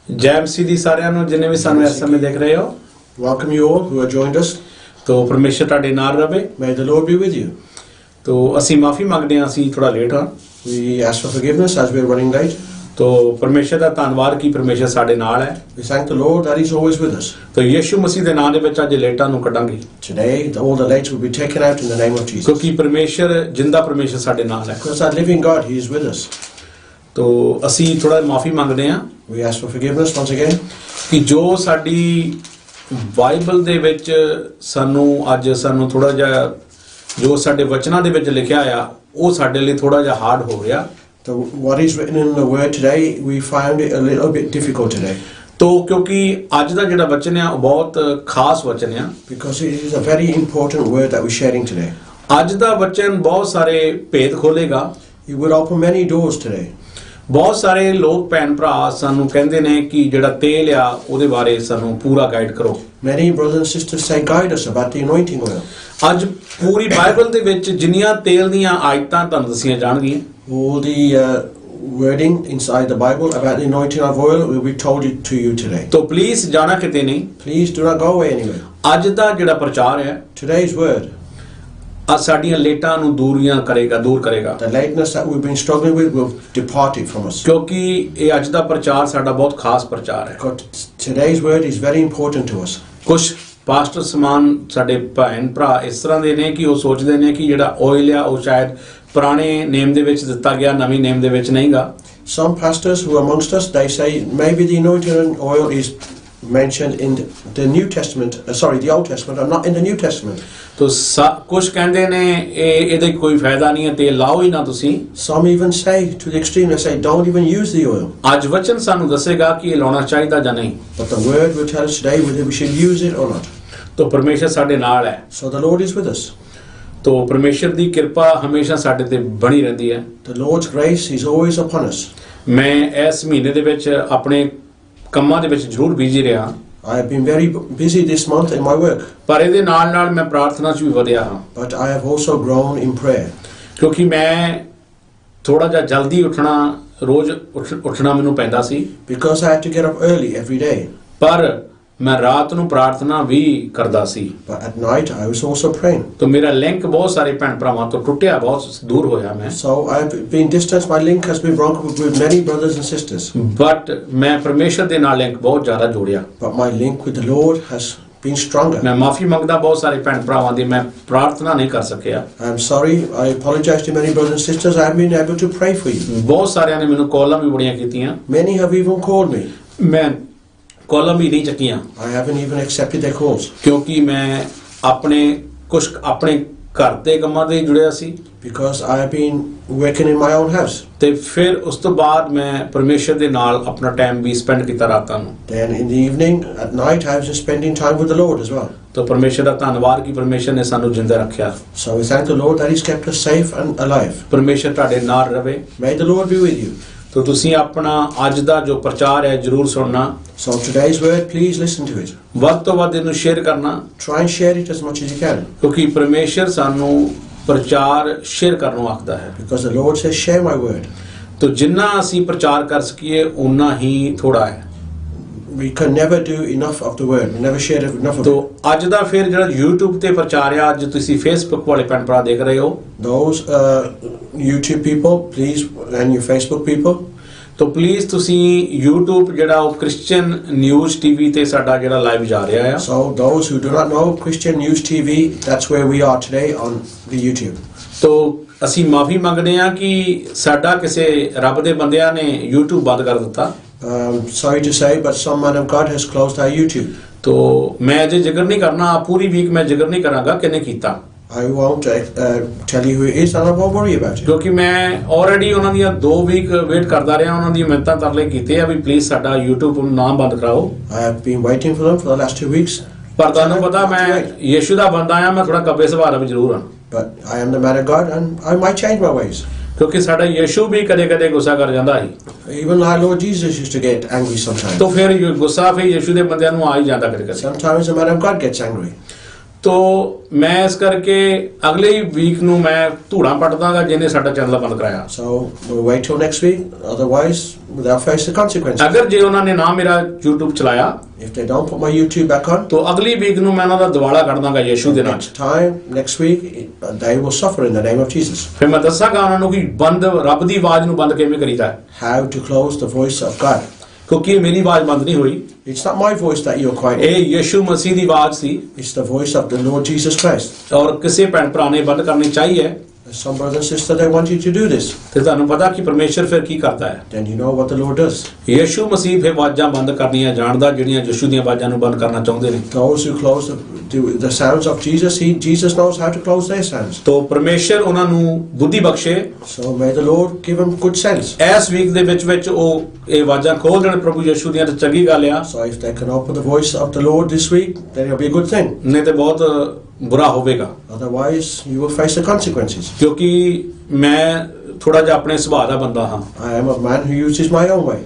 जय मसीह दी साਰਿਆਂ ਨੂੰ ਜਿੰਨੇ ਵੀ ਸਾਨੂੰ ਇਸ ਸਮੇਂ ਦੇਖ ਰਹੇ ਹੋ। Welcome you all who have joined us. तो परमेश्वर ਤੁਹਾਡੇ ਨਾਲ ਰਵੇ। May the Lord be with you. तो ਅਸੀਂ ਮਾਫੀ ਮੰਗਦੇ ਹਾਂ, ਅਸੀਂ ਥੋੜਾ ਲੇਟ ਹਾਂ। We ask for forgiveness as we are running late. तो परमेश्वर ਦਾ ਧੰਨਵਾਦ ਕਿ परमेश्वर ਸਾਡੇ ਨਾਲ ਹੈ। We thank the Lord that He's always with us. तो ਯीशु ਮਸੀਹ ਦੇ ਨਾਮ ਦੇ ਵਿੱਚ ਅੱਜ ਲੇਟਾਂ ਨੂੰ ਕੱਢਾਂਗੇ। Today, all the lates will be taken out in the name of Jesus. ਕਿਉਂਕਿ परमेश्वर ਜਿੰਦਾ परमेश्वर ਸਾਡੇ ਨਾਲ ਹੈ। Because that living God, He is with us. तो ਅਸੀਂ ਥੋੜਾ ਮਾਫੀ ਮੰਗਦੇ ਹਾਂ। We ask for forgiveness once again. ਕਿ ਜੋ ਸਾਡੀ ਬਾਈਬਲ ਦੇ ਵਿੱਚ ਸਾਨੂੰ ਥੋੜਾ ਜਿਹਾ ਜੋ ਸਾਡੇ ਵਚਨਾਂ ਦੇ ਵਿੱਚ ਲਿਖਿਆ ਆ ਉਹ ਸਾਡੇ ਲਈ ਥੋੜਾ ਜਿਹਾ ਹਾਰਡ ਹੋ ਰਿਹਾ। So what is written in the Word today, we found it a little bit difficult today. तो क्योंकि ਅੱਜ ਦਾ ਜਿਹੜਾ ਵਚਨ ਆ ਉਹ ਬਹੁਤ ਖਾਸ ਵਚਨ ਆ। Because it is a very important word that we're sharing today. ਅੱਜ ਦਾ ਵਚਨ ਬਹੁਤ ਸਾਰੇ ਭੇਦ ਖੋਲੇਗਾ। It will open many doors today. ਬਹੁਤ ਸਾਰੇ ਲੋਕ ਭੈਣ ਭਰਾ ਸਾਨੂੰ ਕਹਿੰਦੇ ਨੇ ਕਿ ਜਿਹੜਾ ਤੇਲ ਆ ਉਹਦੇ ਬਾਰੇ ਸਾਨੂੰ ਪੂਰਾ ਗਾਈਡ ਕਰੋ। Many brothers and sisters say guide us about the anointing oil. ਅੱਜ ਪੂਰੀ ਬਾਈਬਲ ਦੇ ਵਿੱਚ ਜਿੰਨੀਆਂ ਤੇਲ ਦੀਆਂ ਆਇਤਾਂ ਤੁਹਾਨੂੰ ਦੱਸੀਆਂ ਜਾਣਗੀਆਂ। All the wording inside the Bible about the anointing of oil will be told it to you today. तो प्लीज जाना किते नहीं। Please do not go away anywhere. ਅੱਜ ਦਾ ਜਿਹੜਾ ਪ੍ਰਚਾਰ ਹੈ Today's word, ਸਾਡੀਆਂ ਲੇਟਾਂ ਨੂੰ ਦੂਰ ਕਰੇਗਾ। the lateness that we've been struggling with will depart it from us. ਕਿਉਂਕਿ ਇਹ ਅੱਜ ਦਾ ਪ੍ਰਚਾਰ ਸਾਡਾ ਬਹੁਤ ਖਾਸ ਪ੍ਰਚਾਰ ਹੈ। Because today's word is very important to us. ਕੁਝ ਪਾਸਟਰ ਸਮਾਨ ਸਾਡੇ ਭੈਣ ਭਰਾ ਇਸ ਤਰ੍ਹਾਂ ਦੇ ਨੇ ਕਿ ਉਹ ਸੋਚਦੇ ਨੇ ਕਿ ਜਿਹੜਾ ਆਇਲ ਆ ਉਹ ਸ਼ਾਇਦ ਪੁਰਾਣੇ ਨੇਮ ਦੇ ਵਿੱਚ ਦਿੱਤਾ ਗਿਆ, ਨਵੀਂ ਨੇਮ ਦੇ ਵਿੱਚ ਨਹੀਂਗਾ। Some pastors who are amongst us, they say maybe the anointing oil is mentioned in the New Testament, the Old Testament, and not in the New Testament. तो कुछ कहते ने ਇਹਦੇ ਕੋਈ ਫਾਇਦਾ ਨਹੀਂ ਹੈ ਤੇ ਲਾਓ ਹੀ ਨਾ ਤੁਸੀਂ। Some even say to the extreme, they say don't even use the oil. ਅੱਜ ਵਚਨ ਸਾਨੂੰ ਦੱਸੇਗਾ ਕਿ ਇਹ ਲਾਉਣਾ ਚਾਹੀਦਾ ਜਾਂ ਨਹੀਂ। But the word will tell us today whether we should use it or not. तो परमेश्वर ਸਾਡੇ ਨਾਲ ਹੈ। So the Lord is with us. तो परमेश्वर ਦੀ ਕਿਰਪਾ ਹਮੇਸ਼ਾ ਸਾਡੇ ਤੇ ਬਣੀ ਰਹਿੰਦੀ ਹੈ। The Lord's grace is always upon us. ਮੈਂ ਇਸ ਮਹੀਨੇ ਦੇ ਵਿੱਚ ਆਪਣੇ ਕੰਮਾਂ ਦੇ ਵਿੱਚ ਜ਼ਰੂਰ ਬਿਜ਼ੀ ਰਿਹਾ। I have been very busy this month in my work. ਪਰ ਇਹਦੇ ਨਾਲ ਮੈਂ ਪ੍ਰਾਰਥਨਾ 'ਚ ਵੀ ਵਧਿਆ ਹਾਂ। But I have also grown in prayer. ਕਿਉਂਕਿ ਮੈਂ ਥੋੜਾ ਜਿਹਾ ਜਲਦੀ ਰੋਜ਼ ਉੱਠਣਾ ਮੈਨੂੰ ਪੈਂਦਾ ਸੀ। Because I had to get up early every day. ਪਰ ਮੈਂ ਰਾਤ ਨੂੰ ਪ੍ਰਾਰਥਨਾ ਵੀ ਕਰਦਾ ਸੀ। But at night I was also praying. तो मेरा लिंक बहुत सारे भैन भरावां तो टुटिया, बहुत दूर होया मैं। So I have been distanced. My link has been broken with many brothers and sisters. But मैं परमेश्वर दे नाल लिंक बहुत ज़्यादा जोड़िया। But my link with the Lord has been stronger. मैं माफी मांगदा बहुत सारे भैन भरावां दी मैं प्रार्थना नहीं कर सकिया। I'm sorry. I apologize to many brothers and sisters. I haven't been able to pray for you. बहुत सारे ने मेनू कॉलां भी बड़ियां कीतियां। Many have even called me. मैं कॉलम भी नहीं Chakia. I haven't even accepted their calls. क्योंकि मैं अपने घर दे कम्मां दे जुड़िया सी। Because I have been working in my own house. ते फिर उस तो बाद मैं परमेश्वर दे नाल अपना टाइम भी स्पेंड कीता रातां नूं। Then in the evening, at night, I was spending time with the Lord as well. तो परमेश्वर दा धन्नवाद कि परमेश्वर ने सानू जिंदा रखिया। So we thank the Lord that He's kept us safe and alive. परमेश्वर तुहाडे नाल रवे। May the Lord be with you. तो तुसी अपना आज दा जो प्रचार है जरूर सुनना। So today's word, please listen to it. वक्त तो वक्त इनू शेयर करना। Try and share it as much as you can. क्योंकि परमेश्वर सानू प्रचार शेयर करनों आखदा है। Because the Lord says, share my word. तो जिन्ना असी प्रचार कर सकिए उन्ना ही थोड़ा है। We can never do enough of the word. We never share enough of तो it. आज दा फिर जड़ा YouTube ते प्रचार है, आज तुसी Facebook वाले भैन भरा देख रहे हो। Those YouTube people, please, and your Facebook people. तो प्लीज तुसी YouTube जड़ा क्रिश्चियन न्यूज़ टीवी ते साडा जड़ा लाइव जा रहा है। So those who do not know Christian News TV, that's where we are today on the YouTube. तो ਅਸੀਂ ਮਾਫੀ ਮੰਗਦੇ ਹਾਂ ਕਿ ਸਾਡਾ ਕਿਸੇ ਰੱਬ ਦੇ ਬੰਦਿਆਂ ਨੇ YouTube ਬੰਦ ਕਰ ਦਿੱਤਾ। Sorry to say, but some man of God has closed our YouTube. तो मैं अजे जिक्र नहीं करना, पूरी वीक मैं जिक्र नहीं करांगा किने कीता। I won't tell you who it is, and I won't worry about it. क्योंकि मैं ऑलरेडी उन्हां दी 2 वीक वेट करदा रहा, उन्हां दी मिन्नतां तरले कीते आ भी प्लीज साडा YouTube नाम बंद कराओ। I have been waiting for them for the last 2 weeks. पर तुहानू पता मैं यीशु दा बंदा आ, मैं थोड़ा कब्बे सुभाऽ दा भी जरूर हां। But I am the man of God, and I might change my ways. क्योंकि साडा यीशु भी कदे-कदे गुस्सा कर जांदा ही। Even our Lord Jesus used to get angry sometimes. तो फिर गुस्सा फिर यीशु दे बंदियां नू आ ही जांदा कदे-कदे। Sometimes the man of God gets angry. ਤੋ ਮੈਂ ਇਸ ਕਰਕੇ ਅਗਲੇ ਵੀਕ ਨੂੰ ਮੈਂ ਧੂੜਾਂ ਪੱਟ ਦਾਂਗਾ ਜਿਹਨੇ ਸਾਡਾ ਚੈਨਲ ਬੰਦ ਕਰਾਇਆ। So we'll wait till next week. Otherwise, they'll face the consequences. ਅਗਰ ਜੇ ਉਹਨਾਂ ਨੇ ਨਾ ਮੇਰਾ YouTube ਚਲਾਇਆ If they don't put my YouTube back on, ਤੋ ਅਗਲੀ ਵੀਕ ਨੂੰ ਮੈਂ ਉਹਨਾਂ ਦਾ ਦਿਵਾਲਾ ਕੱਢ ਦਾਂਗਾ ਯਿਸੂ ਦੇ ਨਾਮ 'ਚ। next week, they will suffer in the name of Jesus. ਫਿਰ ਮੈਂ ਦੱਸਾਂਗਾ ਉਹਨਾਂ ਨੂੰ ਕਿ ਬੰਦ ਰੱਬ ਦੀ ਆਵਾਜ਼ ਨੂੰ ਬੰਦ ਕਿਵੇਂ ਕਰੀਦਾ ਹੈ, How to close the voice of God. ਕਿਉਂਕਿ ਇਹ ਮੇਰੀ ਆਵਾਜ਼ ਬੰਦ ਨਹੀਂ ਹੋਈ, It's not my voice that you're quieting. ਇਹ ਯਿਸੂ ਮਸੀਹ ਦੀ ਆਵਾਜ਼ ਸੀ। It's the voice of the Lord Jesus Christ. ਔਰ ਕਿਸੇ ਭੈਣ ਭਰਾ ਨੇ ਬੰਦ ਕਰਨੀ ਚਾਹੀਏ। Some brothers and sisters, they want you to do this. ਤੇ ਤੁਹਾਨੂੰ ਪਤਾ ਕਿ ਪਰਮੇਸ਼ਰ ਫਿਰ ਕੀ ਕਰਦਾ ਹੈ। Then you know what the Lord does. ਯਿਸੂ ਮਸੀਹ ਫਿਰ ਆਵਾਜ਼ਾਂ ਬੰਦ ਕਰਨੀਆਂ ਜਾਣਦਾ ਜਿਹੜੀਆਂ ਯਿਸੂ ਦੀਆਂ ਆਵਾਜ਼ਾਂ ਨੂੰ ਬੰਦ ਕਰਨਾ ਚਾਹੁੰਦੇ ਨੇ। Those who close the sounds of Jesus, Jesus knows how to close their sounds. ਤੋ ਪਰਮੇਸ਼ਰ ਉਹਨਾਂ ਨੂੰ ਬੁੱਧੀ ਬਖਸ਼ੇ। So may the Lord give them good sense. ਇਸ ਵੀਕ ਦੇ ਵਿੱਚ ਉਹ ਇਹ ਆਵਾਜ਼ਾਂ ਖੋਲ ਦੇਣ ਪ੍ਰਭੂ ਯਿਸੂ ਦੀਆਂ, ਤੇ ਚੰਗੀ ਗੱਲ ਆ। So if they can open the voice of the Lord this week, then it'll be a good thing. ਨਹੀਂ ਤੇ ਬਹੁਤ ਬੁਰਾ ਹੋਵੇਗਾ, Otherwise, you will face the consequences. ਕਿਉਂਕਿ ਮੈਂ ਥੋੜਾ ਜਿਹਾ ਆਪਣੇ ਸੁਭਾਅ ਦਾ ਬੰਦਾ ਹਾਂ। I am a man who uses my own way.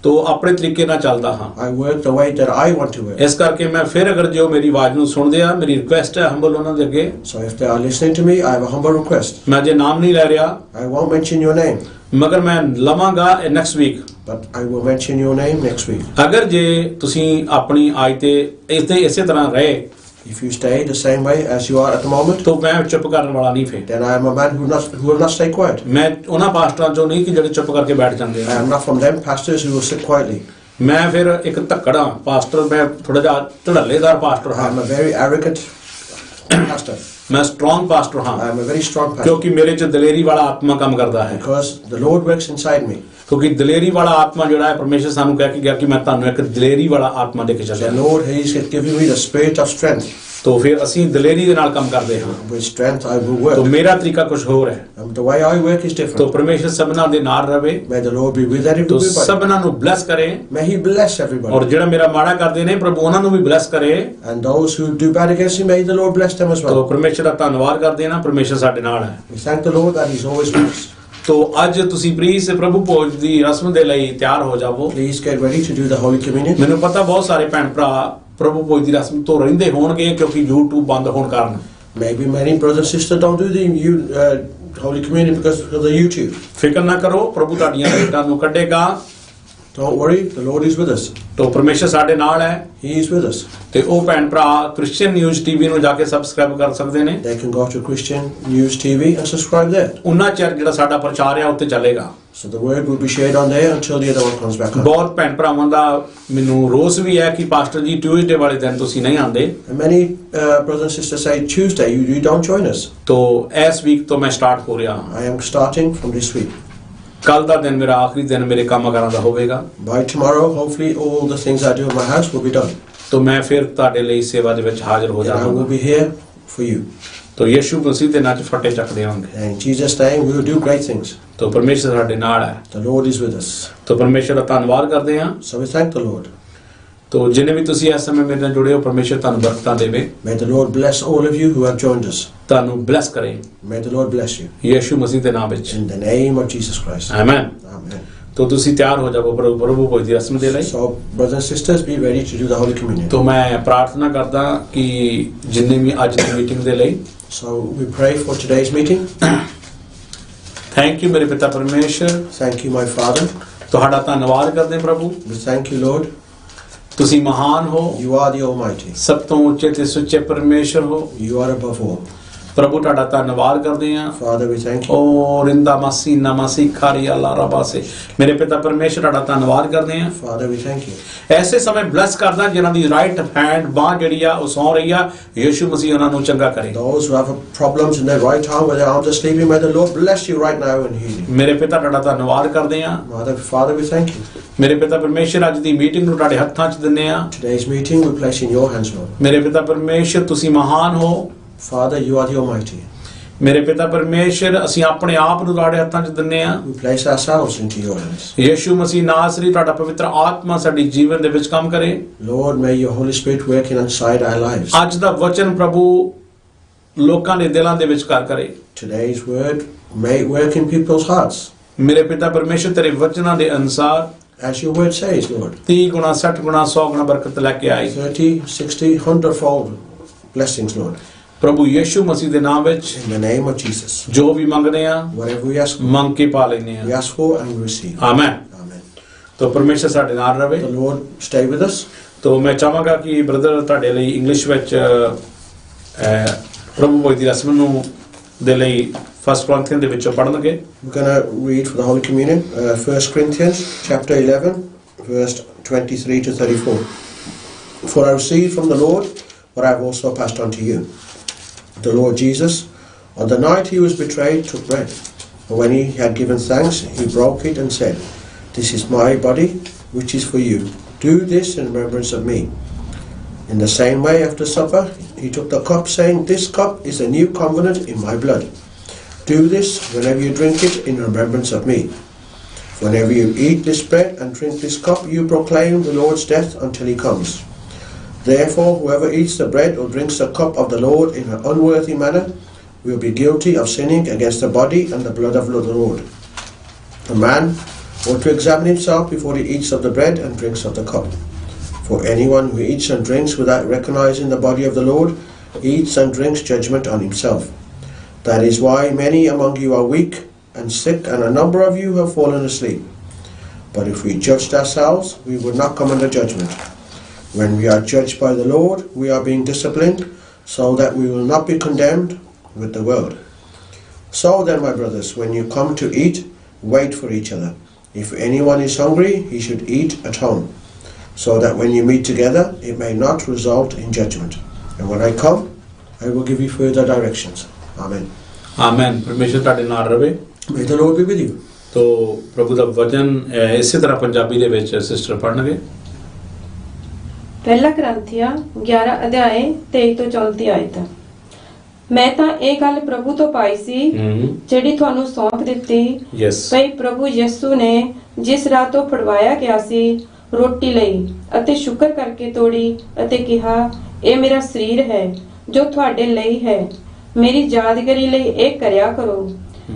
ਤੋ ਆਪਣੇ ਤਰੀਕੇ ਨਾਲ ਚੱਲਦਾ ਹਾਂ। I work the way that I want to work. ਇਸ ਕਰਕੇ ਮੈਂ ਫਿਰ ਅਗਰ ਜੋ ਮੇਰੀ ਆਵਾਜ਼ ਨੂੰ ਸੁਣਦੇ ਆ, ਮੇਰੀ ਰਿਕੁਐਸਟ ਹੈ ਹੰਬਲ ਉਹਨਾਂ ਦੇ ਅੱਗੇ, So if they are listening to me, I have a humble request. ਮੈਂ ਜੇ ਨਾਮ ਨਹੀਂ ਲੈ ਰਿਹਾ I won't mention your name, ਮਗਰ ਮੈਂ ਲਵਾਂਗਾ next week. but I will mention your name next week. ਅਗਰ ਜੇ ਤੁਸੀਂ ਆਪਣੀ ਆਜ ਤੇ ਇਸੇ ਤਰ੍ਹਾਂ ਰਹੇ If you stay the same way as you are at the moment, ਤੋ ਮੈਂ ਚੁੱਪ ਕਰਨ ਵਾਲਾ ਨਹੀਂ ਫਿਰ। then I am a man who will not stay quiet. ਮੈਂ ਉਹਨਾਂ ਪਾਸਟਰਾਂ ਚੋਂ ਨਹੀਂ ਕਿ ਜਿਹੜੇ ਚੁੱਪ ਕਰਕੇ ਬੈਠ ਜਾਂਦੇ I ਆ। am not from them pastors who will sit quietly. ਮੈਂ ਫਿਰ ਇੱਕ ਧੱਕੜਾ ਪਾਸਟਰ, ਮੈਂ ਥੋੜਾ ਜਿਹਾ ਧੜੱਲੇਦਾਰ ਪਾਸਟਰ I ਹਾਂ, am a very arrogant pastor. ਮੈਂ ਸਟਰੋਂਗ ਪਾਸਟਰ ਹਾਂ, I am a very strong pastor ਕਿਉਂਕਿ ਮੇਰੇ ਚ ਦਲੇਰੀ ਵਾਲਾ ਆਤਮਾ ਕੰਮ ਕਰਦਾ ਹੈ। because the Lord works inside me. ਕਿਉਂਕਿ ਦਲੇਰੀ ਵਾਲਾ ਆਤਮਾ ਜਿਹੜਾ ਹੈ ਪਰਮੇਸ਼ਰ ਸਾਨੂੰ ਕਹਿ ਕੇ ਗਿਆ ਕਿ ਮੈਂ ਤੁਹਾਨੂੰ ਇੱਕ ਦਲੇਰੀ ਵਾਲਾ ਆਤਮਾ ਦੇ ਕੇ The ਚੱਲਿਆ। Lord, He is giving me the spirit of strength. ਤੋ ਫਿਰ ਅਸੀਂ ਦਲੇਰੀ ਦੇ ਨਾਲ ਕੰਮ ਕਰਦੇ ਹਾਂ। With strength I will ਤੋ work. ਮੇਰਾ ਤਰੀਕਾ ਕੁਝ ਹੋਰ ਹੈ। And the way I work is ਤੋ different. ਪਰਮੇਸ਼ਰ ਸਭਨਾਂ ਦੇ ਨਾਲ ਰਵੇ, May the Lord be with ਤੋ everybody. ਸਭਨਾਂ ਨੂੰ ਬਲੈਸ ਕਰੇ, May He bless ਔਰ everybody. ਜਿਹੜਾ ਮੇਰਾ ਮਾੜਾ ਕਰਦੇ ਨੇ ਪ੍ਰਭੂ ਉਹਨਾਂ ਨੂੰ ਵੀ ਬਲੈਸ ਕਰੇ। And those who do bad against Him, may the Lord bless them as ਤੋ well. ਪਰਮੇਸ਼ਰ ਦਾ ਧੰਨਵਾਦ ਕਰਦੇ ਹਾਂ ਨਾ, ਪਰਮੇਸ਼ਰ ਸਾਡੇ ਨਾਲ ਹੈ। We thank the Lord that He's always with us. ਤੋ ਅੱਜ ਤੁਸੀਂ ਪਲੀਜ਼ ਪ੍ਰਭੂ ਭੋਜ ਦੀ ਰਸਮ ਦੇ ਲਈ ਤਿਆਰ ਹੋ ਜਾਵੋ। Please get ready to do the Holy Communion. ਮੈਨੂੰ ਪਤਾ ਬਹੁਤ ਸਾਰੇ ਭੈਣ ਭਰਾ ਪ੍ਰਭੂ ਭੋਜ ਦੀ ਰਸਮ ਤੋਂ ਰਹਿੰਦੇ ਹੋਣਗੇ ਕਿਉਂਕਿ YouTube ਬੰਦ ਹੋਣ ਕਾਰਨ। Maybe many brothers and sisters don't do the Holy Communion because of the YouTube. ਫਿਕਰ ਨਾ ਕਰੋ, ਪ੍ਰਭੂ ਤੁਹਾਡੀਆਂ ਭੇਟਾਂ ਨੂੰ ਕੱਢੇਗਾ। Don't worry, the Lord is with us. ਤੋ ਪਰਮੇਸ਼ਰ ਸਾਡੇ ਨਾਲ ਹੈ। He is with us. ਤੇ ਉਹ ਭੈਣ ਭਰਾ ਕ੍ਰਿਸਚੀਅਨ ਨਿਊਜ਼ ਟੀਵੀ ਨੂੰ ਜਾ ਕੇ ਸਬਸਕ੍ਰਾਈਬ ਕਰ ਸਕਦੇ ਨੇ। They can go to Christian News TV and subscribe there. ਉਹਨਾਂ ਚਿਰ ਜਿਹੜਾ ਸਾਡਾ ਪ੍ਰਚਾਰ ਹੈ ਉੱਤੇ ਚੱਲੇਗਾ। So the word will be shared on there until the other one comes back on. ਬਹੁਤ ਭੈਣ ਭਰਾਵਾਂ ਦਾ ਮੈਨੂੰ ਰੋਸ ਵੀ ਹੈ ਕਿ ਪਾਸਟਰ ਜੀ ਟਿਊਜ਼ਡੇ ਵਾਲੇ ਦਿਨ ਤੁਸੀਂ ਨਹੀਂ ਆਉਂਦੇ। And many brothers and sisters say Tuesday you don't join us. ਤੋ ਇਸ ਵੀਕ ਤੋਂ ਮੈਂ ਸਟਾਰਟ ਹੋ ਰਿਹਾ ਹਾਂ। I am starting from this week. ਕੱਲ ਦਾ ਦਿਨ ਮੇਰਾ ਆਖਰੀ ਦਿਨ ਮੇਰੇ ਕੰਮ ਕਾਰਾਂ ਦਾ ਹੋਵੇਗਾ। By tomorrow, hopefully all the things I do in my house will be done. ਤੋ ਮੈਂ ਫਿਰ ਤੁਹਾਡੇ ਲਈ ਸੇਵਾ ਦੇ ਵਿੱਚ ਹਾਜ਼ਰ ਹੋ And I will ਜਾਵਾਂਗਾ। be here for you. ਤੋ ਯਿਸੂ ਮਸੀਹ ਦੇ ਨਾਂ 'ਚ ਫੱਟੇ ਚੱਕਦੇ ਹੋਣਗੇ। And in Jesus' name we will do great things. ਤੋ ਪਰਮੇਸ਼ਰ ਸਾਡੇ ਨਾਲ ਹੈ। The Lord is with us. ਤੋ ਪਰਮੇਸ਼ਰ ਦਾ ਧੰਨਵਾਦ ਕਰਦੇ ਹਾਂ। So we thank the Lord. ਤੋ ਜਿੰਨੇ ਵੀ ਤੁਸੀਂ ਇਸ ਸਮੇਂ ਮੇਰੇ ਨਾਲ ਜੁੜੇ ਹੋ ਪਰਮੇਸ਼ਰ ਤੁਹਾਨੂੰ ਬਰਕਤਾਂ ਦੇਵੇ, May the Lord bless all of you who have joined us. ਤੁਹਾਨੂੰ ਬਲੈਸ ਕਰੇ May the Lord bless you. ਯਿਸੂ ਮਸੀਹ ਦੇ ਨਾਮ ਵਿੱਚ। In the name of Jesus Christ. Amen. Amen. ਤੋ ਤੁਸੀਂ ਤਿਆਰ ਹੋ ਜਾਵੋ ਪ੍ਰਭੂ ਭੋਜ ਦੀ ਰਸਮ ਦੇ ਲਈ। So, brothers and sisters, be ready to do the Holy Communion. ਤੋ ਮੈਂ ਪ੍ਰਾਰਥਨਾ ਕਰਦਾ ਕਿ ਜਿੰਨੇ ਵੀ ਅੱਜ ਦੀ ਮੀਟਿੰਗ ਦੇ ਲਈ So, we pray for today's meeting. Thank you ਮੇਰੇ ਪਿਤਾ ਪਰਮੇਸ਼ਰ, Thank you, my Father. ਤੁਹਾਡਾ ਧੰਨਵਾਦ ਕਰਦੇ ਹਾਂ ਪ੍ਰਭੂ। We thank you, Lord. ਤੁਸੀਂ ਮਹਾਨ ਹੋ, You are the Almighty. ਸਭ ਤੋਂ ਉੱਚੇ ਤੇ ਸੁੱਚੇ ਪਰਮੇਸ਼ਰ ਹੋ। You are above all. ਪ੍ਰਭੂ ਤੁਹਾਡਾ ਧੰਨਵਾਦ ਕਰਦੇ ਹਾਂ। Father, we thank you. ਓ ਰਿੰਦਾ ਮਾਸੀ ਨਮਾਸੀ ਖਾਰੀ ਅੱਲਾ ਰਬਾਸੇ, ਮੇਰੇ ਪਿਤਾ ਪਰਮੇਸ਼ਰ ਤੁਹਾਡਾ ਧੰਨਵਾਦ ਕਰਦੇ ਹਾਂ। Father, we thank you. ਐਸੇ ਸਮੇਂ ਬਲੈਸ ਕਰਦਾ ਜਿਨ੍ਹਾਂ ਦੀ ਰਾਈਟ ਹੈਂਡ ਬਾਹ ਜਿਹੜੀ ਆ ਉਹ ਸੌਂ ਰਹੀ ਆ, ਯਿਸੂ ਮਸੀਹ ਉਹਨਾਂ ਨੂੰ ਚੰਗਾ ਕਰੇ। Those who have problems in their right arm, where their arms are sleeping, may the Lord bless you right now and heal you. ਮੇਰੇ ਪਿਤਾ ਤੁਹਾਡਾ ਧੰਨਵਾਦ ਕਰਦੇ ਹਾਂ। Father, we thank you. ਮੇਰੇ ਪਿਤਾ ਪਰਮੇਸ਼ਰ ਅੱਜ ਦੀ ਮੀਟਿੰਗ ਨੂੰ ਤੁਹਾਡੇ ਹੱਥਾਂ 'ਚ ਦਿੰਦੇ ਆ। Today's meeting we place in your hands, Lord. ਮੇਰੇ ਪਿਤਾ ਪਰਮੇਸ਼ਰ ਤੁਸੀਂ ਮਹਾਨ ਹੋ। Father, you are the Almighty. ਮੇਰੇ ਪਿਤਾ ਪਰਮੇਸ਼ਰ ਅਸੀਂ ਆਪਣੇ ਆਪ ਨੂੰ ਤੁਹਾਡੇ ਹੱਥਾਂ 'ਚ ਦਿੰਦੇ ਆ। We place ourselves into your hands. ਯਿਸੂ ਮਸੀਹ ਨਾਸਰੀ ਤੁਹਾਡਾ ਪਵਿੱਤਰ ਆਤਮਾ ਸਾਡੀ ਜੀਵਨ ਦੇ ਵਿੱਚ ਕੰਮ ਕਰੇ। Lord, may your Holy Spirit work inside our lives. ਅੱਜ ਦਾ ਵਚਨ ਪ੍ਰਭੂ ਲੋਕਾਂ ਦੇ ਦਿਲਾਂ ਦੇ ਵਿੱਚ ਘਰ ਕਰੇ। Today's word may work in people's hearts. ਮੇਰੇ ਪਿਤਾ ਪਰਮੇਸ਼ਰ ਤੇਰੇ ਵਚਨਾਂ ਦੇ ਅਨੁਸਾਰ As your word says, Lord. 30 ਗੁਣਾ 60 ਗੁਣਾ 100 ਗੁਣਾ ਬਰਕਤ ਲੈ ਕੇ ਆਏ। 30, 60, 100-fold blessings, Lord. ਪ੍ਰਭੂ ਯੀਸ਼ੂ ਮਸੀਹ ਦੇ ਨਾਮ ਵਿੱਚ In the name of Jesus. ਜੋ ਵੀ ਮੰਗਦੇ ਆ Whatever we ask, ਮੰਗ ਕੇ ਪਾ ਲੈਂਦੇ we ਆ ask for and we receive. Amen. Amen. ਤੋ ਪਰਮੇਸ਼ਰ ਸਾਡੇ ਨਾਲ ਰਵੇ। The Lord stay with us. ਤੋ ਮੈਂ ਚਾਹਾਂਗਾ ਕਿ ਬ੍ਰਦਰ ਤੁਹਾਡੇ ਲਈ ਇੰਗਲਿਸ਼ ਵਿੱਚ ਪ੍ਰਭੂ ਭੋਜ ਦੀ ਰਸਮ ਨੂੰ ਦੇ ਲਈ 1 Corinthians ਦੇ ਵਿੱਚੋਂ ਪੜ੍ਹਨਗੇ। We're going to read for the Holy Communion 1 Corinthians chapter 11, verse 23 to 34. For I received from the Lord what I have also passed on to you. The Lord Jesus, on the night he was betrayed, took bread. And when he had given thanks, he broke it and said, This is my body, which is for you. Do this in remembrance of me. In the same way, after supper, he took the cup, saying, This cup is a new covenant in my blood. Do this whenever you drink it in remembrance of me. Whenever you eat this bread and drink this cup, you proclaim the Lord's death until he comes. Therefore, whoever eats the bread or drinks the cup of the Lord in an unworthy manner will be guilty of sinning against the body and the blood of the Lord. A man ought to examine himself before he eats of the bread and drinks of the cup. For anyone who eats and drinks without recognizing the body of the Lord eats and drinks judgment on himself. That is why many among you are weak and sick, and a number of you have fallen asleep. But if we judged ourselves, we would not come under judgment. When we are judged by the Lord, we are being disciplined, so that we will not be condemned with the world. So then, my brothers, when you come to eat, wait for each other. If anyone is hungry, he should eat at home, so that when you meet together, it may not result in judgment. And when I come, I will give you further directions. Amen. Amen. ਪਰਮੇਸ਼ਰ ਤੁਹਾਡੇ ਨਾਲ ਰਵੇ। May the Lord be with you. ਤੋ ਪ੍ਰਭੂ ਦਾ ਵਚਨ ਇਸੇ ਤਰ੍ਹਾਂ ਪੰਜਾਬੀ ਦੇ ਵਿੱਚ ਸਿਸਟਰ ਪੜ੍ਹਨਗੇ। ਪਹਿਲਾ ਕਰੰਥੀਆ 11 ਅਧਿਆਏ 23 ਤੋਂ 34 ਆਇਤ। ਮੈਂ ਤਾਂ ਇਹ ਗੱਲ ਪ੍ਰਭੂ ਤੋਂ ਪਾਈ ਸੀ ਜਿਹੜੀ ਤੁਹਾਨੂੰ ਸੌਂਪ ਦਿੱਤੀ। ਯੈਸ। ਭਈ ਪ੍ਰਭੂ ਯਿਸੂ ਨੇ ਜਿਸ ਰਾਹ ਤੋਂ ਫੜਵਾਇਆ ਗਿਆ ਸੀ ਰੋਟੀ ਲਈ ਅਤੇ ਸ਼ੁਕਰ ਕਰਕੇ ਤੋੜੀ ਅਤੇ ਕਿਹਾ, ਇਹ ਮੇਰਾ ਸਰੀਰ ਹੈ ਜੋ ਤੁਹਾਡੇ ਲਈ ਹੈ, ਮੇਰੀ ਯਾਦਗਾਰੀ ਲਈ ਇਹ ਕਰਿਆ ਕਰੋ।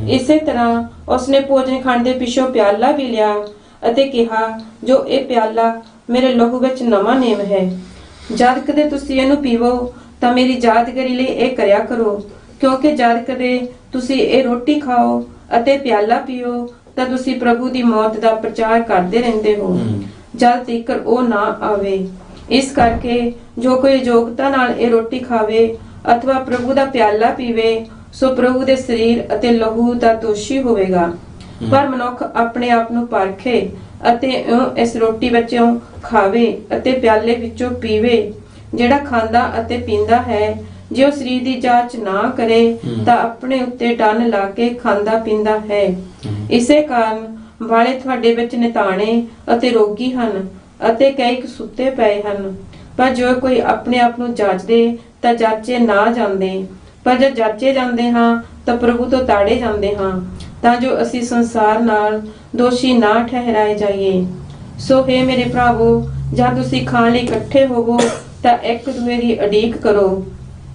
ਇਸੇ ਤਰ੍ਹਾਂ ਉਸਨੇ ਭੋਜਨ ਖਾਣ ਦੇ ਪਿੱਛੋਂ ਪਿਆਲਾ ਵੀ ਲਿਆ ਅਤੇ ਕਿਹਾ, ਜੋ ਇਹ ਪਿਆਲਾ ਮੇਰੇ ਲਹੂ ਵਿੱਚ ਨਵਾਂ ਨੇਮ ਹੈ। ਜਦ ਕਦੇ ਤੁਸੀਂ ਇਹਨੂੰ ਪੀਵੋ ਤਾਂ ਮੇਰੀ ਯਾਦਗਾਰੀ ਲਈ ਇਹ ਕਰਿਆ ਕਰੋ, ਕਿਉਂਕਿ ਜਦ ਕਦੇ ਤੁਸੀਂ ਇਹ ਰੋਟੀ ਖਾਓ ਅਤੇ ਪਿਆਲਾ ਪੀਓ ਤਾਂ ਤੁਸੀਂ ਪ੍ਰਭੂ ਦੀ ਮੌਤ ਦਾ ਪ੍ਰਚਾਰ ਕਰਦੇ ਰਹਿੰਦੇ ਹੋ ਜਦ ਤੱਕ ਉਹ ਨਾ ਆਵੇ। ਇਸ ਕਰਕੇ ਜੋ ਕੋਈ ਯੋਗਤਾ ਨਾਲ ਇਹ ਰੋਟੀ ਖਾਵੇ ਅਥਵਾ ਪ੍ਰਭੂ ਦਾ ਪਿਆਲਾ ਪੀਵੇ ਸੋ ਪ੍ਰਭੂ ਦੇ ਸਰੀਰ ਅਤੇ ਲਹੂ ਦਾ ਦੋਸ਼ੀ ਹੋਵੇਗਾ। ਪਰ ਮਨੁੱਖ ਆਪਣੇ ਆਪ ਨੂੰ ਪਰਖੇ ਅਤੇ ਇਸ ਰੋਟੀ ਵਿੱਚੋਂ ਖਾਵੇ ਅਤੇ ਪਿਆਲੇ ਵਿੱਚੋਂ ਪੀਵੇ। ਜਿਹੜਾ ਖਾਂਦਾ ਅਤੇ ਪੀਂਦਾ ਹੈ, ਜੇ ਉਹ ਸਰੀਰ ਦੀ ਜਾਂਚ ਨਾ ਕਰੇ ਤਾਂ ਆਪਣੇ ਉੱਤੇ ਡੰਨ ਲਾ ਕੇ ਖਾਂਦਾ ਪੀਂਦਾ ਹੈ। ਇਸੇ ਕਾਰਨ ਵਾਲੇ ਤੁਹਾਡੇ ਵਿੱਚ ਨਿਤਾਣੇ ਅਤੇ ਰੋਗੀ ਹਨ ਅਤੇ ਕਈ ਸੁੱਤੇ ਪਏ ਹਨ। ਪਰ ਜੋ ਕੋਈ ਆਪਣੇ ਆਪ ਨੂੰ ਜਾਚਦੇ ਤਾਂ ਜਾਚੇ ਨਾ ਜਾਂਦੇ, ਪਰ ਜੇ ਜਾਚੇ ਜਾਂਦੇ ਹਾਂ ਤਾਂ ਪ੍ਰਭੂ ਤੋਂ ਤਾੜੇ ਜਾਂਦੇ ਹਾਂ, ਤਾਂ ਜੋ ਅਸੀਂ ਸੰਸਾਰ ਨਾਲ ਦੋਸ਼ੀ ਨਾ ਠਹਿਰਾਏ ਜਾਈਏ। ਸੋ ਹੈ ਮੇਰੇ ਭਰਾਵੋ, ਜਦ ਤੁਸੀਂ ਖਾਣ ਲਈ ਇਕੱਠੇ ਹੋਵੋ ਤਾਂ ਇੱਕ ਦੂਜੇ ਦੀ ਉਡੀਕ ਕਰੋ।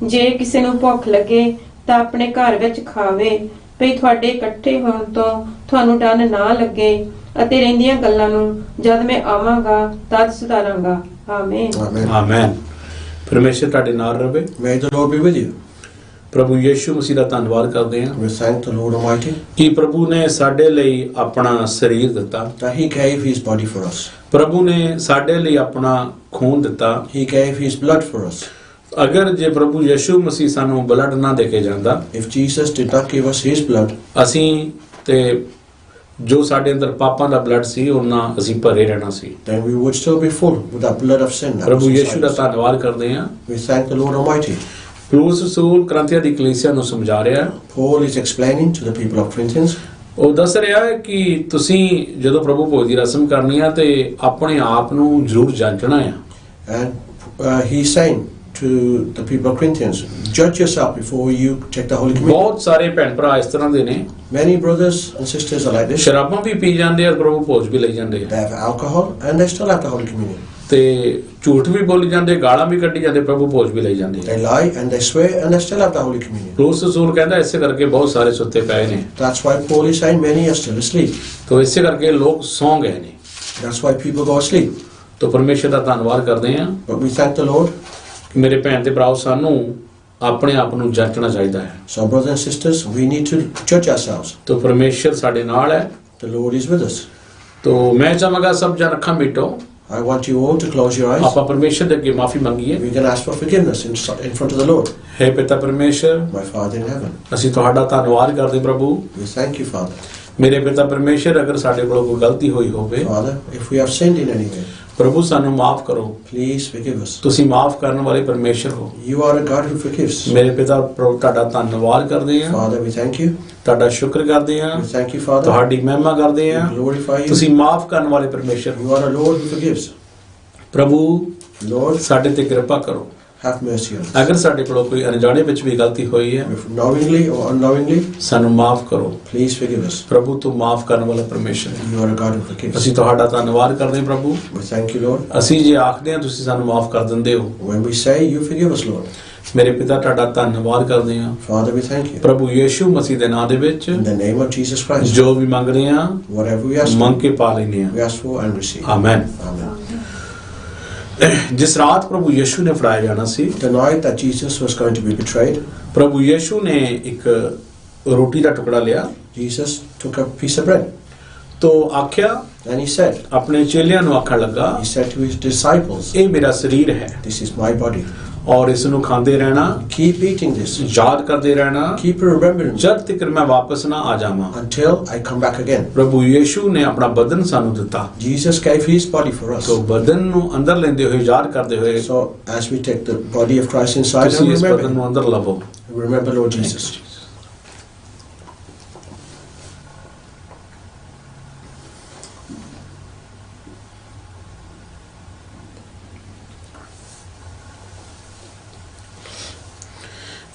ਜੇ ਕਿਸੇ ਨੂੰ ਭੁੱਖ ਲੱਗੇ ਤਾਂ ਆਪਣੇ ਘਰ ਵਿੱਚ ਖਾਵੇ, ਭਈ ਤੁਹਾਡੇ ਇਕੱਠੇ ਹੋਣ ਤੋਂ ਤੁਹਾਨੂੰ ਡੰਨ ਨਾ ਲੱਗੇ ਅਤੇ ਰਹਿੰਦੀਆਂ ਗੱਲਾਂ ਨੂੰ ਜਦ ਮੈਂ ਆਵਾਂਗਾ ਤਦ ਸੁਧਾਰਾਂਗਾ। ਆਮੇਨ। ਆਮੇਨ। ਪਰਮੇਸ਼ਰ ਤੁਹਾਡੇ ਨਾਲ ਰਹੇ। May the Lord be with you. ਪ੍ਰਭੂ ਯਿਸੂ ਮਸੀਹ ਦਾ ਧੰਨਵਾਦ ਕਰਦੇ ਹਾਂ We thank the Lord Almighty ਕਿ ਪ੍ਰਭੂ ਨੇ ਸਾਡੇ ਲਈ ਆਪਣਾ ਸਰੀਰ ਦਿੱਤਾ। that He gave His body for us. ਪ੍ਰਭੂ ਨੇ ਸਾਡੇ ਲਈ ਆਪਣਾ ਖੂਨ ਦਿੱਤਾ। He gave His blood for us. ਅਗਰ ਜੇ ਪ੍ਰਭੂ ਯਿਸੂ ਮਸੀਹ ਸਾਨੂੰ ਬਲੱਡ ਨਾ ਦੇ ਕੇ ਜਾਂਦਾ, If Jesus did not give us His blood, ਅਸੀਂ ਤੇ ਜੋ ਸਾਡੇ ਅੰਦਰ ਪਾਪਾਂ ਦਾ ਬਲੱਡ ਸੀ ਉਹਨਾਂ ਅਸੀਂ ਭਰੇ ਰਹਿਣਾ ਸੀ। then we would still be full with that blood of sin. that was ਪ੍ਰਭੂ ਯਿਸੂ inside ਦਾ us. ਧੰਨਵਾਦ ਕਰਦੇ ਹਾਂ। We thank the Lord Almighty. ਪੌਲੁਸ ਰਸੂਲ ਕਰੰਥੀਆਂ ਦੀ ਕਲੀਸਿਆ ਨੂੰ ਸਮਝਾ ਰਿਹਾ ਹੈ। Paul is explaining to the people of Corinthians. ਉਹ ਦੱਸ ਰਿਹਾ ਹੈ ਕਿ ਤੁਸੀਂ ਜਦੋਂ ਪ੍ਰਭੂ ਭੋਜ ਦੀ ਰਸਮ ਕਰਨੀ ਆ ਤੇ ਆਪਣੇ ਆਪ ਨੂੰ ਜ਼ਰੂਰ ਜਾਂਚਣਾ ਹੈ। And he's saying to the people of Corinthians, judge yourself before you take the Holy Communion. ਬਹੁਤ ਸਾਰੇ ਭੈਣ ਭਰਾ ਇਸ ਤਰ੍ਹਾਂ ਦੇ ਨੇ, Many brothers and sisters are like this. ਸ਼ਰਾਬਾਂ ਵੀ ਪੀ ਜਾਂਦੇ ਆ, ਪ੍ਰਭੂ ਭੋਜ ਵੀ ਲਈ ਜਾਂਦੇ ਆ, They have alcohol and they still have the Holy Communion. ਤੇ ਝੂਠ ਵੀ ਬੋਲੀ ਜਾਂਦੇ, ਗਾਲਾਂ ਵੀ ਕੱਢੀ ਜਾਂਦੇ, ਪ੍ਰਭੂ ਭੋਜ ਵੀ ਲਈ ਜਾਂਦੇ ਆ। They lie and they swear and they still have the Holy Communion. ਪੌਲੁਸ ਰਸੂਲ ਕਹਿੰਦਾ ਇਸੇ ਕਰਕੇ ਬਹੁਤ ਸਾਰੇ ਸੁੱਤੇ ਪਏ ਨੇ। That's why Paul is saying many are still asleep. ਤੋ ਇਸੇ ਕਰਕੇ ਲੋਕ ਸੌਂ ਗਏ ਨੇ। That's why people go asleep. ਤੋ ਪਰਮੇਸ਼ਰ ਦਾ ਧੰਨਵਾਦ ਕਰਦੇ ਆ But we thank the Lord ਕਿ ਮੇਰੇ ਭੈਣ ਤੇ ਭਰਾਓ ਸਾਨੂੰ ਆਪਣੇ ਆਪ ਨੂੰ ਜਾਂਚਣਾ ਚਾਹੀਦਾ ਹੈ। So, brothers and sisters, we need to judge ourselves. ਤੋ ਪਰਮੇਸ਼ਰ ਸਾਡੇ ਨਾਲ ਹੈ। The Lord is with us. ਤੋ ਮੈਂ ਚਾਹਾਂਗਾ ਸਭ ਜਨ ਅੱਖਾਂ ਮੀਟੋ, I want you all to close your eyes. ਆਪਾਂ ਪਰਮੇਸ਼ਰ ਦੇ ਅੱਗੇ ਮਾਫੀ ਮੰਗੀਏ। We can ask for forgiveness in front of the Lord. ਹੈ ਪਿਤਾ ਪਰਮੇਸ਼ਰ, My Father in heaven, ਅਸੀਂ ਤੁਹਾਡਾ ਧੰਨਵਾਦ ਕਰਦੇ ਪ੍ਰਭੂ। we thank you, Father. ਮੇਰੇ ਪਿਤਾ ਪਰਮੇਸ਼ਰ, ਅਗਰ ਸਾਡੇ ਕੋਲ ਕੋਈ ਗਲਤੀ ਹੋਈ ਹੋਵੇ Father, if we have sinned in any way, ਪ੍ਰਭੂ ਸਾਨੂੰ ਮਾਫ ਕਰੋ। please forgive us. ਤੁਸੀਂ ਮਾਫ ਕਰਨ ਵਾਲੇ ਪਰਮੇਸ਼ਰ ਹੋ। You are a God who forgives. ਮੇਰੇ ਪਿਤਾ ਪ੍ਰਭੂ ਤੁਹਾਡਾ ਧੰਨਵਾਦ ਕਰਦੇ ਹਾਂ, Father, we thank you. ਤੁਹਾਡਾ ਸ਼ੁਕਰ ਕਰਦੇ ਹਾਂ, We thank you, Father. ਤੁਹਾਡੀ ਮਹਿਮਾ ਕਰਦੇ ਹਾਂ। We glorify you. ਤੁਸੀਂ ਮਾਫ ਕਰਨ ਵਾਲੇ ਪਰਮੇਸ਼ਰ ਹੋ। You are a Lord who forgives. ਪ੍ਰਭੂ Lord, ਸਾਡੇ ਤੇ ਕਿਰਪਾ ਕਰੋ। have mercy on us. ਅਗਰ ਸਾਡੇ ਕੋਲ ਕੋਈ ਅਣਜਾਣੇ ਵਿੱਚ ਵੀ ਗਲਤੀ ਹੋਈ ਹੈ, If knowingly or unknowingly, ਸਾਨੂੰ ਮਾਫ ਕਰੋ। please forgive us. ਪ੍ਰਭੂ ਤੂੰ ਮਾਫ ਕਰਨ ਵਾਲਾ ਪਰਮੇਸ਼ਰ ਹੈ। You are a God who forgives. ਅਸੀਂ ਤੁਹਾਡਾ ਧੰਨਵਾਦ ਕਰਦੇ ਹਾਂ ਪ੍ਰਭੂ। We thank you, Lord. ਅਸੀਂ ਜੇ ਆਖਦੇ ਹਾਂ ਤੁਸੀਂ ਸਾਨੂੰ ਮਾਫ ਕਰ ਦਿੰਦੇ ਹੋ, When we say you forgive us, Lord. ਮੇਰੇ ਪਿਤਾ ਤੁਹਾਡਾ ਧੰਨਵਾਦ ਕਰਦੇ ਹਾਂ। Father, we thank you. ਪ੍ਰਭੂ ਯੀਸ਼ੂ ਮਸੀਹ ਦੇ ਨਾਮ ਦੇ ਵਿੱਚ In the name of Jesus Christ, ਜੋ ਵੀ ਮੰਗਦੇ ਹਾਂ whatever we ask ਮੰਗ for, ਕੇ ਪਾ ਲੈਂਦੇ ਹਾਂ। we ask for and receive. ਆਮੈਨ। Amen. ਜਿਸ ਰਾਤ ਪ੍ਰਭੂ ਯੀਸ਼ੂ ਨੇ ਫੜਾਇਆ ਜਾਣਾ ਸੀ, The night that Jesus was going to be betrayed, ਪ੍ਰਭੂ ਯੀਸ਼ੂ ਨੇ ਇੱਕ ਰੋਟੀ ਦਾ ਟੁਕੜਾ ਲਿਆ Jesus took a piece of bread ਤੋ ਆਖਿਆ, and he said, ਆਪਣੇ ਚੇਲਿਆਂ ਨੂੰ ਆਖਣ ਲੱਗਾ, he said to his disciples, ਇਹ ਮੇਰਾ ਸਰੀਰ ਹੈ this is my body. ਔਰ ਇਸ ਨੂੰ ਖਾਂਦੇ ਰਹਿਣਾ, Keep eating this. ਯਾਦ ਕਰਦੇ ਰਹਿਣਾ, Keep remembering ਜਦ ਤੱਕ ਮੈਂ ਵਾਪਸ ਨਾ ਆ ਜਾਵਾਂ। until I come back again. ਪ੍ਰਭੂ ਯੀਸ਼ੂ ਨੇ ਆਪਣਾ ਬਦਨ ਸਾਨੂੰ ਦਿੱਤਾ, Jesus gave his body for us. ਤੋ ਬਦਨ ਨੂੰ ਅੰਦਰ ਲੈਂਦੇ ਹੋਏ, ਯਾਦ ਕਰਦੇ ਹੋਏ So as we take the body of Christ inside ਤੁਸੀਂ and ਇਸ remember, ਬਦਨ ਨੂੰ ਅੰਦਰ ਲਵੋ। remember Lord Jesus.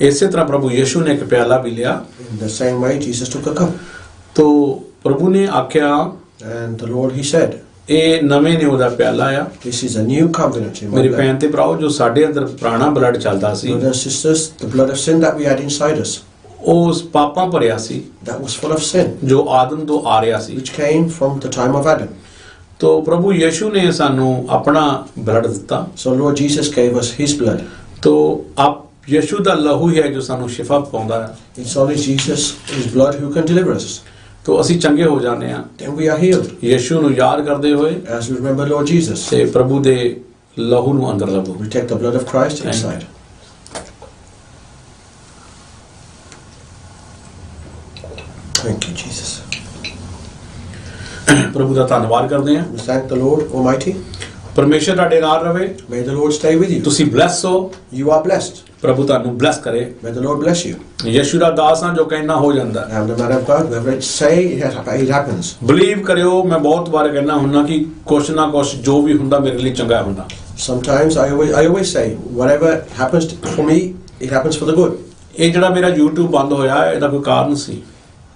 ਇਸੇ ਤਰ੍ਹਾਂ ਪ੍ਰਭੂ ਯੀਸ਼ੂ ਨੇ ਇੱਕ ਪਿਆਲਾ ਵੀ ਲਿਆ, In the same way, Jesus took a cup, ਤੋ ਪ੍ਰਭੂ ਨੇ ਆਖਿਆ, and the Lord, he said, ਇਹ ਨਵੇਂ ਨਿਉ ਦਾ ਪਿਆਲਾ ਆ। this is a new covenant in my ਮੇਰੇ blood. ਭੈਣ ਤੇ ਭਰਾਓ, ਜੋ ਸਾਡੇ ਅੰਦਰ ਪੁਰਾਣਾ ਬਲੱਡ ਚੱਲਦਾ ਸੀ, Brothers and sisters, the blood of sin that we had inside us, ਉਹ ਉਸ ਪਾਪਾਂ ਭਰਿਆ ਸੀ that was full of sin, ਜੋ ਆਦਮ ਤੋਂ ਆ ਰਿਹਾ ਸੀ। which came from the time of Adam. ਤੋ ਪ੍ਰਭੂ ਯੀਸ਼ੂ ਨੇ ਸਾਨੂੰ ਆਪਣਾ ਬਲੱਡ ਦਿੱਤਾ। So Lord Jesus gave us his blood. ਤੋ ਆਪ ਯੀਸ਼ੂ ਦਾ ਲਹੂ ਹੀ ਹੈ ਜੋ ਸਾਨੂੰ ਸ਼ਿਫਾ ਪਾਉਂਦਾ ਹੈ। It's only Jesus, his blood, who can deliver us. ਤੋ ਅਸੀਂ ਚੰਗੇ ਹੋ ਜਾਂਦੇ ਹਾਂ Then we are healed. Yishu ਨੂੰ ਯਾਦ ਕਰਦੇ ਹੋਏ, As we remember Lord Jesus, ਤੇ ਪ੍ਰਭੂ ਦੇ ਲਹੂ ਨੂੰ ਅੰਦਰ ਲਵੋ। we take the blood of Christ Amen. inside. Thank you, Jesus. ਪ੍ਰਭੂ ਦਾ ਧੰਨਵਾਦ ਕਰਦੇ ਹਾਂ। We thank the Lord Almighty. ਪਰਮੇਸ਼ਰ ਤੁਹਾਡੇ ਨਾਲ ਰਵੇ, May the Lord stay with you. ਤੁਸੀਂ ਬਲੈਸ ਹੋ, You are blessed. ਪ੍ਰਭੂ ਤੁਹਾਨੂੰ ਬਲੈਸ ਕਰੇ। May the Lord bless you. Yishu ਦਾ ਦਾਸ ਹਾਂ ਜੋ ਕਹਿਣਾ ਹੋ ਜਾਂਦਾ। I am the man of God. Whatever it say, it happens. Believe ਕਰਿਓ, ਮੈਂ ਬਹੁਤ ਵਾਰ ਕਹਿਣਾ ਹੁੰਦਾ ਕਿ ਕੁਛ ਨਾ ਕੁਛ ਜੋ ਵੀ ਹੁੰਦਾ ਮੇਰੇ ਲਈ ਚੰਗਾ ਹੁੰਦਾ। Sometimes I always say, whatever happens for me, it happens for the good. ਇਹ ਜਿਹੜਾ ਮੇਰਾ YouTube ਬੰਦ ਹੋਇਆ, ਇਹਦਾ ਕੋਈ ਕਾਰਨ ਸੀ।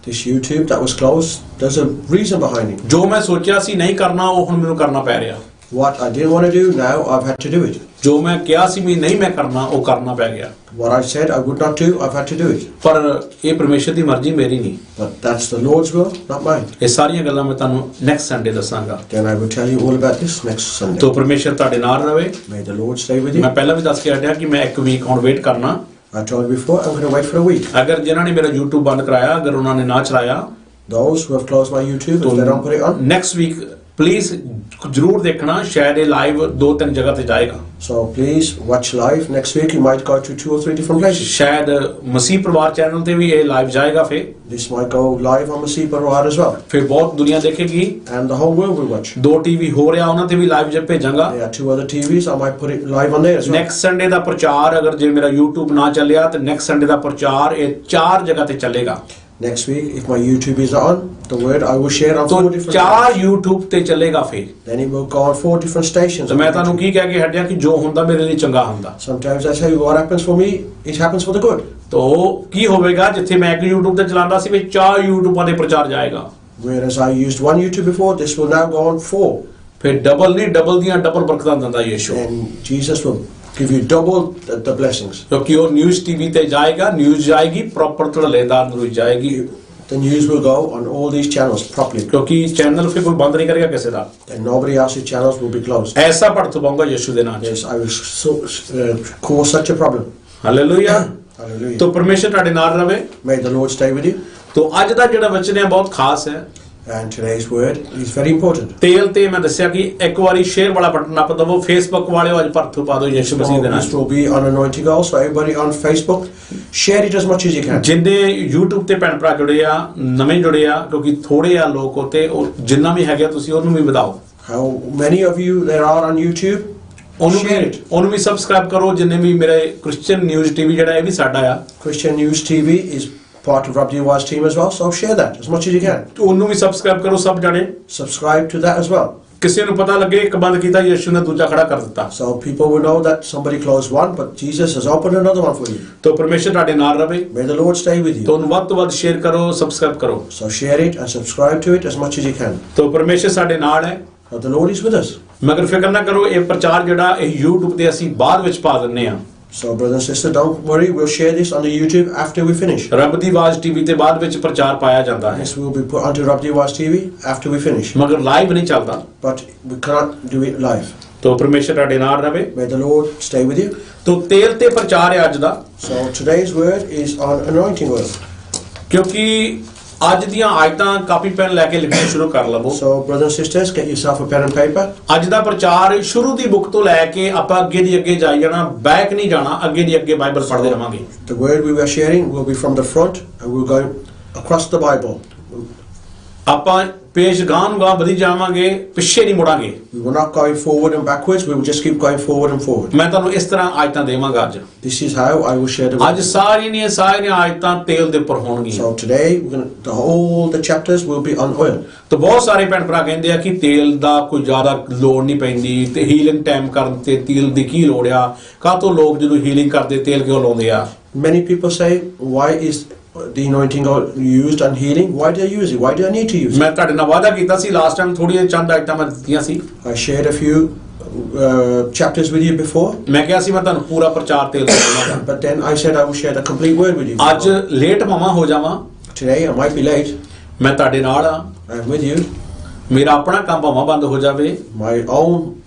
This YouTube that was closed, there's a reason behind it. ਜੋ ਮੈਂ ਸੋਚਿਆ ਸੀ ਨਹੀਂ ਕਰਨਾ, ਉਹ ਹੁਣ ਮੈਨੂੰ ਕਰਨਾ ਪੈ ਰਿਹਾ। What I didn't want to do, now I've had to do it. ਜੋ ਮੈਂ ਕਿਹਾ ਸੀ ਵੀ ਨਹੀਂ ਮੈਂ ਕਰਨਾ, ਉਹ ਕਰਨਾ ਪੈ ਗਿਆ। What I said I would not do, I've had to do it. ਪਰ ਇਹ ਪਰਮੇਸ਼ਰ ਦੀ ਮਰਜ਼ੀ, ਮੇਰੀ ਨਹੀਂ। But that's the Lord's will, not mine. ਇਹ ਸਾਰੀਆਂ ਗੱਲਾਂ ਮੈਂ ਤੁਹਾਨੂੰ ਨੈਕਸਟ ਸੰਡੇ ਦੱਸਾਂਗਾ। Then I will tell you all about this next Sunday. ਤੋ ਪਰਮੇਸ਼ਰ ਤੁਹਾਡੇ ਨਾਲ ਰਵੇ। May the Lord stay with you. ਮੈਂ ਪਹਿਲਾਂ ਵੀ ਦੱਸ ਕੇ ਹਟਿਆ ਕਿ ਮੈਂ ਇੱਕ ਵੀਕ ਹੁਣ ਵੇਟ ਕਰਨਾ। I told you before, I'm going to wait for a week. ਅਗਰ ਜਿਨ੍ਹਾਂ ਨੇ ਮੇਰਾ YouTube ਬੰਦ ਕਰਾਇਆ, ਅਗਰ ਉਹਨਾਂ ਨੇ ਨਾ ਚਲਾਇਆ, Those who have closed my YouTube, if they don't put it on, next week please ਜ਼ਰੂਰ ਦੇਖਣਾ, ਸ਼ਾਇਦ ਇਹ ਲਾਈਵ 2-3 ਜਗ੍ਹਾ ਤੇ ਜਾਏਗਾ। so please watch live. Next week you might go to 2 or 3 different places. ਸ਼ਾਇਦ ਮਸੀਹ ਪਰਿਵਾਰ ਚੈਨਲ ਤੇ ਵੀ ਇਹ ਲਾਈਵ ਜਾਏਗਾ। ਫਿਰ This might go live on Masih Parwar as well. ਫਿਰ ਬਹੁਤ ਦੁਨੀਆ ਦੇਖੇਗੀ। And the whole world will watch. 2 TV ਹੋ ਰਿਹਾ, ਉਹਨਾਂ ਤੇ ਵੀ ਲਾਈਵ ਜੇ ਭੇਜਾਂਗਾ। There are 2 other TVs, I might put it live on there as well. Next Sunday ਦਾ ਪ੍ਰਚਾਰ, ਅਗਰ ਜੇ ਮੇਰਾ YouTube ਨਾ ਚੱਲਿਆ ਤੇ ਨੈਕਸਟ ਸੰਡੇ ਦਾ ਪ੍ਰਚਾਰ ਇਹ 4 ਜਗ੍ਹਾ ਤੇ ਚੱਲੇਗਾ। Next week, if my YouTube is on, the word I will share on ਤੋ 4 different 4 stations. YouTube ਤੇ ਚੱਲੇਗਾ। ਫਿਰ Then it will go on 4 different stations. ਤੇ on ਮੈਂ ਤੁਹਾਨੂੰ YouTube. ਕੀ ਕਹਿ ਕੇ ਹਟਿਆ ਕਿ ਜੋ ਹੁੰਦਾ ਮੇਰੇ ਲਈ ਚੰਗਾ ਹੁੰਦਾ। Sometimes I say what happens for me, it happens for the good. ਤੋ ਕੀ ਹੋਵੇਗਾ, ਜਿੱਥੇ ਮੈਂ ਇੱਕ YouTube ਤੇ ਚਲਾਉਂਦਾ ਸੀ, ਵੀ 4 YouTubeਾਂ ਦੇ ਪ੍ਰਚਾਰ ਜਾਏਗਾ। Whereas I used 1 YouTube before, this will now go on 4. ਫਿਰ ਡਬਲ ਨਹੀਂ, ਡਬਲ ਦੀਆਂ ਡਬਲ ਬਰਕਤਾਂ ਦਿੰਦਾ Yishu. And Jesus will give you double the blessings. ਕਿਉਂਕਿ ਉਹ ਨਿਊਜ਼ ਟੀਵੀ ਤੇ ਜਾਏਗਾ, ਨਿਊਜ਼ ਜਾਏਗੀ, ਪ੍ਰੋਪਰ ਧੜਲੇਦਾਰ ਨਿਊਜ਼ ਜਾਏਗੀ। the news will go on all these channels properly. ਕਿਉਂਕਿ ਚੈਨਲ ਫਿਰ ਕੋਈ ਬੰਦ ਨਹੀਂ ਕਰੇਗਾ ਕਿਸੇ ਦਾ। And nobody else's channels will be closed. ਐਸਾ ਭੜਥ ਪਾਊਂਗਾ ਯਿਸੂ ਦੇ ਨਾਮ 'ਚ। Yes, I will cause such a problem. Hallelujah. Hallelujah. ਤੋ ਪਰਮੇਸ਼ਰ ਤੁਹਾਡੇ ਨਾਲ ਰਵੇ। May the Lord stay with you. ਤੋ ਅੱਜ ਦਾ ਜਿਹੜਾ ਵਚਨ ਹੈ ਬਹੁਤ ਖਾਸ ਹੈ। And today's word is very important. ਤੇਲ ਤੇ ਮੈਂ ਦੱਸਿਆ ਕਿ ਇੱਕ ਵਾਰੀ ਸ਼ੇਅਰ ਵਾਲਾ ਬਟਨ ਨੱਪ ਦਵੋ। ਫੇਸਬੁੱਕ ਵਾਲਿਓ ਅੱਜ ਭਰਥੂ ਪਾ ਦਿਓ ਯਿਸੂ ਮਸੀਹ ਦੇ ਨਾਮ This will be on anointing oil, so everybody on Facebook, share it as much as you can. ਜਿੰਨੇ YouTube ਤੇ ਭੈਣ ਭਰਾ ਜੁੜੇ ਆ, ਨਵੇਂ ਜੁੜੇ ਆ, ਕਿਉਂਕਿ ਥੋੜੇ ਆ ਲੋਕ ਉਤੇ, ਉਹ ਜਿੰਨਾ ਵੀ ਹੈਗਾ ਤੁਸੀਂ ਉਹਨੂੰ ਵੀ ਵਧਾਓ। How many of you there are on YouTube? ਉਹਨੂੰ ਵੀ ਸਬਸਕ੍ਰਾਈਬ ਕਰੋ। ਜਿੰਨੇ ਵੀ ਮੇਰੇ ਕ੍ਰਿਸਚੀਅਨ ਨਿਊਜ਼ ਟੀਵੀ ਜਿਹੜਾ ਇਹ ਵੀ ਸਾਡਾ ਆ। Christian News TV is part of Rob Diwa's team as well, so share that as much as you can. ਉਹਨੂੰ ਵੀ subscribe ਕਰੋ ਸਭ ਜਾਣੇ। Subscribe to that as well, ਕਿਸੇ ਨੂੰ ਪਤਾ ਲੱਗੇ ਇੱਕ ਬੰਦ ਕੀਤਾ ਯਿਸੂ ਨੇ ਦੂਜਾ ਖੜਾ ਕਰ ਦਿੱਤਾ। so people will know that somebody closed one, but Jesus has opened another one for you. ਤੋ ਪਰਮੇਸ਼ਰ ਤੁਹਾਡੇ ਨਾਲ ਰਵੇ। May the Lord stay with you. ਤੁਹਾਨੂੰ ਵੱਧ ਤੋਂ ਵੱਧ ਸ਼ੇਅਰ ਕਰੋ, ਸਬਸਕ੍ਰਾਈਬ ਕਰੋ। So share it and subscribe to it as much as you can. ਤੋ ਪਰਮੇਸ਼ਰ ਸਾਡੇ ਨਾਲ ਹੈ। But the Lord is with us. ਮਗਰ ਫਿਕਰ ਨਾ ਕਰੋ, ਇਹ ਪ੍ਰਚਾਰ ਜਿਹੜਾ ਇਹ YouTube ਤੇ ਅਸੀਂ ਬਾਅਦ ਵਿੱਚ ਪਾ ਦਿੰਨੇ ਆ। So brother and sister, don't worry, we'll share this on the YouTube after we finish. ਰੱਬ ਦੀ ਆਵਾਜ਼ ਟੀਵੀ ਤੇ ਬਾਅਦ ਵਿੱਚ ਪ੍ਰਚਾਰ ਪਾਇਆ ਜਾਂਦਾ ਹੈ। This will be put onto Rob Diwa's TV after we finish. ਮਗਰ ਲਾਈਵ ਨਹੀਂ ਚੱਲਦਾ। But we cannot do it live. ਤੋ ਪਰਮੇਸ਼ਰ ਤੁਹਾਡੇ ਨਾਲ ਰਵੇ। May the Lord stay with you. ਤੋ ਤੇਲ ਤੇ ਪ੍ਰਚਾਰ ਹੈ ਅੱਜ ਦਾ। So today's word is on anointing oil. ਕਿਉਂਕਿ ਅੱਜ ਦੀਆਂ ਆਇਤਾਂ ਕਾਪੀ ਪੈਨ ਲੈ ਕੇ ਲਿਖਣਾ ਸ਼ੁਰੂ ਕਰ ਲਵੋ। So brothers and sisters, get yourself a pen and paper. ਅੱਜ ਦਾ ਪ੍ਰਚਾਰ ਸ਼ੁਰੂ ਦੀ ਬੁੱਕ ਤੋਂ ਲੈ ਕੇ ਆਪਾਂ ਅੱਗੇ ਦੀ ਅੱਗੇ ਜਾਈ ਜਾਣਾ, ਬੈਕ ਨਹੀਂ ਜਾਣਾ, ਅੱਗੇ ਦੀ ਅੱਗੇ ਬਾਈਬਲ ਪੜ੍ਹਦੇ ਰਵਾਂਗੇ। The word we were sharing will be from the front and we'll go across the Bible. ਆਪਾਂ ਪੇਸ਼ ਗਾਂ ਨੂੰ ਗਾਂ ਵਧੀ ਜਾਵਾਂਗੇ, ਪਿੱਛੇ ਨਹੀਂ ਮੁੜਾਂਗੇ। We will not go forward and backwards, we will just keep going forward and forward. ਮੈਂ ਤੁਹਾਨੂੰ ਇਸ ਤਰ੍ਹਾਂ ਆਇਤਾਂ ਦੇਵਾਂਗਾ ਅੱਜ। This is how I will share the ਅੱਜ word. ਸਾਰੀਆਂ ਆਇਤਾਂ ਤੇਲ ਦੇ ਉੱਪਰ ਹੋਣਗੀਆਂ। So today, all the chapters will be on oil. ਤਾਂ ਬਹੁਤ ਸਾਰੇ ਭੈਣ ਭਰਾ ਕਹਿੰਦੇ ਆ ਕਿ ਤੇਲ ਦਾ ਕੋਈ ਜ਼ਿਆਦਾ ਲੋੜ ਨਹੀਂ ਪੈਂਦੀ ਤੇ ਹੀਲਿੰਗ ਟਾਈਮ ਕਰਨ ਤੇ ਤੇਲ ਦੀ ਕੀ ਲੋੜ ਆ। ਕਾਹਤੋਂ ਲੋਕ ਜਦੋਂ ਹੀਲਿੰਗ ਕਰਦੇ ਤੇਲ ਕਿਉਂ ਲਾਉਂਦੇ ਆ? Many people say, why is the anointing oil used on healing? Why do I use it? Why do I need to use it? ਮੈਂ ਤੁਹਾਡੇ ਨਾਲ ਵਾਅਦਾ ਕੀਤਾ ਸੀ ਲਾਸਟ ਟਾਈਮ, ਥੋੜੀਆਂ ਚੰਦ ਆਇਤਾਂ ਮੈਂ ਦਿੱਤੀਆਂ ਸੀ। I shared a few chapters with you before, ਮੈਂ ਕਿਹਾ ਸੀ ਮੈਂ ਤੁਹਾਨੂੰ ਪੂਰਾ ਪ੍ਰਚਾਰ ਤੇਲ ਦਾ ਦੇਵਾਂਗਾ। but then I said I will share the complete word with you. ਅੱਜ ਲੇਟ ਭਾਵਾਂ ਹੋ ਜਾਵਾਂ, Today I might be late. ਮੈਂ ਤੁਹਾਡੇ ਨਾਲ ਆ। I'm with you. ਮੇਰਾ ਆਪਣਾ ਕੰਮ ਭਾਵਾਂ ਬੰਦ ਹੋ ਜਾਵੇ, My own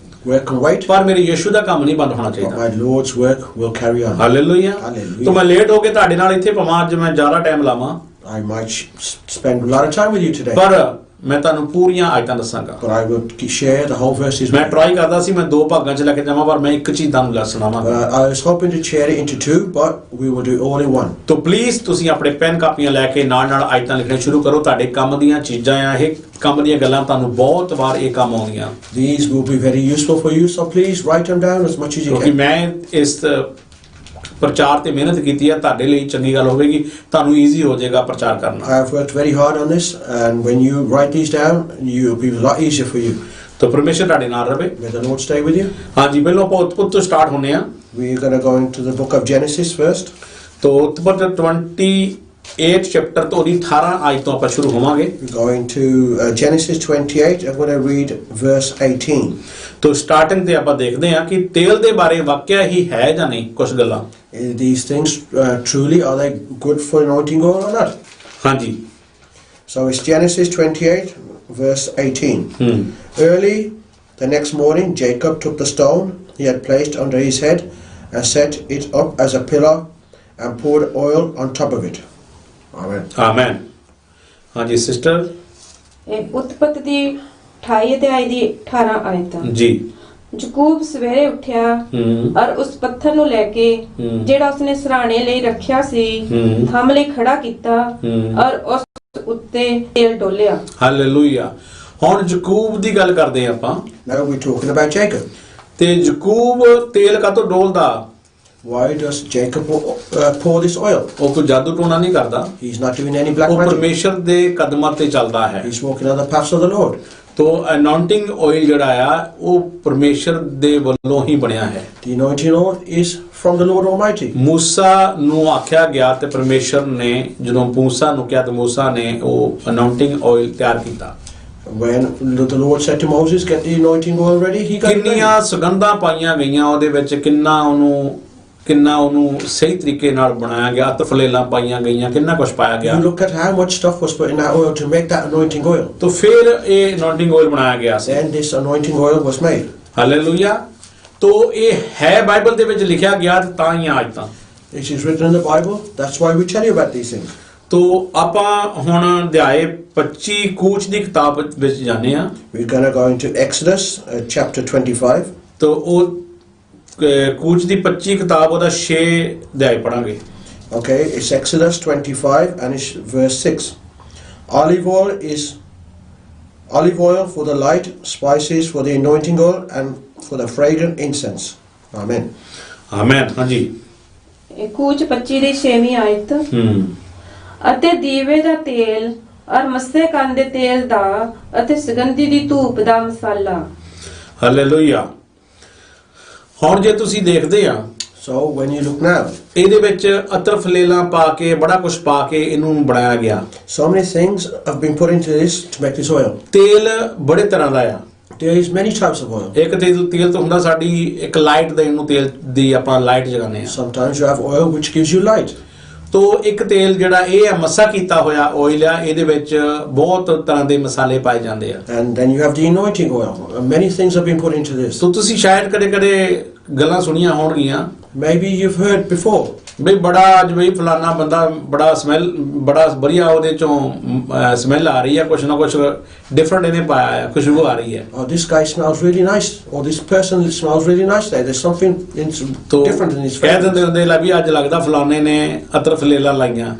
work can wait, ਪਰ ਮੇਰੇ ਯਿਸੂ ਦਾ ਕੰਮ ਨਹੀਂ ਬੰਦ ਹੋਣਾ but ਚਾਹੀਦਾ। my Lord's work will carry on. Hallelujah. Hallelujah. ਤਾਂ ਮੈਂ ਲੇਟ ਹੋ ਕੇ ਤੁਹਾਡੇ ਨਾਲ ਇੱਥੇ ਭਾਵਾਂ ਅੱਜ ਮੈਂ ਜ਼ਿਆਦਾ ਟਾਈਮ ਲਾਵਾਂ, I might spend a lot of time with you today, ਪਰ ਮੈਂ ਤੁਹਾਨੂੰ ਪੂਰੀਆਂ ਆਇਤਾਂ ਦੱਸਾਂਗਾ। but I will share the whole verses ਮੈਂ with you. ਟਰਾਈ ਕਰਦਾ ਸੀ ਮੈਂ 2 ਭਾਗਾਂ 'ਚ ਲੈ ਕੇ ਜਾਵਾਂ, ਪਰ ਮੈਂ ਇੱਕ ਚੀਜ਼ ਤੁਹਾਨੂੰ ਲੈ ਸੁਣਾਵਾਂਗਾ। I was hoping to share it into 2, but we will do all in one. ਤੋ ਪਲੀਜ਼ ਤੁਸੀਂ ਆਪਣੇ ਪੈਨ ਕਾਪੀਆਂ ਲੈ ਕੇ ਨਾਲ ਆਇਤਾਂ ਲਿਖਣਾ ਸ਼ੁਰੂ ਕਰੋ। ਤੁਹਾਡੇ ਕੰਮ ਦੀਆਂ ਚੀਜ਼ਾਂ ਆ ਇਹ, ਕੰਮ ਦੀਆਂ ਗੱਲਾਂ ਤੁਹਾਨੂੰ ਬਹੁਤ ਵਾਰ ਇਹ ਕੰਮ ਆਉਂਦੀਆਂ। These will be very useful for you, so please write them down as much as you ਕਿਉਂਕਿ can. ਮੈਂ ਇਸ ਪ੍ਰਚਾਰ ਤੇ ਮਿਹਨਤ ਕੀਤੀ ਹੈ, ਤੁਹਾਡੇ ਲਈ ਚੰਗੀ ਗੱਲ ਹੋਵੇਗੀ, ਤੁਹਾਨੂੰ ਈਜ਼ੀ ਹੋ ਜਾਏਗਾ ਪ੍ਰਚਾਰ ਕਰਨਾ। I have worked very hard on this, and when you write these down, it will be a lot easier for you. ਤੋ ਪਰਮੇਸ਼ਰ ਤੁਹਾਡੇ ਨਾਲ ਰਵੇ। May the Lord stay with you. ਹਾਂਜੀ, ਪਹਿਲਾਂ ਆਪਾਂ ਉਤਪਤ ਤੋਂ ਸਟਾਰਟ ਹੁੰਨੇ ਆ। We're going to go into the book of Genesis first. ਤੋ ਉਤਪਤ 28 ਚੈਪਟਰ ਤੋਂ ਉਹਦੀ 18 ਆਇਤ ਤੋਂ ਆਪਾਂ ਸ਼ੁਰੂ ਹੋਵਾਂਗੇ। We're going to Genesis 28. I'm going to read verse 18. ਤੋ ਸਟਾਰਟਿੰਗ ਤੇ ਆਪਾਂ ਦੇਖਦੇ ਹਾਂ ਕਿ ਤੇਲ ਦੇ ਬਾਰੇ ਵਾਕਿਆ ਹੀ ਹੈ ਜਾਂ ਨਹੀਂ ਕੁਝ ਗੱਲਾਂ। These things truly, are they good for anointing oil or not? ਹਾਂਜੀ। So it's Genesis 28, verse 18. Early the next morning, Jacob took the stone he had placed under his head and set it up as a pillar and poured oil on top of it. Amen. Amen. ਹਾਂਜੀ sister ਇਹ ਉਤਪਤ ਦੀ 28 ਅਧਿਆਇ ਦੀ 18 ਆਇਤ। ਜੀ। ਯਾਕੂਬ ਸਵੇਰੇ ਉੱਠਿਆ ਔਰ ਉਸ ਪੱਥਰ ਨੂੰ ਲੈ ਕੇ ਜਿਹੜਾ ਉਸਨੇ ਸਰਾਣੇ ਲਈ ਰੱਖਿਆ ਸੀ ਥੰਮ ਲਈ ਖੜਾ ਕੀਤਾ ਔਰ ਉਸ ਉੱਤੇ ਤੇਲ ਡੋਲਿਆ। ਹਾਲੇਲੂਇਆ। ਹੁਣ ਯਾਕੂਬ ਦੀ ਗੱਲ ਕਰਦੇ ਆਪਾਂ। Now we're talking about Jacob. ਤੇ ਯਾਕੂਬ ਤੇਲ ਕਾਹਤੋਂ ਡੋਲਦਾ? Why does Jacob pour this oil? ਉਹ ਕੋਈ ਜਾਦੂ ਟੋਣਾ ਨਹੀਂ ਕਰਦਾ, He's not doing any black ਉਹ magic. ਪਰਮੇਸ਼ਰ ਦੇ ਕਦਮਾਂ ਤੇ ਚੱਲਦਾ ਹੈ। He's walking on the paths of the Lord. ਤੋ ਅਨਾਉਂਟਿੰਗ ਆਇਲ ਜਿਹੜਾ ਆ ਉਹ ਪਰਮੇਸ਼ਰ ਦੇ ਵੱਲੋਂ ਹੀ ਬਣਿਆ ਹੈ। The anointing oil is from the Lord Almighty. ਮੂਸਾ ਨੂੰ ਆਖਿਆ ਗਿਆ ਤੇ ਪਰਮੇਸ਼ਰ ਨੇ ਜਦੋਂ ਮੂਸਾ ਨੂੰ ਕਿਹਾ ਤੇ ਮੂਸਾ ਨੇ ਉਹ ਅਨਾਉਂਟਿੰਗ ਆਇਲ ਤਿਆਰ ਕੀਤਾ। When the Lord said to Moses, get the anointing oil ready, he got it ready. ਕਿੰਨੀਆਂ ਸੁਗੰਧਾਂ ਪਾਈਆਂ ਗਈਆਂ ਉਹਦੇ ਵਿੱਚ, ਕਿੰਨਾ ਉਹਨੂੰ ਕਿੰਨਾ ਉਹਨੂੰ ਸਹੀ ਤਰੀਕੇ ਨਾਲ ਬਣਾਇਆ ਗਿਆ, ਤਫਲੇਲਾਂ ਪਾਈਆਂ ਗਈਆਂ, ਕਿੰਨਾ ਕੁਝ ਪਾਇਆ ਗਿਆ। You look at how much stuff was put in that oil to make that anointing oil. तो फिर ये anointing oil बनाया ਗਿਆ ਸੀ। Then this anointing oil was made. Hallelujah. तो ਇਹ ਹੈ ਬਾਈਬਲ ਦੇ ਵਿੱਚ ਲਿਖਿਆ ਗਿਆ ਤੇ ਤਾਂ ਹੀ ਅੱਜ ਤਾਂ। This is written in the Bible. That's why we tell you about these things. तो ਆਪਾਂ ਹੁਣ ਅਧਿਆਏ 25 ਕੂਚ ਦੀ ਕਿਤਾਬ ਵਿੱਚ ਜਾਂਦੇ ਆ। We're going to go into Exodus chapter 25. तो ਉਹ ਕੂਚ ਦੀ 25 ਕਿਤਾਬ ਉਹਦਾ 6 ਅਧਿਆਏ ਪੜਾਂਗੇ। Okay, it's Exodus 25 and it's verse 6. Olive oil for the light, spices for the anointing oil, and for the fragrant incense. Amen. Amen. ਹਾਂਜੀ। ਇਹ ਕੂਚ 25 ਦੀ 6ਵੀਂ ਆਇਤ। ਅਤੇ ਦੀਵੇ ਦਾ ਤੇਲ ਔਰ ਮੱਸੇ ਕੰਨ ਦੇ ਤੇਲ ਦਾ ਅਤੇ ਸੁਗੰਧੀ ਦੀ ਧੂਪ ਦਾ ਮਸਾਲਾ। ਹਾਲੇਲੂਇਆ। ਹੁਣ ਜੇ ਤੁਸੀਂ ਦੇਖਦੇ ਆ So when you look now, ਇਹਦੇ ਵਿੱਚ ਅਤਰ ਫਲੇਲਾਂ ਪਾ ਕੇ ਬੜਾ ਕੁਝ ਪਾ ਕੇ ਇਹਨੂੰ ਬਣਾਇਆ ਗਿਆ। so many things have been put into this to make this oil. ਤੇਲ ਬੜੇ ਤਰ੍ਹਾਂ ਦਾ ਆ। There is many types of oil. ਇੱਕ ਤੇਲ ਤਾਂ ਹੁੰਦਾ ਸਾਡੀ ਇੱਕ ਲਾਈਟ ਦੇਣ ਨੂੰ ਤੇਲ ਦੀ ਆਪਾਂ ਲਾਈਟ ਜਗਾਉਂਦੇ ਆ। Sometimes you have oil which gives you light. ਤੋ ਇੱਕ ਤੇਲ ਜਿਹੜਾ ਇਹ ਆ ਮੱਸਾ ਕੀਤਾ ਹੋਇਆ ਆਇਲ ਆ, ਇਹਦੇ ਵਿੱਚ ਬਹੁਤ ਤਰ੍ਹਾਂ ਦੇ ਮਸਾਲੇ ਪਾਏ ਜਾਂਦੇ ਆ। And then you have the anointing oil. Many things have been put into this. ਤੋ ਤੁਸੀਂ ਸ਼ਾਇਦ ਕਦੇ ਗੱਲਾਂ ਸੁਣੀਆਂ ਹੋਣਗੀਆਂ Maybe you've heard before. ਬਈ ਬੜਾ ਅੱਜ ਬਈ ਫਲਾਨਾ ਬੰਦਾ ਬੜਾ ਬੜਾ ਵਧੀਆ ਉਹਦੇ ਚੋਂ ਸਮੈਲ ਆ ਰਹੀ ਆ, ਕੁਛ ਨਾ ਕੁਛ ਡਿਫਰੈਂਟ ਇਹਨੇ ਪਾਇਆ ਆ, ਖੁਸ਼ਬੂ ਆ ਰਹੀ ਹੈ। Oh, this guy smells really nice. Or this person smells really nice there. There's something different in his ਕਹਿ ਦਿੰਦੇ fragrance. ਹੁੰਦੇ ਲੈ ਵੀ ਅੱਜ ਲੱਗਦਾ ਫਲਾਨੇ ਨੇ ਅਤਰ ਫਲੇਲਾਂ ਲਾਈਆਂ।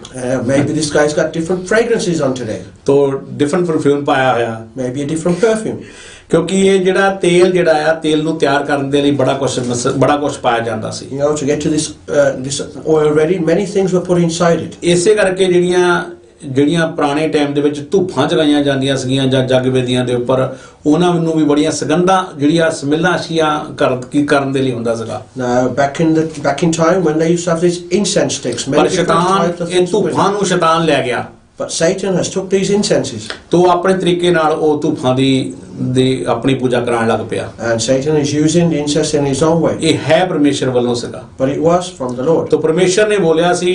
Maybe this guy's got different fragrances on today. ਤੋ ਡਿਫਰੈਂਟ ਪਰਫਿਊਮ ਪਾਇਆ ਹੋਇਆ, Maybe a different perfume. ਕਿਉਂਕਿ ਇਹ ਜਿਹੜਾ ਤੇਲ ਜਿਹੜਾ ਆ ਤੇਲ ਨੂੰ ਤਿਆਰ ਕਰਨ ਦੇ ਲਈ ਬੜਾ ਕੁਝ ਪਾਇਆ ਜਾਂਦਾ ਸੀ। You know, to get to this oil ready, many things were put inside it. ਇਸੇ ਕਰਕੇ ਜਿਹੜੀਆਂ ਪੁਰਾਣੇ ਟਾਈਮ ਦੇ ਵਿੱਚ ਧੂਫਾਂ ਚਗਾਈਆਂ ਜਾਂਦੀਆਂ ਸੀਗੀਆਂ ਜਾਂ ਜੱਗ ਵੇਦੀਆਂ ਦੇ ਉੱਪਰ, ਉਹਨਾਂ ਨੂੰ ਵੀ ਬੜੀਆਂ ਸੁਗੰਧਾਂ ਜਿਹੜੀਆਂ ਸਮੈਲਾਂ ਅਸ਼ੀਆਂ ਕਰਨ ਦੇ ਲਈ ਹੁੰਦਾ ਸੀਗਾ। Now, back in time when they used to have these incense sticks, ਪਰ many different ਸ਼ੈਤਾਨ types of ਇਹ things were ਧੂਫਾਂ in it. ਨੂੰ ਸ਼ੈਤਾਨ ਲੈ ਗਿਆ। But Satan has took these incenses. ਤੋ ਆਪਣੇ ਤਰੀਕੇ ਨਾਲ ਉਹ ਧੂਫਾਂ ਦੀ ਆਪਣੀ ਪੂਜਾ ਕਰਾਉਣ ਲੱਗ ਪਿਆ। And Satan is using the incense in his own way. ਇਹ ਹੈ ਪਰਮੇਸ਼ਰ ਵੱਲੋਂ ਸੀਗਾ। But it was from the Lord. ਤੋ ਪਰਮੇਸ਼ਰ ਨੇ ਬੋਲਿਆ ਸੀ